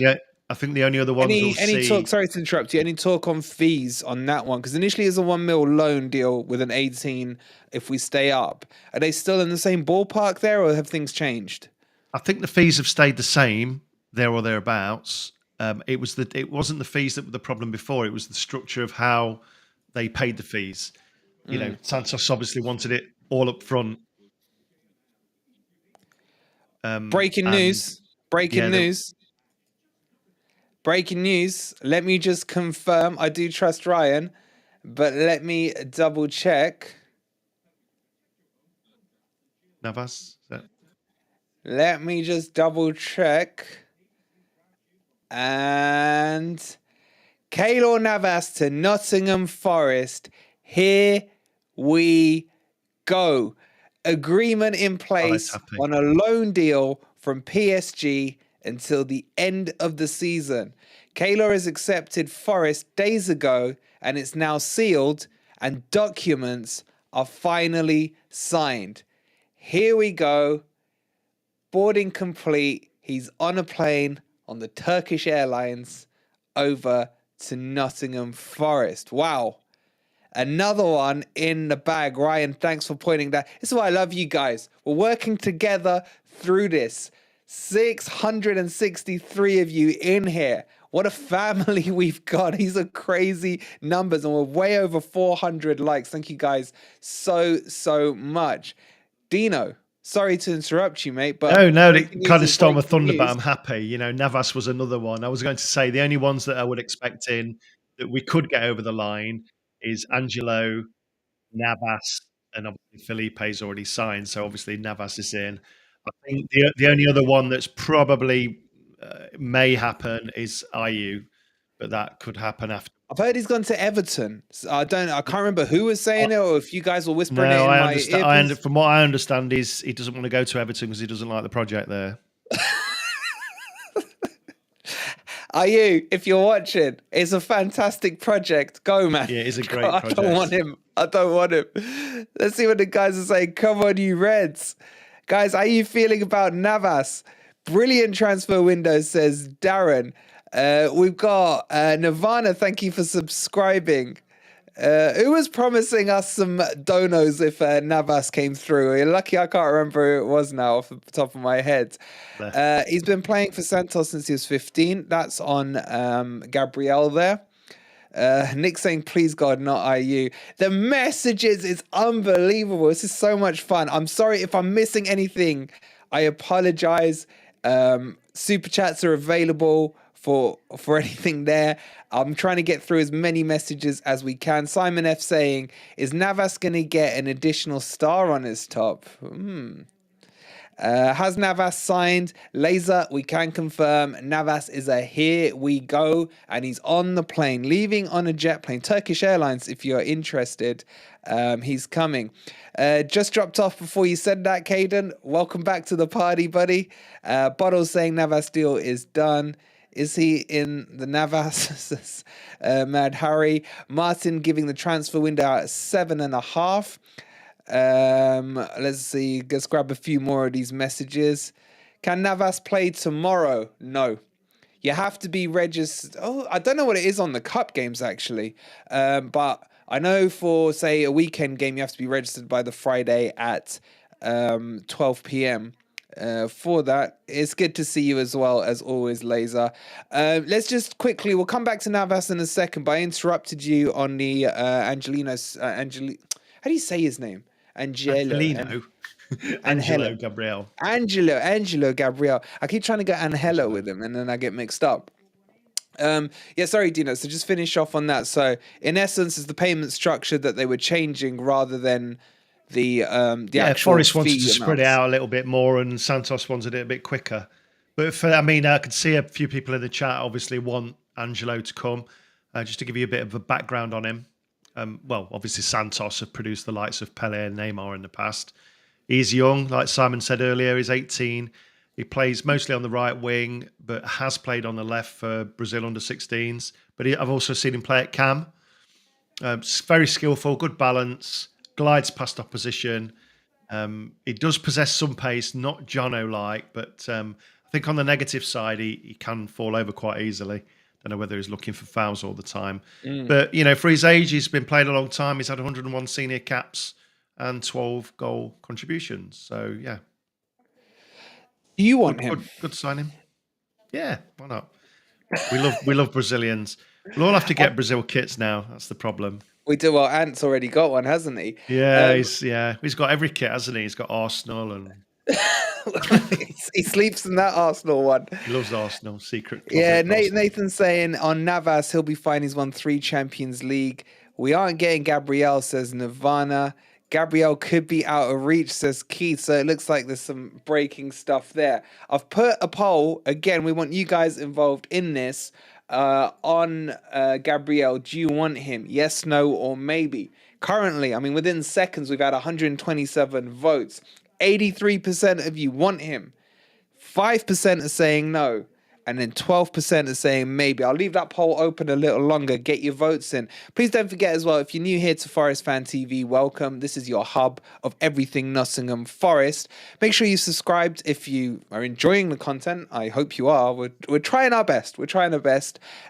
the only other ones any talk. Sorry to interrupt you. Any talk on fees on that one? Because initially it's a $1 million loan deal with an 18 if we stay up. Are they still in the same ballpark there, or have things changed? I think the fees have stayed the same there or thereabouts. It wasn't the fees that were the problem before. It was the structure of how they paid the fees. Santos obviously wanted it all up front. Breaking news. Let me just confirm. I do trust Ryan, but let me double check. Navas? Let me just double check. And Keylor Navas to Nottingham Forest. Here we go. Agreement in place on a loan deal from PSG until the end of the season. Keylor has accepted Forest days ago, and it's now sealed, and documents are finally signed. Here we go. Boarding complete. He's on a plane on the Turkish Airlines over to Nottingham Forest. Wow. Another one in the bag. Ryan, thanks for pointing that. This is why I love you guys. We're working together through this. 663 of you in here. What a family we've got. These are crazy numbers, and we're way over 400 likes. Thank you guys so much. Dino, sorry to interrupt you, mate. But no, it kind of stole my thunder, but I'm happy. Navas was another one. I was going to say the only ones that I would expect in that we could get over the line is Angelo, Navas, and obviously Felipe's already signed. So obviously Navas is in. I think the only other one that's probably may happen is IU, but that could happen after. I've heard he's gone to Everton. So I can't remember who was saying it, or if you guys were whispering it in my ear. From what I understand, is he doesn't want to go to Everton because he doesn't like the project there. IU, if you're watching, it's a fantastic project. Go, man. Yeah, it's a great project. I don't want him. Let's see what the guys are saying. Come on, you Reds. Guys, how are you feeling about Navas? Brilliant transfer window, says Darren. We've got Nirvana. Thank you for subscribing. Who was promising us some donos if Navas came through? You're lucky I can't remember who it was now off the top of my head. He's been playing for Santos since he was 15. That's on Gabriel there. Nick saying, please God, not IU. The messages is unbelievable. This is so much fun. I'm sorry if I'm missing anything. I apologize. Super chats are available for anything there. I'm trying to get through as many messages as we can. Simon F saying, is Navas going to get an additional star on his top? Has Navas signed? Laser, we can confirm Navas is a here we go, and he's on the plane, leaving on a jet plane. Turkish Airlines, if you're interested, he's coming. Just dropped off before you said that, Caden. Welcome back to the party, buddy. Bottles saying Navas deal is done. Is he in the Navas? Mad Harry. Martin giving the transfer window at 7.5. Let's see. Let's grab a few more of these messages. Can Navas play tomorrow? No. You have to be registered. Oh, I don't know what it is on the cup games actually. But I know for say a weekend game, you have to be registered by the Friday at 12 p.m. For that, it's good to see you as well as always, Laser. Let's just quickly, we'll come back to Navas in a second, but I interrupted you on the Angelino's how do you say his name? Angelo Gabriel. Angelo Gabriel. I keep trying to get Angelo with him, and then I get mixed up. Yeah, sorry, Dino. So just finish off on that. So in essence, is the payment structure that they were changing rather than the actual Forest wanted to fee spread it amounts. out a little bit more, and Santos wanted it a bit quicker. But I could see a few people in the chat obviously want Angelo to come. Just to give you a bit of a background on him. Well, obviously Santos have produced the likes of Pele and Neymar in the past. He's young, like Simon said earlier. He's 18. He plays mostly on the right wing, but has played on the left for Brazil under-16s. But I've also seen him play at Cam. Very skillful, good balance, glides past opposition. He does possess some pace, not Jono-like, but I think on the negative side, he can fall over quite easily. Don't know whether he's looking for fouls all the time. But, for his age, he's been playing a long time. He's had 101 senior caps and 12 goal contributions. So, yeah. Do you want him? Good signing. Yeah, why not? We love Brazilians. We'll all have to get Brazil kits now. That's the problem. We do. Well, Ant's already got one, hasn't he? Yeah, he's got every kit, hasn't he? He's got Arsenal and he sleeps in that Arsenal one. he loves Arsenal. Secret. Yeah, Nathan's saying on Navas, he'll be fine. He's won 3 Champions League. We aren't getting Gabriel, says Nirvana. Gabriel could be out of reach, says Keith. So it looks like there's some breaking stuff there. I've put a poll. Again, we want you guys involved in this. On Gabriel, do you want him? Yes, no, or maybe? Currently, within seconds, we've had 127 votes. 83% of you want him. 5% are saying no. And then 12% are saying maybe. I'll leave that poll open a little longer. Get your votes in. Please don't forget as well, if you're new here to Forest Fan TV, welcome. This is your hub of everything Nottingham Forest. Make sure you subscribed if you are enjoying the content. I hope you are. We're trying our best.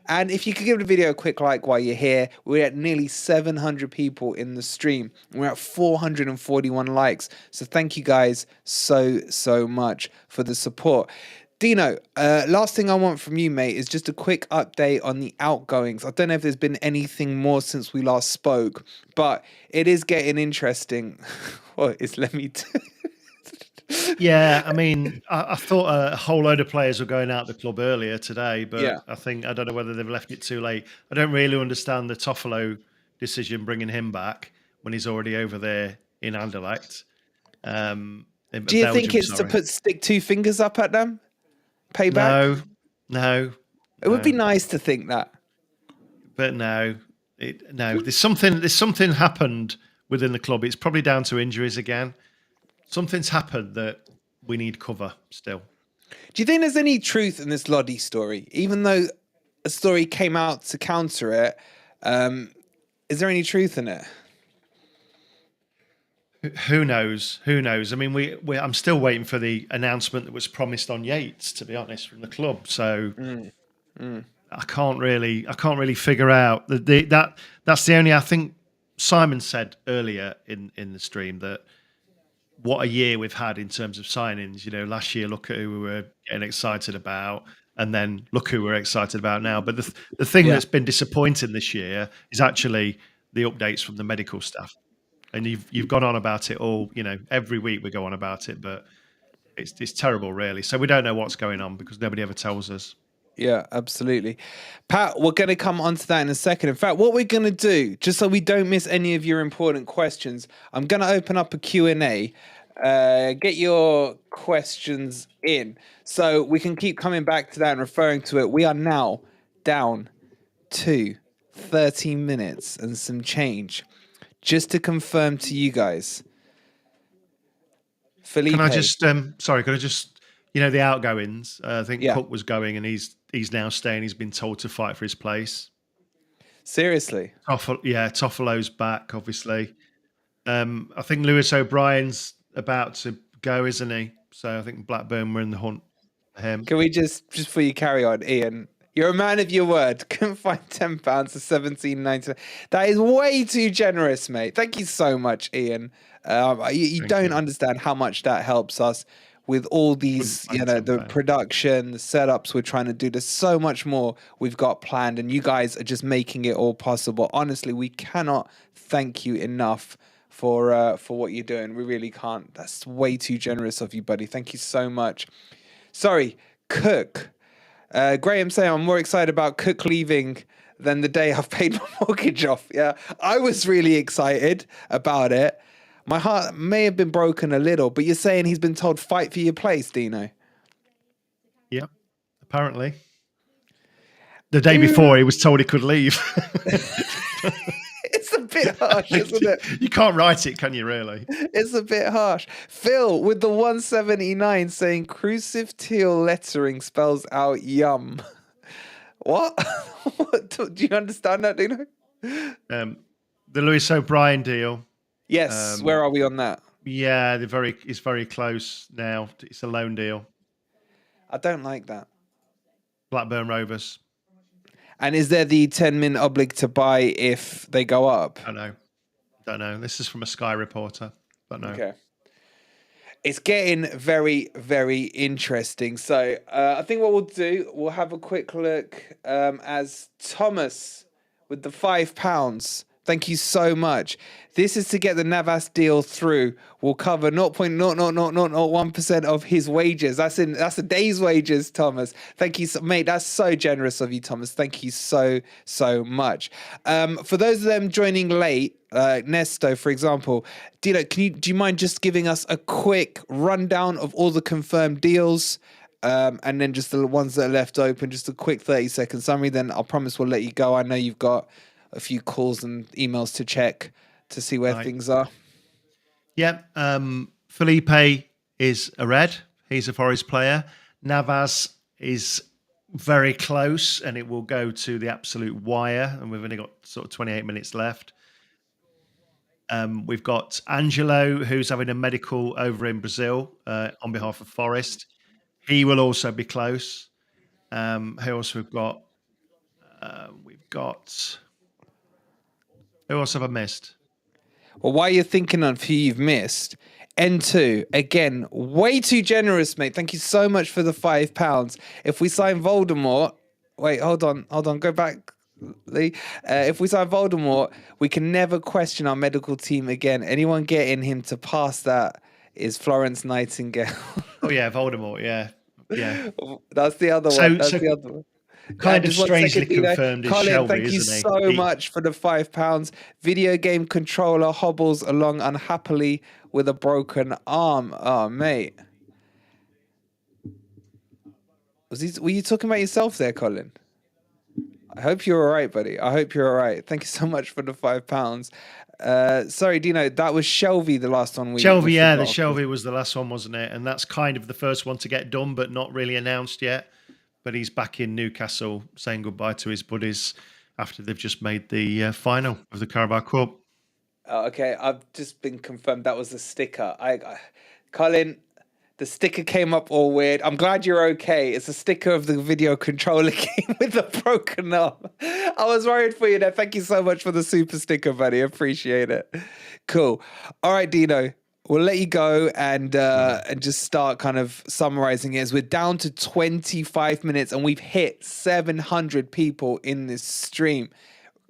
And if you could give the video a quick like while you're here, we're at nearly 700 people in the stream. We're at 441 likes. So thank you guys so much for the support. Dino, last thing I want from you, mate, is just a quick update on the outgoings. I don't know if there's been anything more since we last spoke, but it is getting interesting. What is let me Yeah, I thought a whole load of players were going out the club earlier today, but yeah. I don't know whether they've left it too late. I don't really understand the Toffolo decision bringing him back when he's already over there in Anderlecht. Do you think it's to stick 2 fingers up at them? Payback? No. It would be nice to think that, but no. There's something happened within the club. It's probably down to injuries again. Something's happened that we need cover still. Do you think there's any truth in this Lodi story, even though a story came out to counter it? Is there any truth in it? Who knows? I'm still waiting for the announcement that was promised on Yates, to be honest, from the club. So I can't really figure out that's the only. I think Simon said earlier in the stream that what a year we've had in terms of signings. Last year, look at who we were getting excited about, and then look who we're excited about now. But the thing that's been disappointing this year is actually the updates from the medical staff. And you've gone on about it all. Every week we go on about it, but it's terrible, really. So we don't know what's going on because nobody ever tells us. Yeah, absolutely. Pat, we're going to come onto that in a second. In fact, what we're going to do, just so we don't miss any of your important questions, I'm going to open up a Q&A. Get your questions in so we can keep coming back to that and referring to it. We are now down to 30 minutes and some change. Just to confirm to you guys, Felipe. Can I just, the outgoings? I think Cook was going and he's now staying. He's been told to fight for his place. Seriously? Toffolo's back, obviously. I think Lewis O'Brien's about to go, isn't he? So I think Blackburn were in the hunt for him. Can we just before you carry on, Ian? You're a man of your word. Couldn't find £10 to £17.99. That is way too generous, mate. Thank you so much, Ian. You don't understand how much that helps us with all these, the production, the setups we're trying to do. There's so much more we've got planned, and you guys are just making it all possible. Honestly, we cannot thank you enough for what you're doing. We really can't. That's way too generous of you, buddy. Thank you so much. Sorry, Cook. Graham saying I'm more excited about Cook leaving than the day I've paid my mortgage off. Yeah, I was really excited about it. My heart may have been broken a little, but you're saying he's been told fight for your place, Dino? Yep, apparently. The day before he was told he could leave. It's a bit harsh, isn't it? You can't write it, can you, really? It's a bit harsh. Phil with the 179 saying cursive teal lettering spells out yum. What? Do you understand that, Dino? The Lewis O'Brien deal. Yes. Where are we on that? Yeah, it's very close now. It's a loan deal. I don't like that. Blackburn Rovers. And is there the 10-min oblig to buy if they go up? I don't know. This is from a Sky reporter. Don't know. Okay. It's getting very, very interesting. So I think what we'll do, we'll have a quick look as Thomas with the £5. Thank you so much. This is to get the Navas deal through. We'll cover 0.00001% of his wages. That's a day's wages, Thomas. Thank you, mate. That's so generous of you, Thomas. Thank you so much. For those of them joining late, Nesto, for example, Dino, do you mind just giving us a quick rundown of all the confirmed deals? And then just the ones that are left open, just a quick 30-second summary. Then I promise we'll let you go. I know you've got a few calls and emails to check to see where things are. Yeah. Felipe is a red. He's a Forest player. Navas is very close and it will go to the absolute wire. And we've only got sort of 28 minutes left. We've got Angelo, who's having a medical over in Brazil on behalf of Forest. He will also be close. Who else we've got? Who else have I missed? Well, while you're thinking of who you've missed, N2, again, way too generous, mate. Thank you so much for the £5. If we sign Voldemort, wait, hold on, go back, Lee. If we sign Voldemort, we can never question our medical team again. Anyone getting him to pass that is Florence Nightingale. Oh yeah, Voldemort, yeah. That's the other one. That's the other one. Kind of strangely confirmed is Colin, Shelvey, thank you so much for the £5. Video game controller hobbles along unhappily with a broken arm. Oh, mate. Were you talking about yourself there, Colin? I hope you're all right, buddy. I hope you're all right. Thank you so much for the £5. Sorry, Dino, that was Shelvey, the last one. Shelvey, yeah, the Shelvey was the last one, wasn't it? And that's kind of the first one to get done, but not really announced yet. But he's back in Newcastle saying goodbye to his buddies after they've just made the final of the Carabao Cup. Okay, I've just been confirmed that was a sticker. Colin, The sticker came up all weird. I'm glad you're okay. It's a sticker of the video controller game with the broken arm. I was worried for you there. Thank you so much for the super sticker, buddy. Appreciate it. Cool. All right, Dino. We'll let you go and just start kind of summarizing it. As we're down to 25 minutes and we've hit 700 people in this stream.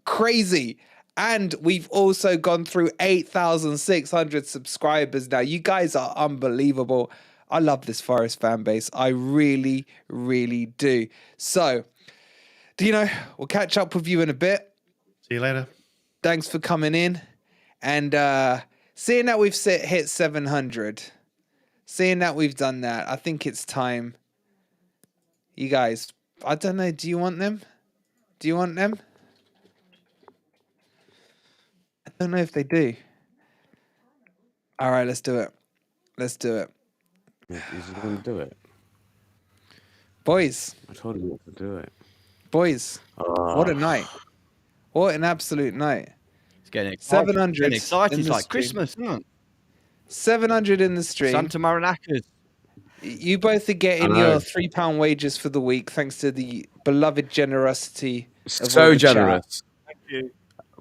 Crazy. And we've also gone through 8,600 subscribers now. You guys are unbelievable. I love this Forest fan base. I really, really do. So, Dino, we'll catch up with you in a bit. See you later. Thanks for coming in. And seeing that we've hit 700, seeing that we've done that, I think it's time. You guys, I don't know. Do you want them? Do you want them? I don't know if they do. All right, let's do it. Let's do it. He's going to do it. Boys. I told him not to do it. Boys. What a night. What an absolute night. It's getting excited. 700. Getting excited. It's like stream. Christmas, isn't it? 700 in the stream. Santa Marinacas. You both are getting your £3 wages for the week thanks to the beloved generosity of all So the generous. chat. Thank you.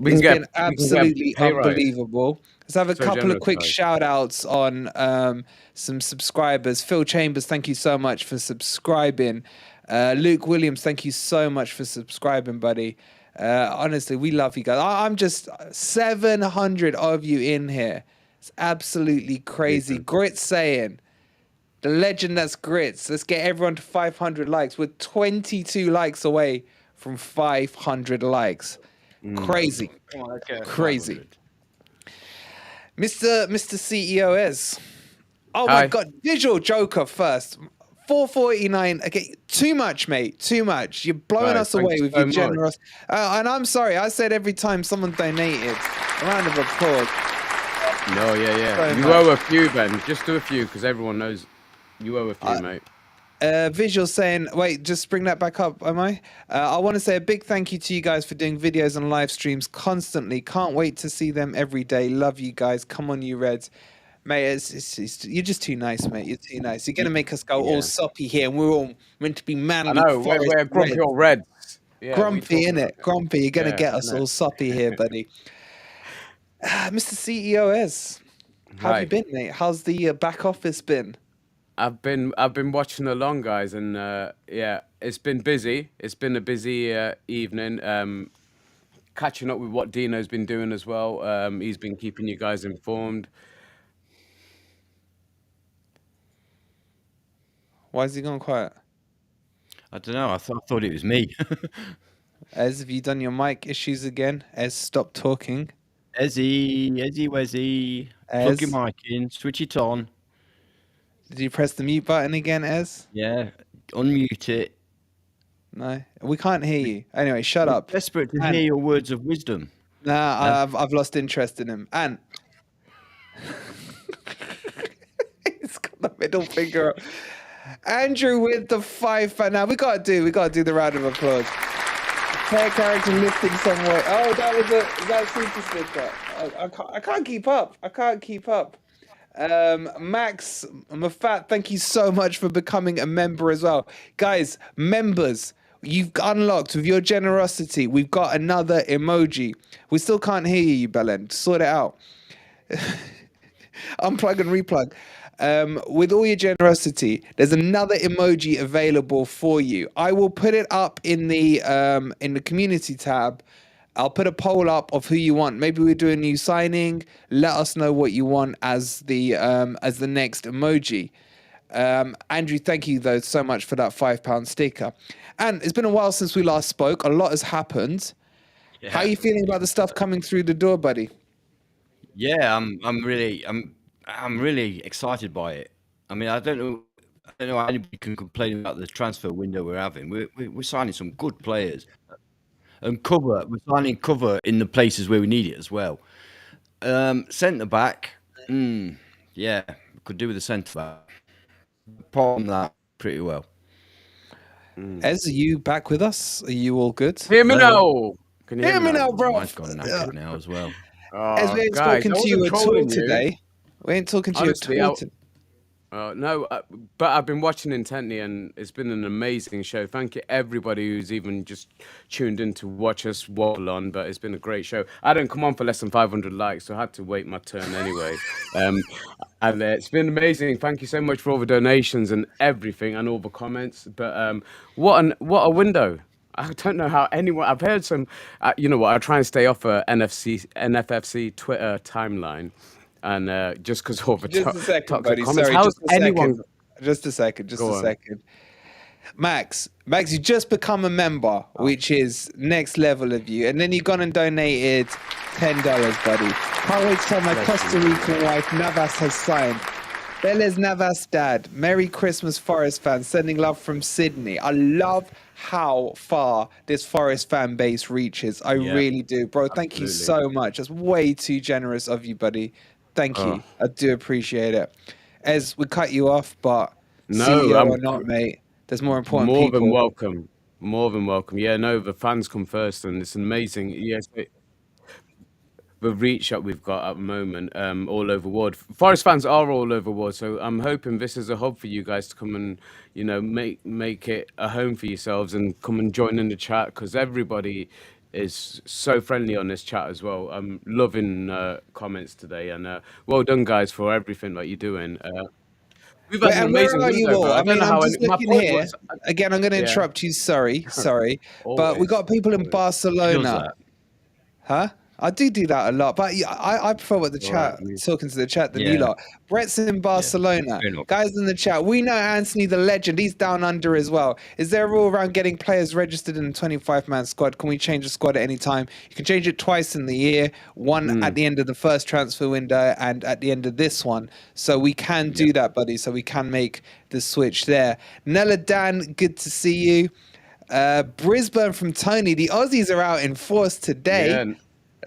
It's been absolutely unbelievable. Let's have a couple of quick guys. shout outs on some subscribers. Phil Chambers, thank you so much for subscribing. Luke Williams, thank you so much for subscribing, buddy. Honestly, we love you guys. I'm just 700 of you in here. It's absolutely crazy. Grit saying, the legend that's Grits. Let's get everyone to 500 likes. We're 22 likes away from 500 likes. Crazy. Come on, let's get Crazy. Mr. CEOS. Oh my God. Visual Joker first. 449. Okay. Too much, mate. Too much. You're blowing us away with your generous. And I'm sorry. I said every time someone donated. A round of applause. No, yeah. You owe a few, Ben. Just do a few because everyone knows you owe a few, mate. Visual saying, wait, just bring that back up, am I? I want to say a big thank you to you guys for doing videos and live streams constantly. Can't wait to see them every day. Love you guys. Come on, you Reds. Mate, you're just too nice, mate. You're too nice. You're going to make us go all soppy here, and we're all meant to be manly. I know, we're grumpy or Reds. Yeah, grumpy, innit? Grumpy. You're going to get us all soppy here, buddy. Mr. CEOS, how have you been, mate? How's the back office been? I've been watching along, guys, and it's been busy. It's been a busy evening. Catching up with what Dino's been doing as well. He's been keeping you guys informed. Why is he gone quiet? I don't know. I thought it was me. Ez, have you done your mic issues again? Ez, stop talking. Ezzy, Wezzy. Plug your mic in. Switch it on. Did you press the mute button again, Ez? Yeah. Unmute it. No, we can't hear you. Anyway, shut up. Desperate to hear your words of wisdom. Nah, I've lost interest in him. And he's got the middle finger up. Andrew with the 5. Now we gotta do the round of applause. Player character lifting somewhere. Oh, that super sticker. I can't keep up. I can't keep up. Max Mafat, thank you so much for becoming a member as well. Guys, members, you've unlocked with your generosity. We've got another emoji. We still can't hear you, Belen. Sort it out. Unplug and replug. With all your generosity, there's another emoji available for you. I will put it up in the community tab. I'll put a poll up of who you want. Maybe we do a new signing. Let us know what you want as the next emoji. Andrew, thank you though so much for that £5 sticker. And it's been a while since we last spoke. A lot has happened. Yeah. How are you feeling about the stuff coming through the door, buddy? Yeah, I'm really excited by it. I mean, I don't know how anybody can complain about the transfer window we're having. We're signing some good players. And we're signing cover in the places where we need it as well. Centre back, yeah, could do with a centre back. Apart from that, pretty well. Ez, are you back with us? Are you all good? Hear me now. Can you hear me now, bro? Mine's gone knackered now as well. Ez, we ain't spoken to you at all today. We ain't talking to you at all. No, but I've been watching intently, and it's been an amazing show. Thank you, everybody who's even just tuned in to watch us waffle on. But it's been a great show. I don't come on for less than 500 likes, so I had to wait my turn anyway. And it's been amazing. Thank you so much for all the donations and everything, and all the comments. But what a window! I don't know how anyone. I've heard some. You know what? I try and stay off NFFC Twitter timeline. And just because all the Just a second, toxic buddy. comments, Sorry, how's just a anyone? second. Just a second. Just Go a on. second. Max, you just become a member, which is next level of you, and then you've gone and donated $10, buddy. Can't wait to tell my Costa Rican wife Navas has signed. Beles Navas' dad. Merry Christmas, Forest fans. Sending love from Sydney. I love how far this Forest fan base reaches. I really do, bro. Thank you so much. That's way too generous of you, buddy. Thank you. I do appreciate it. Ez, we cut you off, but No, CEO or not, mate, there's more important more people. than welcome. More than welcome. Yeah, no, the fans come first, and it's amazing. Yes, the reach that we've got at the moment, all over the world. Forest fans are all over the world, so I'm hoping this is a hub for you guys to come and, you know, make it a home for yourselves and come and join in the chat, because everybody is so friendly on this chat as well. I'm loving comments today, and well done, guys, for everything that you're doing. We've had an And where amazing are you window, all? bro. I don't mean, know I'm how just my looking point here. was. Again, I'm going to Yeah. interrupt you. Sorry. But we got people in Does Barcelona. that? Huh? I do that a lot, but I prefer what the chat, Alright, talking to the chat than you Yeah. lot. Brett's in Barcelona. fair enough. Guys in the chat, we know Anthony the legend. He's down under as well. Is there a rule around getting players registered in a 25-man squad? Can we change the squad at any time? You can change it twice in the year, one at the end of the first transfer window and at the end of this one. So we can do that, buddy. So we can make the switch there. Nella Dan, good to see you. Brisbane from Tony. The Aussies are out in force today. Yeah.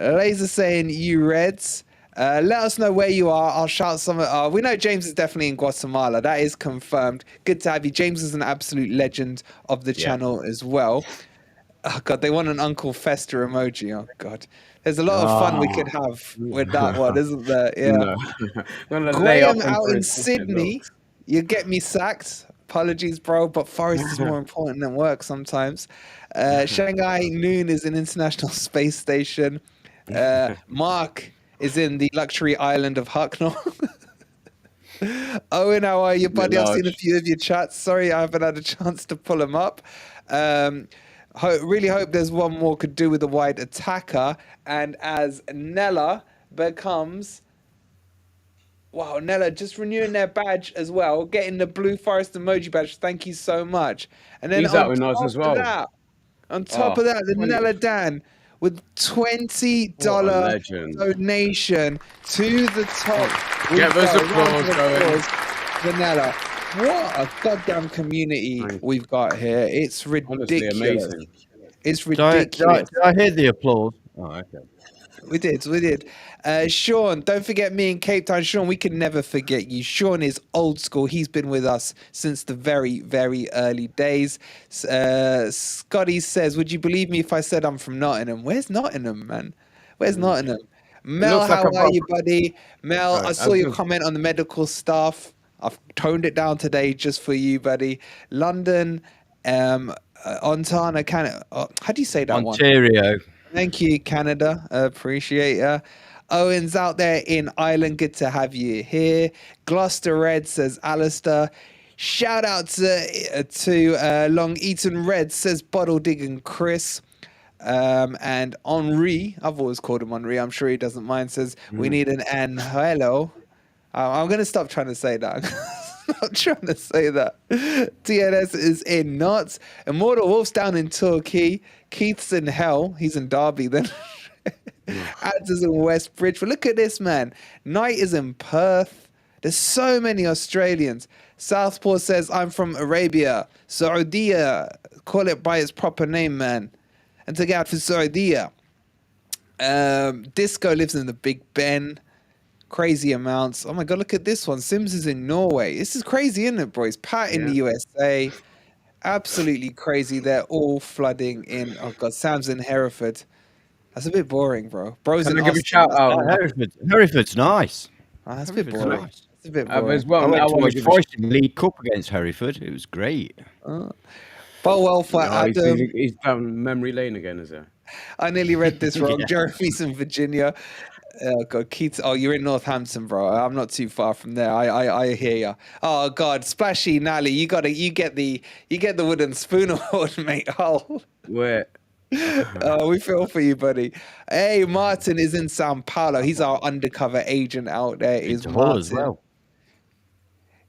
Laser saying you Reds. Let us know where you are. I'll shout some. We know James is definitely in Guatemala. That is confirmed. Good to have you. James is an absolute legend of the channel as well. Oh God, they want an Uncle Fester emoji. Oh God, there's a lot of fun we could have with that one, isn't there? Yeah. No. Gonna lay off Graham him out for in his fucking Sydney. looks. You get me sacked. Apologies, bro, but Forest is more important than work sometimes. Shanghai Noon is an international space station. Mark is in the luxury island of Hucknall. Owen, how are you, buddy? I've seen a few of your chats. Sorry, I haven't had a chance to pull them up. Really hope there's one more could do with the wide attacker. And as Nella becomes... Wow, Nella just renewing their badge as well, getting the Blue Forest emoji badge. Thank you so much. And then He's out with us as well. on top of that, the 20. Nella Dan with $20 What a legend. donation to the top. Get those We've got a round applause of going. applause for Nella. What a goddamn community we've got here. It's Honestly, ridiculous. amazing. It's Did I ridiculous. hear the applause? Oh, okay. We did. Sean, don't forget me in Cape Town. Sean, we can never forget you. Sean is old school. He's been with us since the very, very early days. Scotty says, would you believe me if I said I'm from Nottingham? Where's Nottingham, man? Where's Nottingham? Mel, looks like how a are you, buddy? Mel, Sorry, I saw your comment on the medical staff. I've toned it down today just for you, buddy. London, Anton, how do you say that one? Ontario. Thank you, Canada. Appreciate ya. Owen's out there in Ireland. Good to have you here. Gloucester Red says Alistair. Shout out to Long Eaton Red says Bottle Digging Chris. And Henri, I've always called him Henri. I'm sure he doesn't mind. Says we need an hello. I'm going to stop trying to say that. I'm trying to say that. TNS is in Knots. Immortal Wolf's down in Torquay. Keith's in Hell. He's in Derby then. Ads is in Westbridge. But look at this, man. Knight is in Perth. There's so many Australians. Southpaw says, I'm from Arabia. Saudia. Call it by its proper name, man. And to get out for Saudia. Disco lives in the Big Ben. Crazy amounts. Oh my God, look at this one. Sims is in Norway. This is crazy, isn't it, boys? Pat in the USA. Absolutely crazy. They're all flooding in. Oh God, Sam's in Hereford. That's a bit boring, bro. Bro's Can in I give a Austin. shout out? Hereford's nice. That's a bit Hereford's boring. nice. It's a bit As boring. well, I went I to want watch to give Forest in the League Cup against Hereford. It was great. But well, for Adam, he's down memory lane again, is it? I nearly read this wrong. Yeah. Jeremy's in Virginia. God, Keith. Oh, you're in Northampton, bro. I'm not too far from there. I hear ya. Oh God, Splashy Nally, you get the wooden spoon award, mate. Oh. Where? We feel for you, buddy. Hey, Martin is in Sao Paulo. He's our undercover agent out there. Been Is to Hull Martin? as well.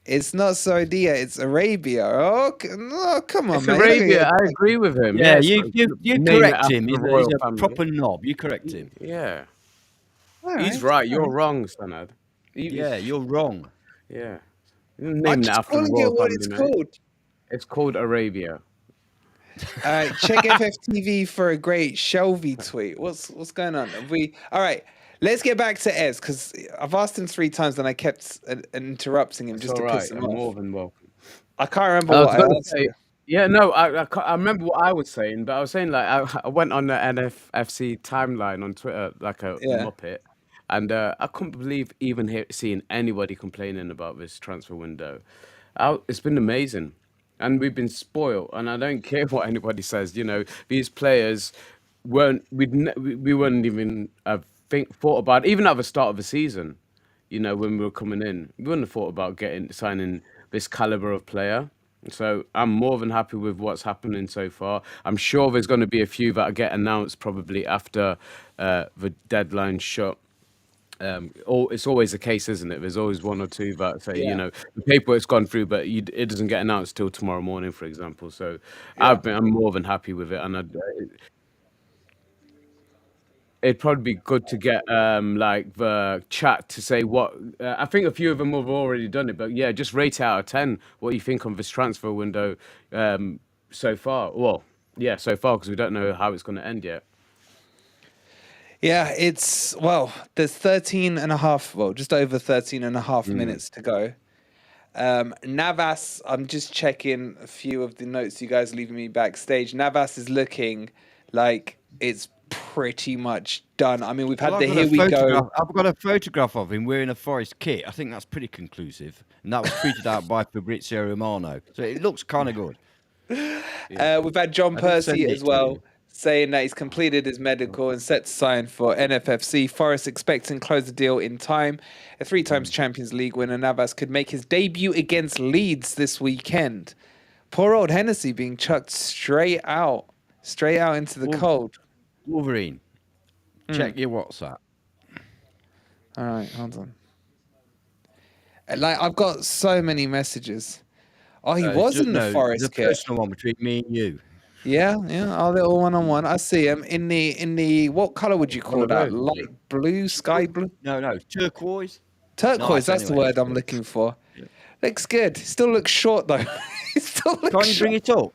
It's not Saudi, it's Arabia. Oh, no, come on, It's man. Arabia. I agree with him. Yeah, it's you like, you name it correct after him. the He's royal a family. proper knob. You correct him. Yeah. All He's right. You're wrong, Sanad. Yeah, you're wrong. Yeah. I'm Name it just after the calling it royal what family, it's mate. called. It's called Arabia. Check FFTV for a great Shelvey tweet. What's going on? All right? Let's get back to Ez because I've asked him 3 times and I kept interrupting him It's just all to right. piss him I'm more off. than welcome. I can't remember I was what I gonna asked. say, yeah, no, I remember what I was saying, but I was saying like I went on the NFFC timeline on Twitter like a Yeah. muppet, and I couldn't believe even seeing anybody complaining about this transfer window. It's been amazing, and we've been spoiled. And I don't care what anybody says. You know, these players we weren't even thought about even at the start of the season. You know, when we were coming in, we wouldn't have thought about signing this caliber of player. So I'm more than happy with what's happening so far. I'm sure there's going to be a few that get announced probably after the deadline shut. It's always the case, isn't it? There's always 1 or 2 that say, you know, the paperwork's gone through, but it doesn't get announced till tomorrow morning, for example. So I'm more than happy with it, and it'd probably be good to get like the chat to say what I think. A few of them have already done it, but yeah, just rate it out of 10 what you think of this transfer window so far. Well, yeah, so far, because we don't know how it's going to end yet. Yeah, there's 13 and a half, just over 13 and a half minutes to go. Navas, I'm just checking a few of the notes you guys leaving me backstage. Navas is looking like it's pretty much done. I mean, we've had the here we go. I've got a photograph of him wearing a Forest kit. I think that's pretty conclusive. And that was tweeted out by Fabrizio Romano. So it looks kind of good. We've had John Percy send it as to well you. saying that he's completed his medical and set to sign for NFFC. Forest expecting to close the deal in time. A 3 times Champions League winner, Navas could make his debut against Leeds this weekend. Poor old Hennessy being chucked straight out into the cold. Wolverine, check your WhatsApp. All right, hold on. Like, I've got so many messages. Oh, he was in the Forest the kit. personal one between me and you. Yeah, our little one-on-one. I see him in the what color would you call of that? those, Light blue, sky blue, No, turquoise. turquoise. Nice, that's the anyway. word I'm looking for. Looks good. Still looks short though. He still looks Can't you short. bring it up?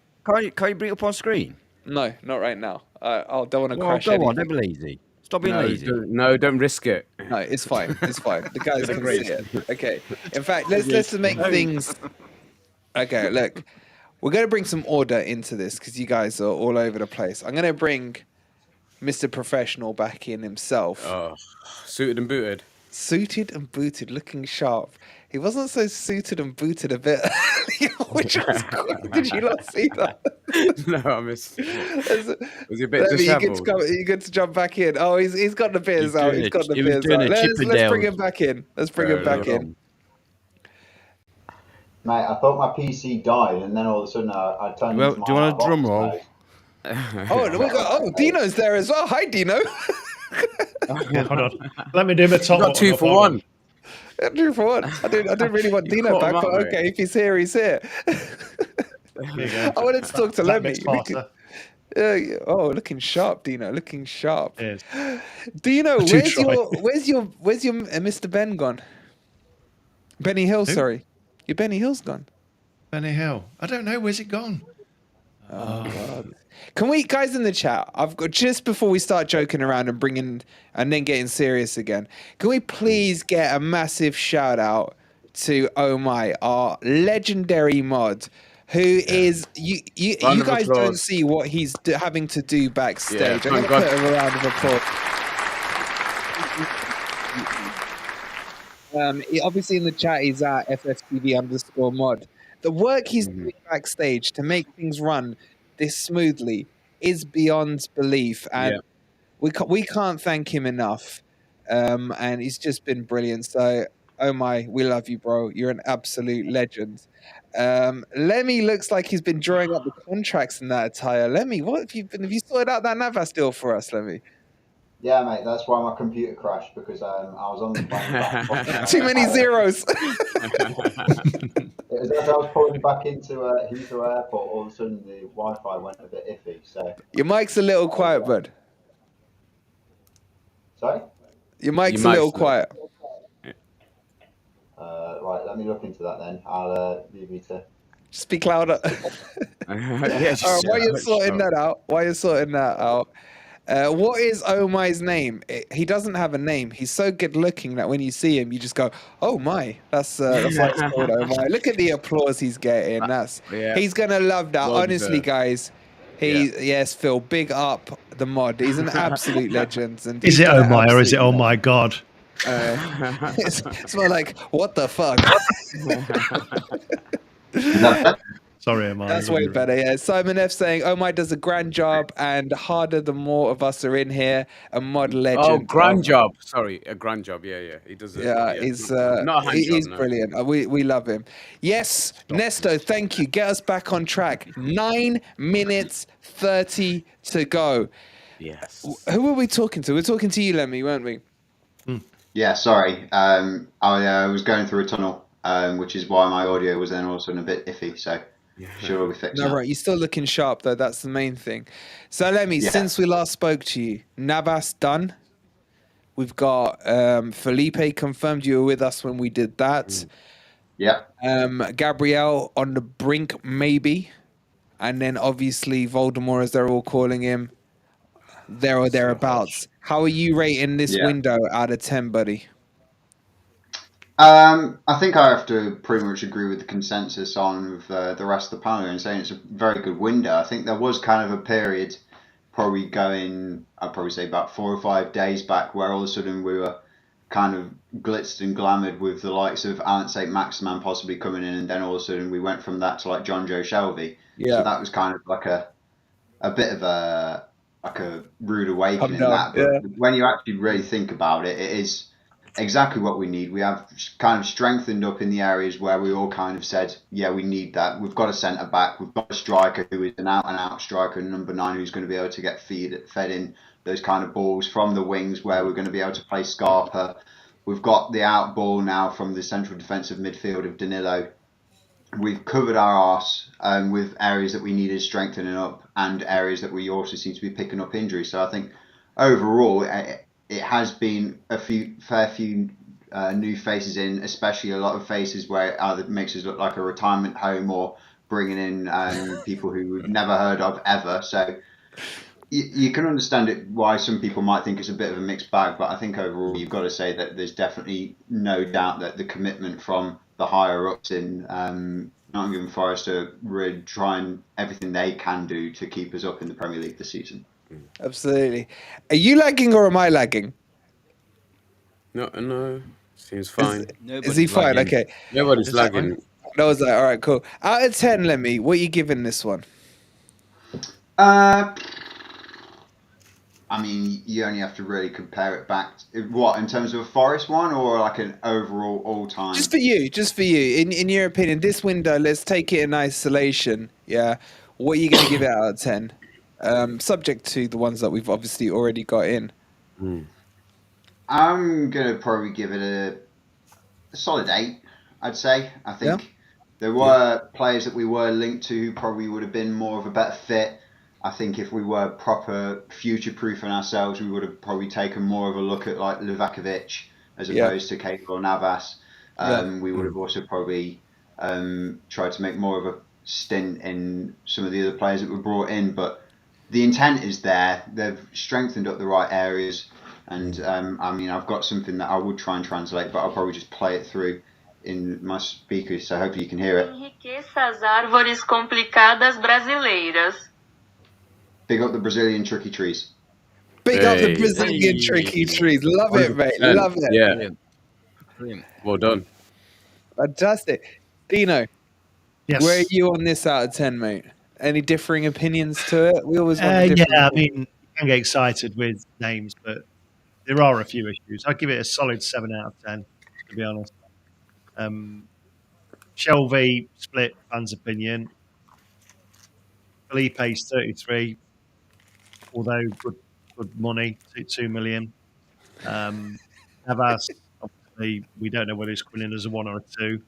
Can't you bring it up on screen? No, not right now. I don't want to Well, crash go on, anything. don't be lazy. Stop being No, lazy. don't risk it. No, it's fine. It's fine. The guys can see it. Okay. In fact, let's make things. Okay, look, we're gonna bring some order into this because you guys are all over the place. I'm gonna bring Mr. Professional back in himself, Oh, suited and booted. suited and booted, looking sharp. He wasn't so suited and booted a bit, which was cool. Did you not see that? No, I missed. Was he a bit Maybe dishevelled? you get to jump back in. Oh, he's got the beers He's out. doing He's it. got the He was beers doing out. a Let's bring Chippendales. him back in. Let's bring him back in. Mate, I thought my PC died, and then all of a sudden I turned Well, into my do you want a box drum roll? mode. Dino's there as well. Hi, Dino. Yeah, hold on. Let me do my top. Got button 2 up, for hold on. 1. 2 for 1. I didn't really want You Dino caught back, him up, but mate. okay, if he's here, he's here. There you go. I wanted to talk to That Lemmy. mix pasta. Oh, looking sharp, Dino. Looking sharp. Cheers. Dino, I do where's your Mr. Ben gone? Benny Hill, sorry. Your Benny Hill's gone. Benny Hill. I don't know. Where's it gone? Can we, guys in the chat, I've got, just before we start joking around and then getting serious again, can we please get a massive shout out to Oh My, our legendary mod, who is, you Round of guys don't applause. see what he's having to do backstage. Yeah, I'm going to thank God. put a round of applause. Obviously in the chat he's at FFTV_mod. The work he's doing backstage to make things run this smoothly is beyond belief, and we can't thank him enough. And he's just been brilliant. So, oh my, we love you, bro. You're an absolute legend. Lemmy looks like he's been drawing up the contracts in that attire. Lemmy, what have you been? Have you sorted out that Navas deal for us, Lemmy? Yeah, mate, that's why my computer crashed, because I was on the plane back. Too many zeros. It was as I was pulling back into Heathrow Airport, all of a sudden the Wi-Fi went a bit iffy. So Your mic's a little quiet, bud. Sorry? Your mic's a little quiet. Right, let me look into that then. I'll leave you to... Speak louder. All right, while you're sorting that out, what is Omai's name? He doesn't have a name. He's so good looking that when you see him, you just go, "Oh my!" That's why it's called Omai. Look at the applause he's getting. He's gonna love that. Honestly, guys. Yes, Phil, big up the mod. He's an absolute legend. And is it Omai or is it oh my god? It's more like, what the fuck? Sorry, Omai. That's way better. Yeah, Simon F saying, "Omai does a grand job, and harder the more of us are in here. A mod legend." Oh, grand job. Sorry, a grand job. Yeah. He does it. Yeah, he's brilliant. We love him. Yes, Nesto, thank you. Get us back on track. 9 minutes 30 to go. Yes. Who were we talking to? We're talking to you, Lemmy, weren't we? Yeah, sorry. I was going through a tunnel, which is why my audio was then all of a sudden a bit iffy. So. Sure, we fix No, right. You're still looking sharp, though. That's the main thing. So, Lemmy, since we last spoke to you, Navas done. We've got Felipe confirmed you were with us when we did that. Yeah. Gabriel on the brink, maybe. And then, obviously, Voldemort, as they're all calling him, there or thereabouts. How are you rating this window out of 10, buddy? I think I have to pretty much agree with the consensus on the rest of the panel and saying it's a very good window. I think there was kind of a period, probably going, I'd probably say about 4 or 5 days back, where all of a sudden we were kind of glitzed and glamoured with the likes of Alan St. Maximan possibly coming in, and then all of a sudden we went from that to like John Joe Shelvey. Yeah. So that was kind of like a bit of a rude awakening. But when you actually really think about it, it is exactly what we need. We have kind of strengthened up in the areas where we all kind of said, yeah, we need that. We've got a centre back. We've got a striker who is an out-and-out striker, number 9, who's going to be able to get fed in those kind of balls from the wings, where we're going to be able to play Scarpa. We've got the out ball now from the central defensive midfield of Danilo. We've covered our arse with areas that we needed strengthening up and areas that we also seem to be picking up injuries. So I think overall, it has been a fair few new faces in, especially a lot of faces where it either makes us look like a retirement home or bringing in people who we've never heard of ever. So you can understand it why some people might think it's a bit of a mixed bag, but I think overall you've got to say that there's definitely no doubt that the commitment from the higher ups in Nottingham Forest are really trying everything they can do to keep us up in the Premier League this season. Absolutely. Are you lagging or am I lagging? No. Seems fine. Is he fine? Okay. Nobody's lagging. That was like, all right, cool. Out of 10, Lemmy, what are you giving this one? I mean, you only have to really compare it back. What, in terms of a Forest one or like an overall all-time? Just for you. In your opinion, this window, let's take it in isolation. Yeah. What are you going to give it out of 10? Subject to the ones that we've obviously already got in. I'm going to probably give it a solid 8, I'd say. I think there were players that we were linked to who probably would have been more of a better fit. I think if we were proper future-proofing ourselves, we would have probably taken more of a look at like Livakovic as opposed to Keita or Navas. We would have also probably tried to make more of a stint in some of the other players that were brought in. But the intent is there. They've strengthened up the right areas. And I mean, I've got something that I would try and translate, but I'll probably just play it through in my speakers, so hopefully you can hear it. Enriqueça as árvores complicadas brasileiras. Big up the Brazilian tricky trees. Big up the Brazilian tricky trees. Love it, mate. Love it. Yeah. Brilliant. Well done. Fantastic. Dino, Yes. where are you on this out of 10, mate? Any differing opinions to it? We always want a Yeah, different I opinion. mean, you can get excited with names, but there are a few issues. I'd give it a solid 7 out of 10, to be honest. Shelvey, split fans' opinion. Felipe's 33, although good money, 2 million. Navas, obviously, we don't know whether he's coming in as a 1 or a 2.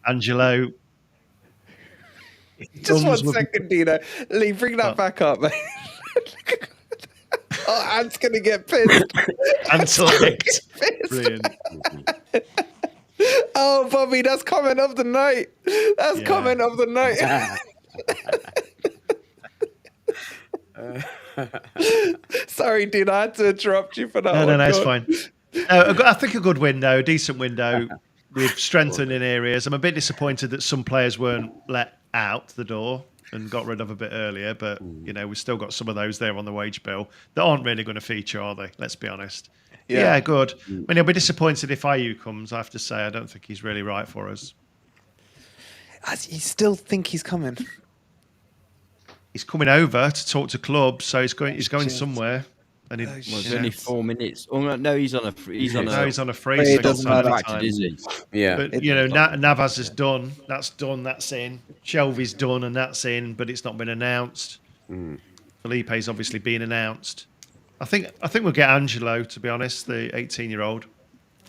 Angelo. Just 1 second, Dino. Lee, bring that What? back up, mate. Oh, Ant's going to get pissed. Intellect. Brilliant. Oh, Bobby, that's comment of the night. That's comment of the night. Sorry, Dino, I had to interrupt you for that one. No, it's fine. I think a good window, a decent window with strengthened in areas. I'm a bit disappointed that some players weren't let out the door and got rid of a bit earlier, but we've still got some of those there on the wage bill that aren't really going to feature, are they? Let's be honest. Yeah, good. I mean, I'll be disappointed if IU comes. I have to say, I don't think he's really right for us. You still think he's coming? He's coming over to talk to clubs, so he's going somewhere. And it's only 4 minutes. Oh no, he's on a free. He's on a free. It doesn't matter. Is he? Yeah. But Navas is done. That's done. That's in. Shelvey's done, and that's in. But it's not been announced. Felipe's obviously been announced. I think we'll get Angelo, to be honest, the 18-year-old.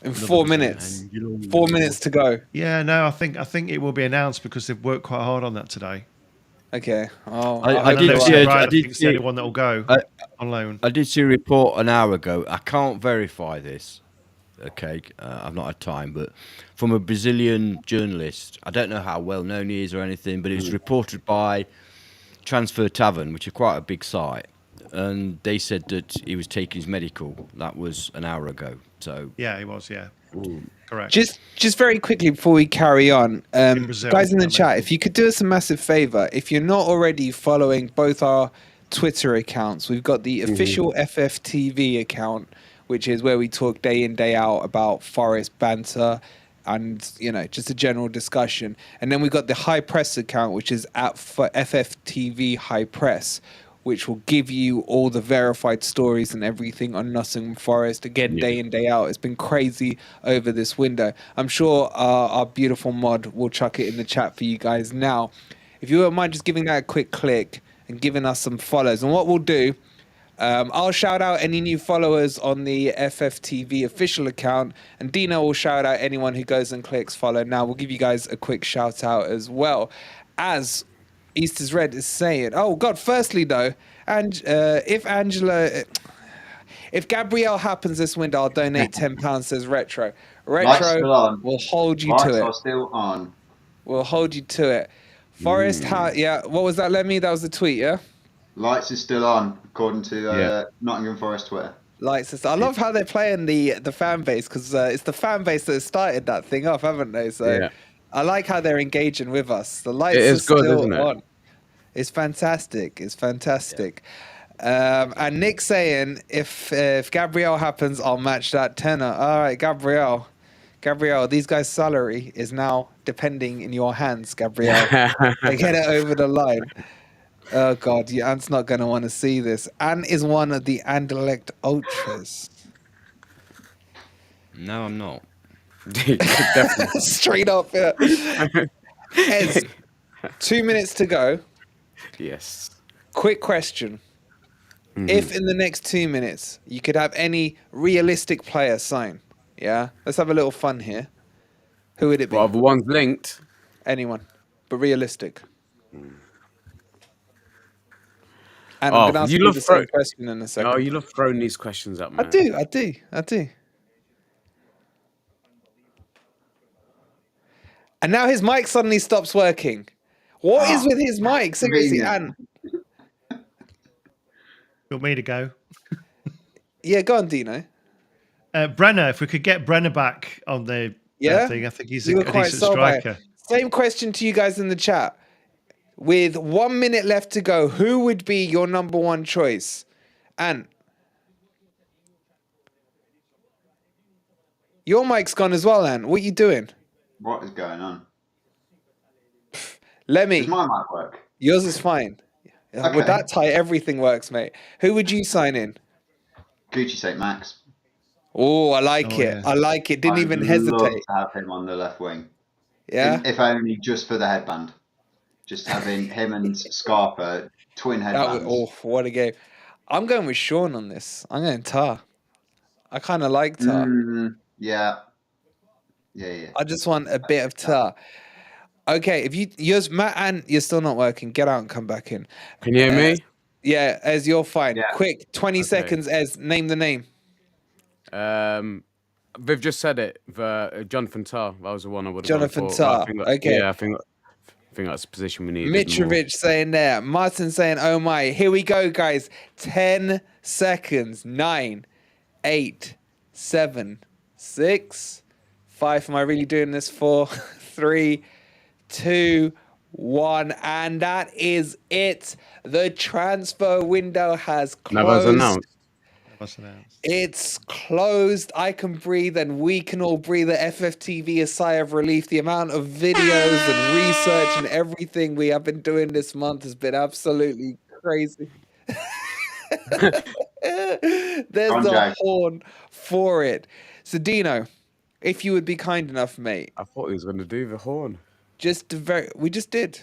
In 4 minutes. 4 minutes to go. Yeah, no, I think it will be announced because they've worked quite hard on that today. Okay. Oh, I did see the only one that will go on loan. I did see a report an hour ago. I can't verify this. Okay, I've not had time, but from a Brazilian journalist, I don't know how well known he is or anything, but it was reported by Transfer Tavern, which is quite a big site, and they said that he was taking his medical. That was an hour ago. So yeah, he was. Yeah. Correct. Just very quickly before we carry on, Brazil, guys in the chat, if you could do us a massive favor, if you're not already following both our Twitter accounts, we've got the official FFTV account, which is where we talk day in, day out about Forest banter and, just a general discussion. And then we've got the High Press account, which is at FFTV High Press, which will give you all the verified stories and everything on Nottingham Forest. Again, day in, day out. It's been crazy over this window. I'm sure our beautiful mod will chuck it in the chat for you guys now. If you wouldn't mind just giving that a quick click and giving us some follows. And what we'll do, I'll shout out any new followers on the FFTV official account, and Dino will shout out anyone who goes and clicks follow. Now, we'll give you guys a quick shout out as well. As East is Red is saying, oh God, firstly though, and if Gabriel happens this window, I'll donate £10, says Retro. Retro will hold you to it. Lights are still on. We'll hold you to it. Forest, what was that, Lemmy? That was the tweet, yeah? Lights is still on, according to Nottingham Forest Twitter. Lights is. I love how they're playing the fan base, because it's the fan base that has started that thing off, haven't they? So I like how they're engaging with us. The lights are still on. It's fantastic. It's fantastic. And Nick saying, if Gabriel happens, I'll match that tenner. All right, Gabriel, these guys' salary is now depending in your hands, Gabriel. They get it over the line. Oh, God, Ant's not going to want to see this. Ant is one of the Anderlecht ultras. No, I'm not. Definitely. Straight up, yeah. Eds, 2 minutes to go. Yes. Quick question. If in the next 2 minutes you could have any realistic player sign, let's have a little fun here. Who would it be? Well, the one's linked. Anyone, but realistic. And I'm going to ask you the same question in a second. Oh, you love throwing these questions up, man. I do. And now his mic suddenly stops working. What is with his mic? Seriously, Ant. You want me to go? Yeah, go on, Dino. Brenner, if we could get Brenner back on the thing, I think he's a decent striker. Same question to you guys in the chat. With 1 minute left to go, who would be your number one choice? Ant. Your mic's gone as well, Ant. What are you doing? What is going on? Let me. Does my mic work? Yours is fine. Okay. With that tie, everything works, mate. Who would you sign in? Gucci St. Max. Oh, I like Oh, it. yeah. I like it. Didn't I'd even love hesitate. to have him on the left wing. Yeah. If only just for the headband. Just having him and Scarpa twin headbands. What a game. I'm going with Sean on this. I'm going Tar. I kind of like Tar. Yeah. I just want a bit of Tar. Okay, if yours, Matt, and you're still not working, get out and come back in. Can you hear me? Yeah, Ez, you're fine. Yeah. Quick, 20 seconds, Ez, name the name. They've just said it. Jonathan Tah. That was the one I would have Jonathan gone for. Tah. Okay. Yeah, I think that's the position we need. Mitrovic saying there. Martin saying, oh my. Here we go, guys. 10 seconds. 9, 8, 7, 6, 5. Am I really doing this? 4, 3, 2, 1. And that is it. The transfer window has Navas closed. announced. It's closed. I can breathe, and we can all breathe at FFTV a sigh of relief. The amount of videos and research and everything we have been doing this month has been absolutely crazy. There's the horn for it. So, Dino, if you would be kind enough, mate. I thought he was going to do the horn. We just did.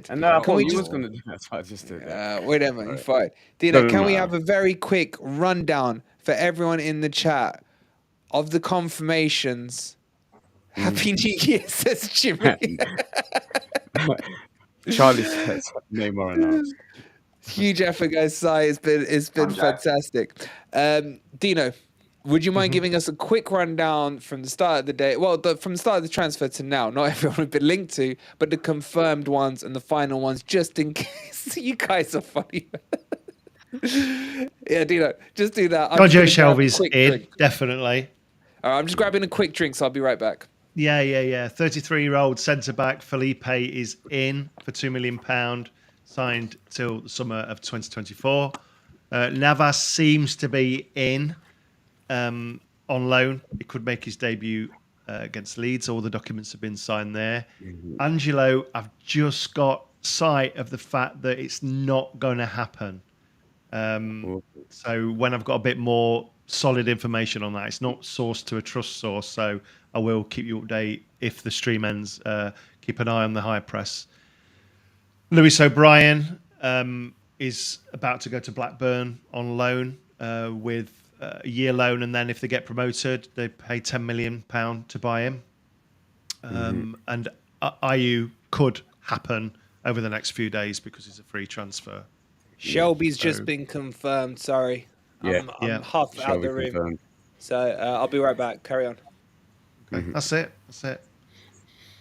And no, I thought he was going to do that. So I just did that. Whatever, you're fine. Dino, can we have a very quick rundown for everyone in the chat of the confirmations? Happy New Year, says Jimmy. Charlie says Neymar announced. Huge effort, guys. Sai, it's been fantastic. Dino, would you mind giving us a quick rundown from the start of the day? Well, from the start of the transfer to now. Not everyone we've been linked to, but the confirmed ones and the final ones, just in case. You guys are funny. Yeah, Dino, just do that. Joe Shelvey's in, definitely. All right, I'm just grabbing a quick drink, so I'll be right back. Yeah. 33-year-old centre-back Felipe is in for £2 million, signed till the summer of 2024. Navas seems to be in. On loan. He could make his debut against Leeds. All the documents have been signed there. Angelo, I've just got sight of the fact that it's not going to happen. So when I've got a bit more solid information on that, it's not sourced to a trust source, so I will keep you updated if the stream ends. Keep an eye on the high press. Lewis O'Brien is about to go to Blackburn on loan with a year loan, and then if they get promoted, they pay £10 million to buy him. And IU could happen over the next few days because it's a free transfer. Shelby's just been confirmed. Sorry, I'm half out the room. Confirmed. So I'll be right back. Carry on. Okay. That's it.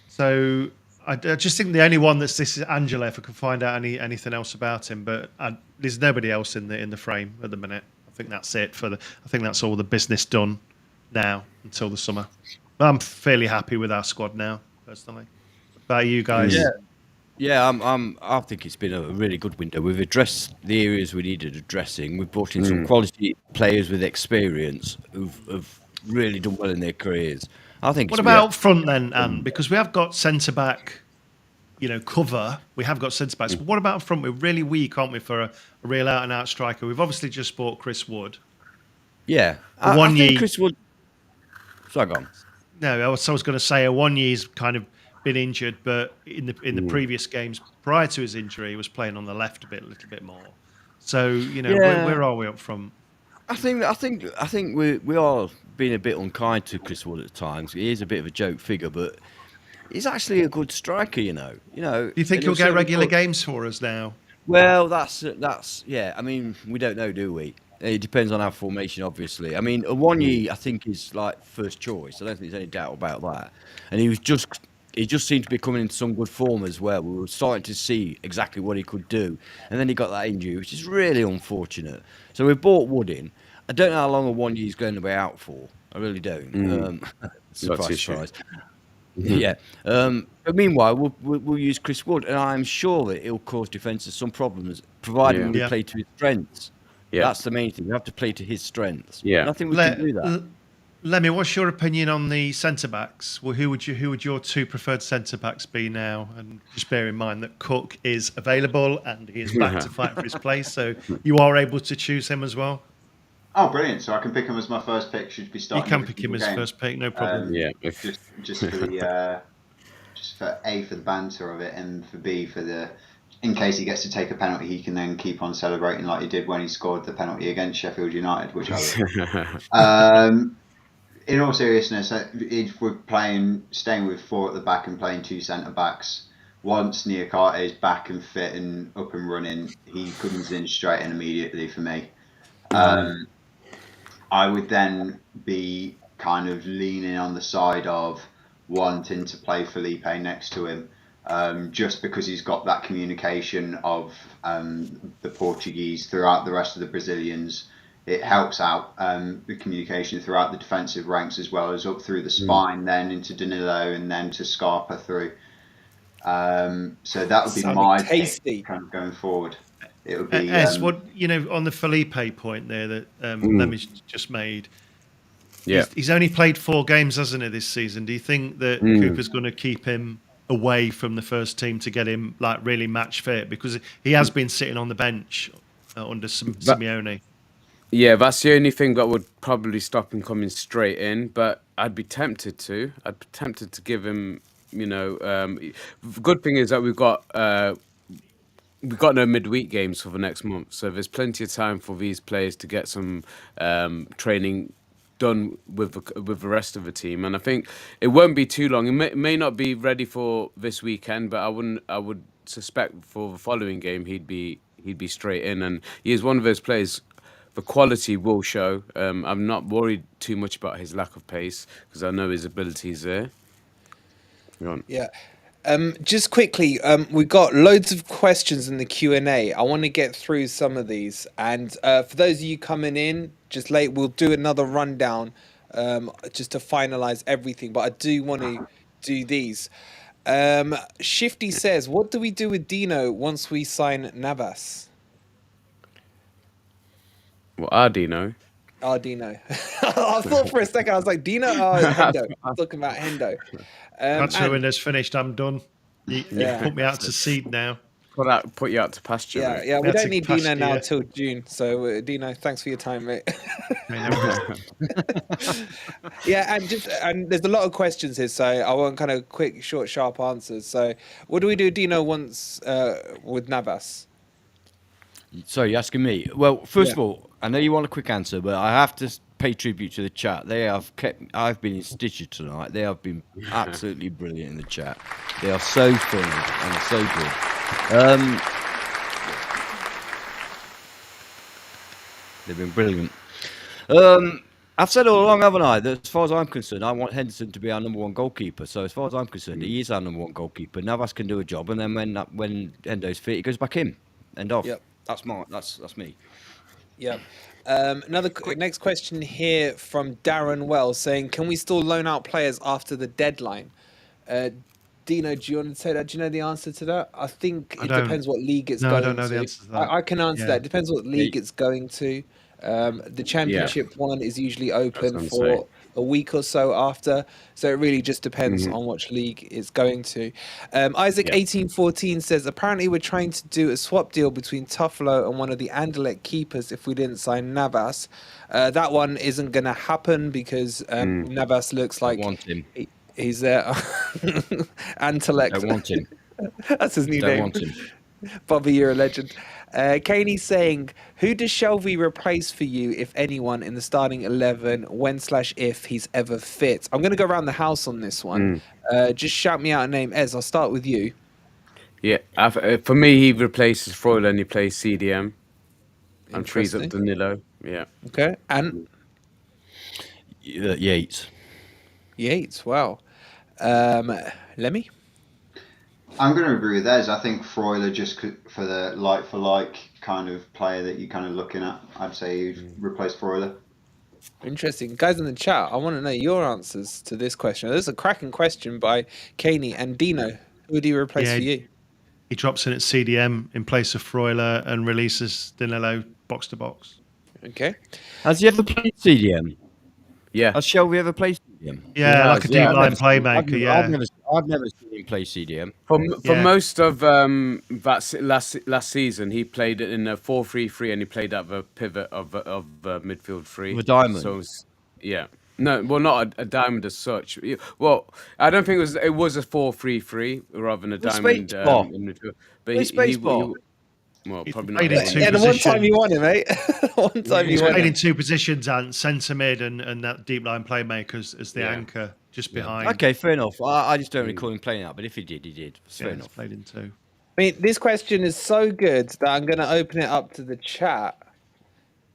So I just think the only one this is Angelo. If I can find out anything else about him, but there's nobody else in the frame at the minute. I think that's it I think that's all the business done now until the summer. I'm fairly happy with our squad now, personally. About you guys? Yeah. I think it's been a really good window. We've addressed the areas we needed addressing. We've brought in some quality players with experience who've really done well in their careers. I think. What about up front then, Anne? Because we have got centre back, cover. We have got centre backs. But what about up front? We're really weak, aren't we, for a real out and out striker? We've obviously just bought Chris Wood. Yeah, I think Chris Wood. Sorry, go on. No, I was going to say Awoniyi's kind of been injured, but in the previous games prior to his injury, he was playing on the left a little bit more. So where are we up front? I think we are being a bit unkind to Chris Wood at times. He is a bit of a joke figure, but he's actually a good striker. Do you think he'll get regular games for us now? Well, that's yeah. I mean, we don't know, do we? It depends on our formation, obviously. I mean, Awoniyi, I think, is like first choice. I don't think there's any doubt about that. And he just seemed to be coming into some good form as well. We were starting to see exactly what he could do. And then he got that injury, which is really unfortunate. So we bought Wood in. I don't know how long Awoniyi is going to be out for. I really don't. Surprise. Yeah. But meanwhile, we'll use Chris Wood, and I'm sure that he'll cause defences some problems, providing we play to his strengths. Yeah. That's the main thing. We have to play to his strengths. Yeah. And I think we can do that. Lemmy, what's your opinion on the centre backs? Well, who would your two preferred centre backs be now? And just bear in mind that Cook is available and he is back to fight for his place, so you are able to choose him as well. Oh, brilliant! So I can pick him as my first pick. Should be You starting. can pick him as first pick, no problem. Yeah. Just for the just for A, for the banter of it, and for B, for the, in case he gets to take a penalty, he can then keep on celebrating like he did when he scored the penalty against Sheffield United, which I love. In all seriousness, if we're staying with 4 at the back and playing 2 centre backs, once Niakate is back and fit and up and running, he comes in straight in immediately for me. I would then be kind of leaning on the side of wanting to play Felipe next to him, just because he's got that communication of the Portuguese throughout the rest of the Brazilians. It helps out the communication throughout the defensive ranks as well as up through the spine, then into Danilo and then to Scarpa through. So that would be my pick kind of going forward. It would be what on the Felipe point there that Lemmy's just made. Yeah, he's only played 4 games, hasn't he, this season? Do you think that Cooper's going to keep him away from the first team to get him like really match fit? Because he has been sitting on the bench under Simeone. Yeah, that's the only thing that would probably stop him coming straight in. But I'd be tempted to. I'd be tempted to give him. The good thing is that we've got no midweek games for the next month, so there's plenty of time for these players to get some training done with the rest of the team. And I think it won't be too long. It may not be ready for this weekend, but I would suspect for the following game he'd be straight in. And he is one of those players. The quality will show. I'm not worried too much about his lack of pace because I know his abilities there. Go on. Yeah. Just quickly, we've got loads of questions in the Q&A. I want to get through some of these. And for those of you coming in just late, we'll do another rundown just to finalize everything. But I do want to do these. Shifty says, what do we do with Dino once we sign Navas? Well, our Dino. Oh, Dino. I thought for a second, I was like, Dino? Oh, Hendo. I'm talking about Hendo. Transfer window's finished. I'm done. You put me out to seed now. Put you out to pasture. Yeah, mate. yeah. We That's don't a need Dino pasture. now till June. So, Dino, thanks for your time, mate. Yeah, and there's a lot of questions here, so I want kind of quick, short, sharp answers. So, what do we do, Dino, once with Navas? Sorry, you're asking me. Well, first of all, I know you want a quick answer, but I have to pay tribute to the chat. I've been in stitches tonight. They have been absolutely brilliant in the chat. They are so funny and so good. They've been brilliant. I've said all along, haven't I, that as far as I'm concerned, I want Henderson to be our number 1 goalkeeper. So as far as I'm concerned, he is our number 1 goalkeeper. Navas can do a job, and then when Hendo's fit, he goes back in. End of. Yep. That's me. Yeah. Next question here from Darren Wells saying, can we still loan out players after the deadline? Dino, do you want to say that? Do you know the answer to that? I think it depends what league it's going to. I don't know the answer to that. I can answer that. It depends what league it's going to. The championship one is usually open for a week or so after. So it really just depends on which league it's going to. Isaac1814 says, apparently we're trying to do a swap deal between Tuffalo and one of the Anderlecht keepers if we didn't sign Navas. That one isn't going to happen because Navas looks like he's there. Antelect. Don't want him. That's his new name. Don't want him. Bobby, you're a legend. Kaney's saying, who does Shelvey replace for you, if anyone, in the starting 11 when/if he's ever fit? I'm going to go around the house on this one. Just shout me out a name. Ez, I'll start with you. Yeah, for me, he replaces Freud and he plays CDM and frees up Danilo. Yeah. Okay. And Yates. Yates, wow. Lemmy? I'm going to agree with Ez. I think Freuler, just for the like-for-like kind of player that you're kind of looking at, I'd say you'd replace Freuler. Interesting. Guys in the chat, I want to know your answers to this question. This is a cracking question by Kaney. And Dino, who do you replace for you? He drops in at CDM in place of Freuler and releases Danilo box to box. Okay. Has he ever played CDM? Yeah. Has Shelvey ever played CDM? Yeah, like a deep line playmaker. I've Yeah, never seen him play CDM. For Yeah. most of last season, he played in a 4-3-3, and he played at the pivot of midfield three. The diamond. So yeah, no, well, not a diamond as such. Well, I don't think it was a 4-3-3 rather than a diamond in midfield. But well, He's probably played not. in two Yeah, the one time positions. you won it, mate. One time He's you won played it. in two positions and centre mid and that deep line playmaker as the anchor just behind. Okay, fair enough. I just don't recall him playing that, but if he did, he did. It's fair He's enough. played in two. I mean, this question is so good that I'm going to open it up to the chat.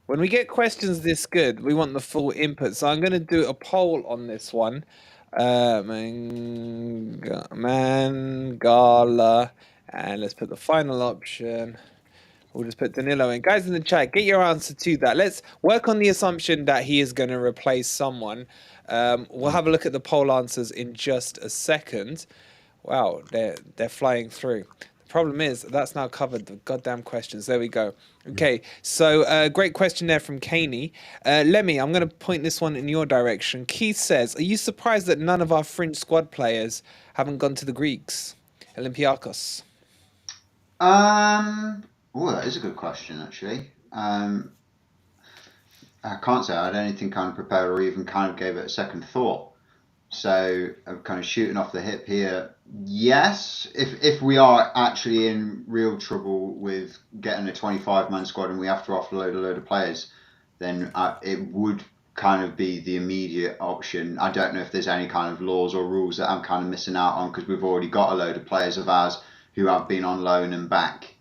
When we get questions this good, we want the full input. So I'm going to do a poll on this one. Mangala. And let's put the final option. We'll just put Danilo in. Guys in the chat, get your answer to that. Let's work on the assumption that he is going to replace someone. We'll have a look at the poll answers in just a second. Wow, they're flying through. The problem is that's now covered the goddamn questions. There we go. Okay, so great question there from Kaney. Lemmy, I'm going to point this one in your direction. Keith says, are you surprised that none of our fringe squad players haven't gone to the Greeks? Olympiakos. Oh, that is a good question, actually. I can't say I had anything kind of prepared or even kind of gave it a second thought. So I'm kind of shooting off the hip here. Yes, if we are actually in real trouble with getting a 25-man squad and we have to offload a load of players, then it would kind of be the immediate option. I don't know if there's any kind of laws or rules that I'm kind of missing out on because we've already got a load of players of ours who have been on loan and back.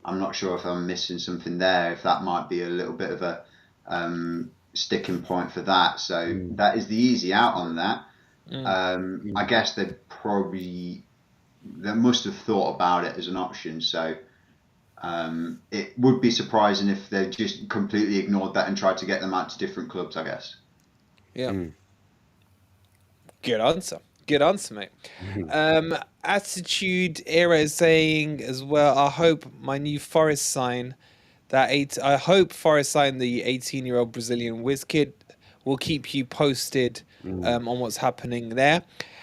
I'm not sure if I'm missing something there, if that might be a little bit of a sticking point for that. So that is the easy out on that. I guess they must have thought about it as an option. So it would be surprising if they just completely ignored that and tried to get them out to different clubs, I guess. Yeah. Good answer. Good answer, mate. Attitude Era is saying as well, I hope my new Forest sign, I hope Forest sign the 18-year-old Brazilian whiz kid will keep you posted on what's happening there.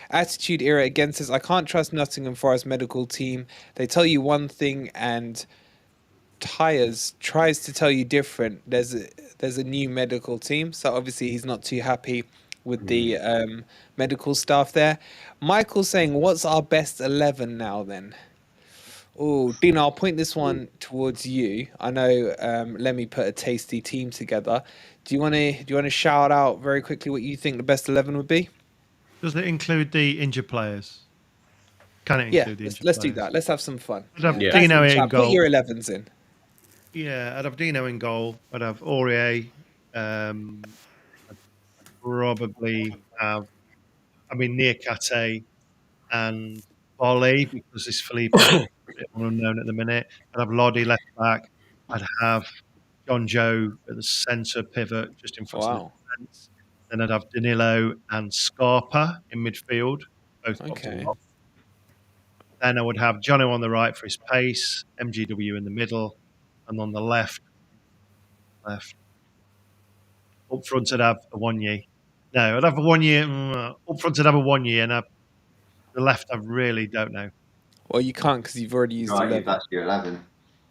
Attitude Era again says, I can't trust Nottingham Forest medical team. They tell you one thing and Tyres tries to tell you different. There's a new medical team, so obviously he's not too happy with the medical staff there. Michael's saying, what's our best 11 now then? Oh, Dino, I'll point this one towards you. I know let me put a tasty team together. Do you want to shout out very quickly what you think the best 11 would be? Does it include the injured players? Can it include the injured let's players? do that. Let's have some fun. I'd have Guys Dino in the in chat, goal. put your 11s in. Yeah, I'd have Dino in goal. I'd have Aurier. I'd probably have, Niakate and Bolly because it's Felipe a bit unknown at the minute. I'd have Lodi left back. I'd have John Joe at the centre pivot just in front of the defence. Then I'd have Danilo and Scarpa in midfield, both top to top. Then I would have Jono on the right for his pace, MGW in the middle, and on the left. Up front, I'd have a 1 year. No, I'd have a 1 year. Up front, I'd have a 1 year, and the left, I really don't know. Well, you can't because you've already used 11. That's your 11.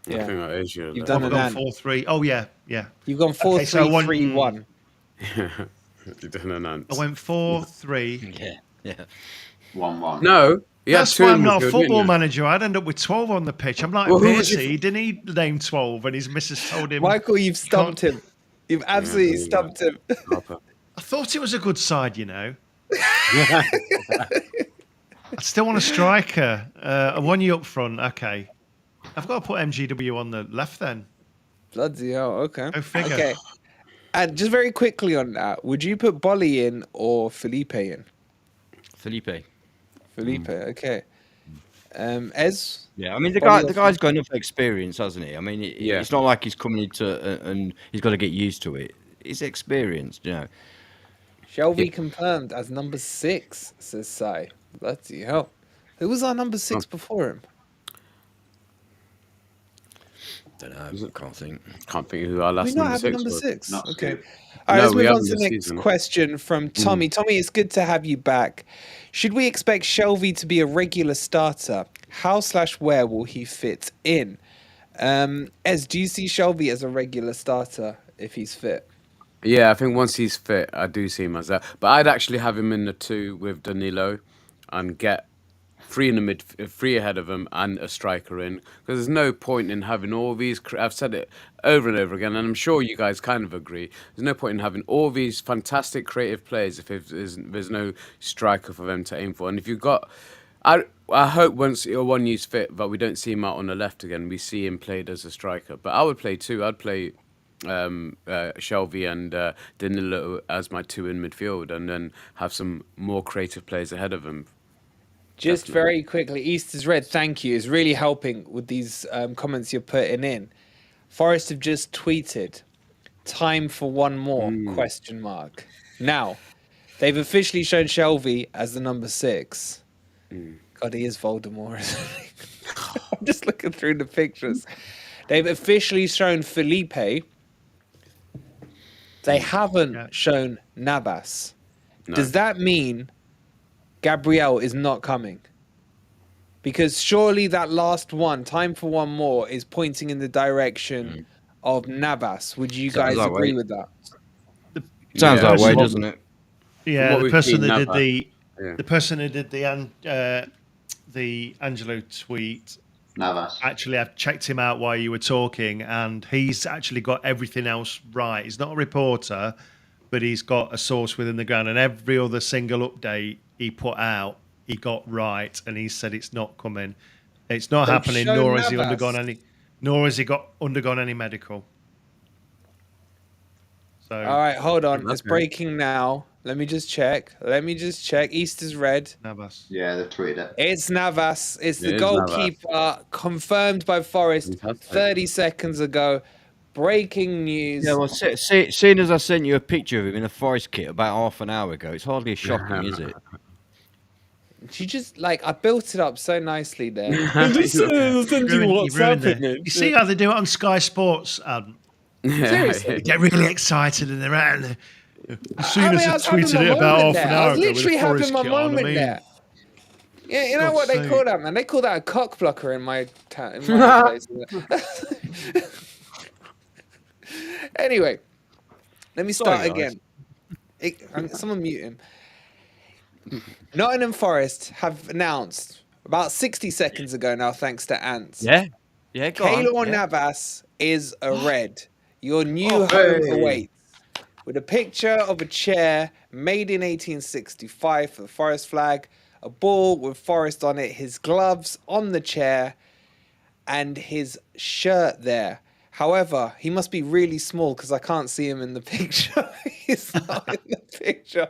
Yeah, I think that is your 11. You've done I've gone 4-3. Oh yeah. You've gone 4-3-3-1. You've done an ant. I went 4-3. Yeah. 1-1. No. That's why I'm not a football manager. I'd end up with 12 on the pitch. I'm like, Piercy, didn't he name 12? And his missus told him. Michael, you've stumped him. You've absolutely stumped him. I thought it was a good side, you know. I still want a striker. A 1 year up front. Okay. I've got to put MGW on the left then. Bloody hell. Okay. Go figure. Okay. And just very quickly on that, would you put Bolly in or Felipe in? Felipe. Okay. Ez? Yeah, I mean the guy's got enough experience, hasn't he? I mean, it's not like he's coming into and he's got to get used to it. He's experienced, you know. Shelvey confirmed as number 6, says Sai. Bloody hell. Who was our number 6 before him? Don't know. Can't think. Can't think of who our We last not number have a 6 number was. 6. Not Okay. Scoop. All right, No, let's we move on haven't to the this next season. question from Tommy. Tommy, it's good to have you back. Should we expect Shelvey to be a regular starter? How/where will he fit in? Ez, do you see Shelvey as a regular starter if he's fit? Yeah, I think once he's fit, I do see him as that. But I'd actually have him in the 2 with Danilo and get 3 in the mid, 3 ahead of him and a striker in. Because there's no point in having all these. I've said it over and over again, and I'm sure you guys kind of agree. There's no point in having all these fantastic creative players if there's no striker for them to aim for. And if you've got. I hope once Iwanyi's fit, that we don't see him out on the left again. We see him played as a striker. But I would play 2. I'd play Shelvey and Danilo as my 2 in midfield, and then have some more creative players ahead of him. Just very quickly, East is Red, thank you. It's really helping with these comments you're putting in. Forest have just tweeted, time for one more, question mark. Now, they've officially shown Shelvey as the number 6. God, he is Voldemort, isn't he? I'm just looking through the pictures. They've officially shown Felipe. They haven't shown Navas. No. Does that mean Gabriel is not coming? Because surely that last one, time for one more, is pointing in the direction of Navas. Would you Sounds guys that agree way. with that? Sounds Yeah. that way, What- doesn't it? Yeah, What the we've person seen that did Navas. the person who did the Angelo tweet. Navas. Actually, I've checked him out while you were talking, and he's actually got everything else right. He's not a reporter, but he's got a source within the ground, and every other single update he put out, he got right, and he said it's not coming, it's not They've happening, shown nor has he Navas. undergone any medical. So All right, hold on. It's Okay. breaking now. Let me just check. East is Red. Navas. Yeah, they've tweeted it. It's Navas. It's the It is Navas. goalkeeper, confirmed by Forest Fantastic. 30 seconds ago. Breaking news. Yeah, well, seeing as I sent you a picture of him in a Forest kit about half an hour ago, it's hardly shocking, is it? She just, I built it up so nicely there. You ruined it. You see how they do it on Sky Sports? Seriously. They get really excited and they're out there. As soon as I I was having tweeted my it about moment half an there. hour I was ago with literally a Forest having my kit on, I moment mean, there. Yeah, you know God's what they sake. call that, man? They call that a cock blocker in my place. Anyway, let me start Sorry, guys. again. Someone mute him. Nottingham Forest have announced about 60 seconds ago now, thanks to Ants. Yeah, go on. Keylor Yeah. Navas is a red. Your new Oh, home hey. awaits. With a picture of a chair made in 1865 for the Forest flag, a ball with Forest on it, his gloves on the chair, and his shirt there. However, he must be really small because I can't see him in the picture. He's not in the picture.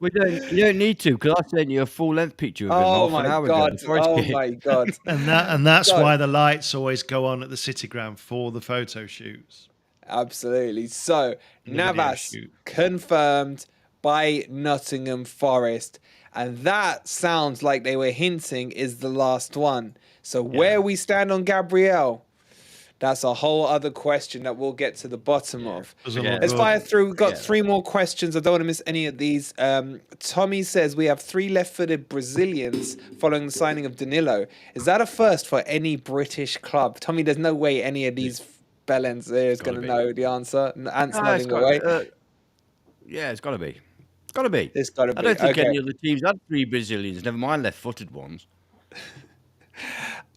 You don't need to, because I sent you a full-length picture of him Oh half an my hour ago. god! the Forest Oh kit. my god! and that's So- why the lights always go on at the City Ground for the photo shoots. Absolutely. So And the video Navas shoot. confirmed by Nottingham Forest, and that sounds like they were hinting is the last one. So where we stand on Gabriel, that's a whole other question that we'll get to the bottom of. Doesn't Yeah. look Let's good. fire through. We've got 3 more questions. I don't want to miss any of these. Tommy says we have 3 left-footed Brazilians following the signing of Danilo. Is that a first for any British club? Tommy, there's no way any of these bellends there is going to be. know the answer. Ant's Ah, nodding away. Yeah, it's got to be. It's got to be. It's got to be. I don't think Okay. any other teams had 3 Brazilians, never mind left-footed ones.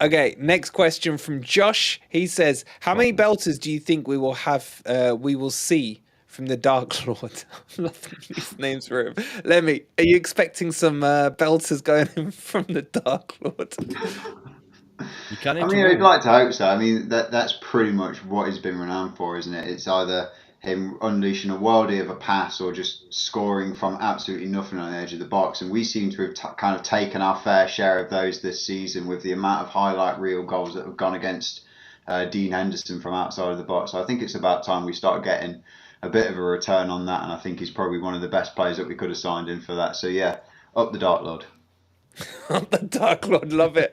Okay, next question from Josh. He says, "How many belters do you think we will have? We will see from the Dark Lord." I'm loving these names for him. Lemmy, are you expecting some belters going in from the Dark Lord? You can I mean, I'd like to hope so. I mean, that's pretty much what he's been renowned for, isn't it? It's either him unleashing a worldie of a pass or just scoring from absolutely nothing on the edge of the box. And we seem to have kind of taken our fair share of those this season with the amount of highlight reel goals that have gone against Dean Henderson from outside of the box. So I think it's about time we start getting a bit of a return on that. And I think he's probably one of the best players that we could have signed in for that. So yeah, up the Dark Lord. The Dark Lord, love it.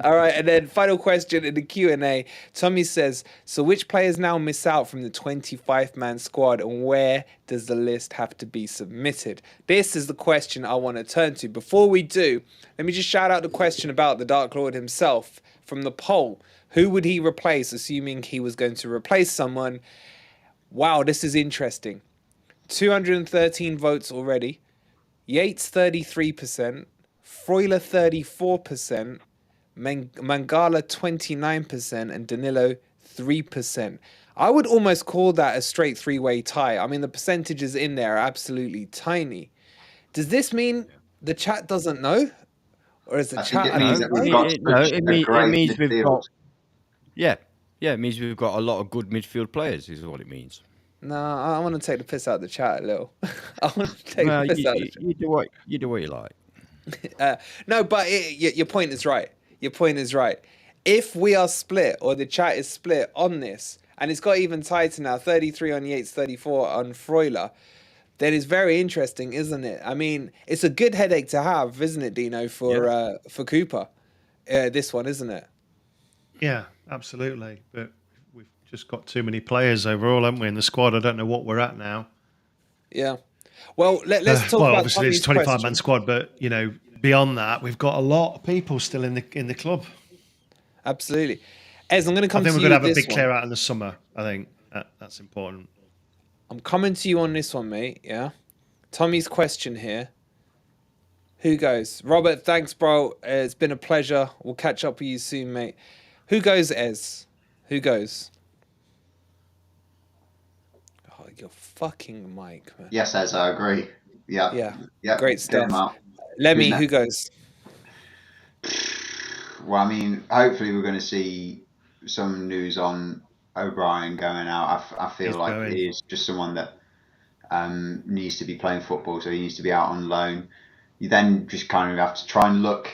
All right, and then final question in the Q&A. Tommy says, so which players now miss out from the 25-man squad, and where does the list have to be submitted? This is the question I want to turn to. Before we do, let me just shout out the question about the Dark Lord himself from the poll. Who would he replace, assuming he was going to replace someone? Wow, this is interesting. 213 votes already. Yates 33%, Freuler 34%, Mangala 29%, and Danilo 3%. I would almost call that a straight three-way tie. I mean, the percentages in there are absolutely tiny. Does this mean the chat doesn't know? Or is the I think chat... it means that we've got such a great means we've midfield. got. Yeah, it means we've got a lot of good midfield players. Is what it means. No, I want to take the piss out of the chat a little. I want to take the piss out of the chat. You do what you like. No, but your point is right. Your point is right. If we are split, or the chat is split on this, and it's got even tighter now, 33 on Yates, 34 on Freuler, then it's very interesting, isn't it? I mean, it's a good headache to have, isn't it, Dino, for Cooper? This one, isn't it? Yeah, absolutely. But we've just got too many players overall, haven't we, in the squad? I don't know what we're at now. Yeah. Well, let's talk about obviously it's 25-man squad, but you know, beyond that, we've got a lot of people still in the club. Absolutely. Ez, I'm going to come to you. I think we're going to have a big clear out in the summer. I think that's important. I'm coming to you on this one, mate. Yeah. Tommy's question here. Who goes? Robert, thanks, bro. It's been a pleasure. We'll catch up with you soon, mate. Who goes, Ez? Who goes? Oh, your fucking mic, man. Yes, Ez, I agree. Yeah. Great stuff. Lemmy, who goes? Well, I mean, hopefully we're going to see some news on O'Brien going out. I feel like he is just someone that needs to be playing football, so he needs to be out on loan. You then just kind of have to try and look.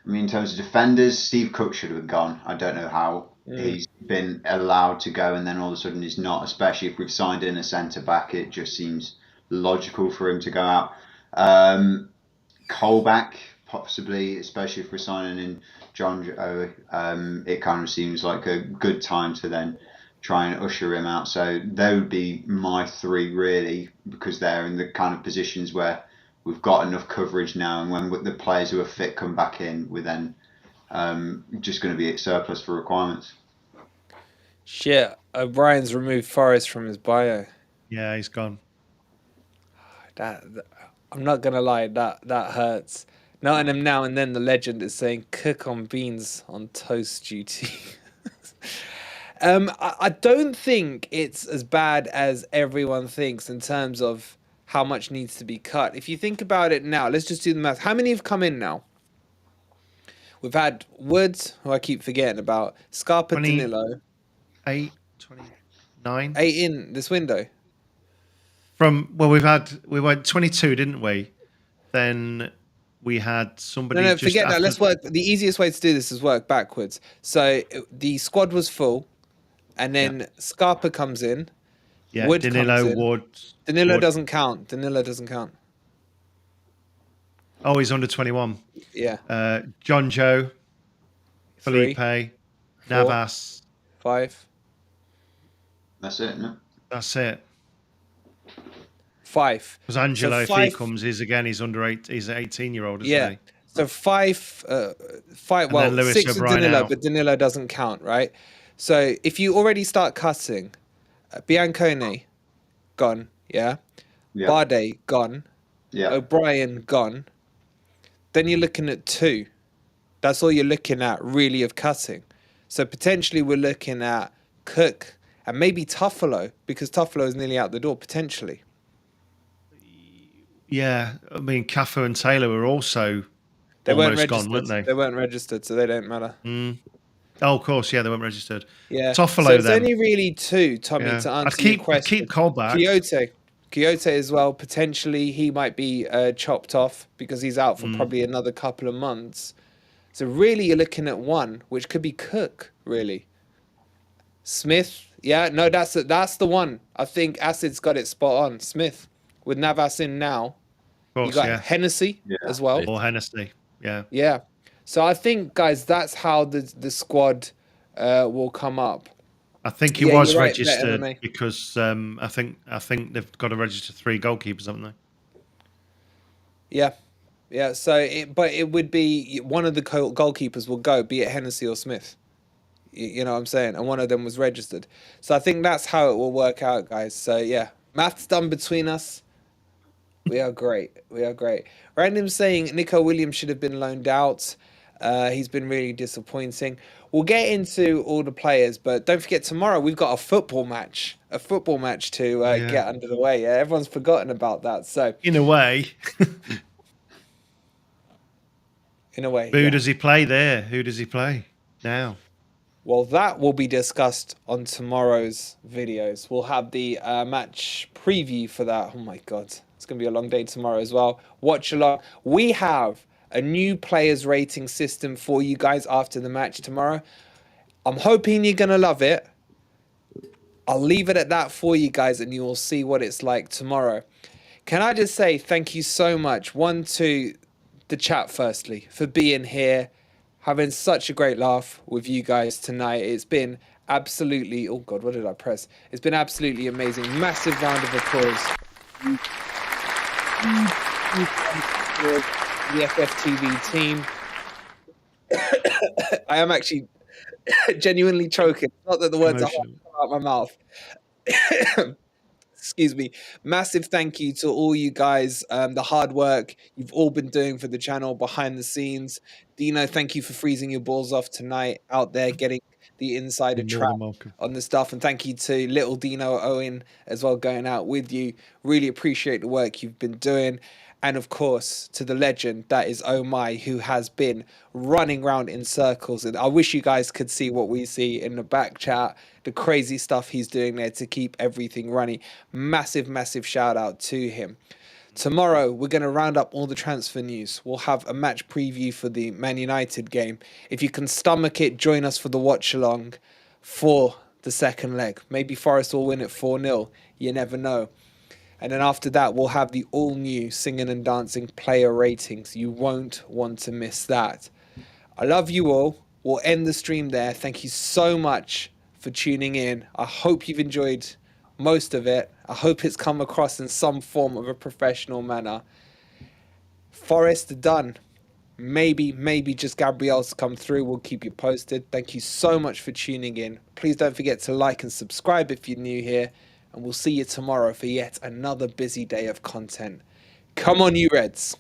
I mean, in terms of defenders, Steve Cook should have gone. I don't know how he's been allowed to go and then all of a sudden he's not, especially if we've signed in a centre-back. It just seems logical for him to go out. Colback, possibly, especially if we're signing in John Joe. It kind of seems like a good time to then try and usher him out. So they would be my three, really, because they're in the kind of positions where we've got enough coverage now, and when the players who are fit come back in, we're then just going to be at surplus for requirements. Shit, O'Brien's removed Forest from his bio. Yeah, he's gone. That I'm not gonna lie, that hurts. Nottingham now and then, the legend is saying cook on beans on toast duty. I don't think it's as bad as everyone thinks in terms of how much needs to be cut. If you think about it now, let's just do the math. How many have come in now? We've had Woods, who I keep forgetting about, Scarpa, Danilo. 29. 8 in this window. We went 22, didn't we? Then we had somebody. No, just forget after... that. Let's work. The easiest way to do this is work backwards. So the squad was full, and then Scarpa comes in. Yeah, Wood Danilo, comes in. Wood. Danilo doesn't count. Danilo doesn't count. Oh, he's under 21. Yeah. John Joe, 3, Felipe, 4, Navas. 5. That's it, no? That's it. 5. Because Angelo, so if he comes, he's under 8. He's an 18-year-old, isn't he? So 5. Well, Lewis 6 is O'Brien Danilo, out. but Danilo doesn't count, right? So if you already start cutting, Biancone gone, yeah. Barde gone. Yeah. O'Brien gone. Then you're looking at 2. That's all you're looking at, really, of cutting. So potentially we're looking at Cook and maybe Tuffalo, because Tuffalo is nearly out the door, potentially. Yeah, I mean, Cafu and Taylor were also They weren't almost registered. gone, weren't they? They weren't registered, so they don't matter. Oh, of course, yeah, they weren't registered. Yeah. Toffolo, so it's then. only really 2, Tommy, to answer your question. I'd keep Colback. Quixote as well, potentially he might be chopped off because he's out for probably another couple of months. So really you're looking at 1, which could be Cook, really. Smith, that's the one. I think Acid's got it spot on. Smith, with Navas in now. Of course, you got Hennessy as well. Or Hennessy. Yeah. Yeah. So I think, guys, that's how the squad will come up. I think he Yeah, was you're right there, registered MMA. because I think they've got to register 3 goalkeepers, haven't they? Yeah. Yeah. So but it would be one of the goalkeepers will go, be it Hennessy or Smith. You know what I'm saying? And one of them was registered. So I think that's how it will work out, guys. So yeah, math's done between us. We are great. We are great. Random saying Nico Williams should have been loaned out. He's been really disappointing. We'll get into all the players, but don't forget tomorrow we've got a football match. A football match to Yeah. get under the way. Yeah, everyone's forgotten about that. So In a way. in a way, Who yeah. does he play there? Who does he play now? Well, that will be discussed on tomorrow's videos. We'll have the match preview for that. Oh my God. It's going to be a long day tomorrow as well. Watch along. We have a new players rating system for you guys after the match tomorrow. I'm hoping you're going to love it. I'll leave it at that for you guys and you will see what it's like tomorrow. Can I just say thank you so much, one, to the chat firstly, for being here, having such a great laugh with you guys tonight. It's been absolutely, oh God, what did I press? It's been absolutely amazing. Massive round of applause. The FFTV team. I am actually genuinely choking. Not that the words are Emotional. out my mouth. Excuse me. Massive thank you to all you guys. The hard work you've all been doing for the channel behind the scenes. Dino, thank you for freezing your balls off tonight out there, getting the insider You're more track than welcome. on the stuff. And thank you to little Dino Owen as well, going out with you. Really appreciate the work you've been doing. And of course, to the legend that is Oh My, who has been running around in circles. And I wish you guys could see what we see in the back chat, the crazy stuff he's doing there to keep everything running. Massive, massive shout out to him. Tomorrow, we're going to round up all the transfer news. We'll have a match preview for the Man United game. If you can stomach it, join us for the watch along for the second leg. Maybe Forest will win it 4-0. You never know. And then after that, we'll have the all-new singing and dancing player ratings. You won't want to miss that. I love you all. We'll end the stream there. Thank you so much for tuning in. I hope you've enjoyed most of it. I hope it's come across in some form of a professional manner. Forest done. Maybe just Gabriel's come through. We'll keep you posted. Thank you so much for tuning in. Please don't forget to like and subscribe if you're new here. And we'll see you tomorrow for yet another busy day of content. Come on, you Reds.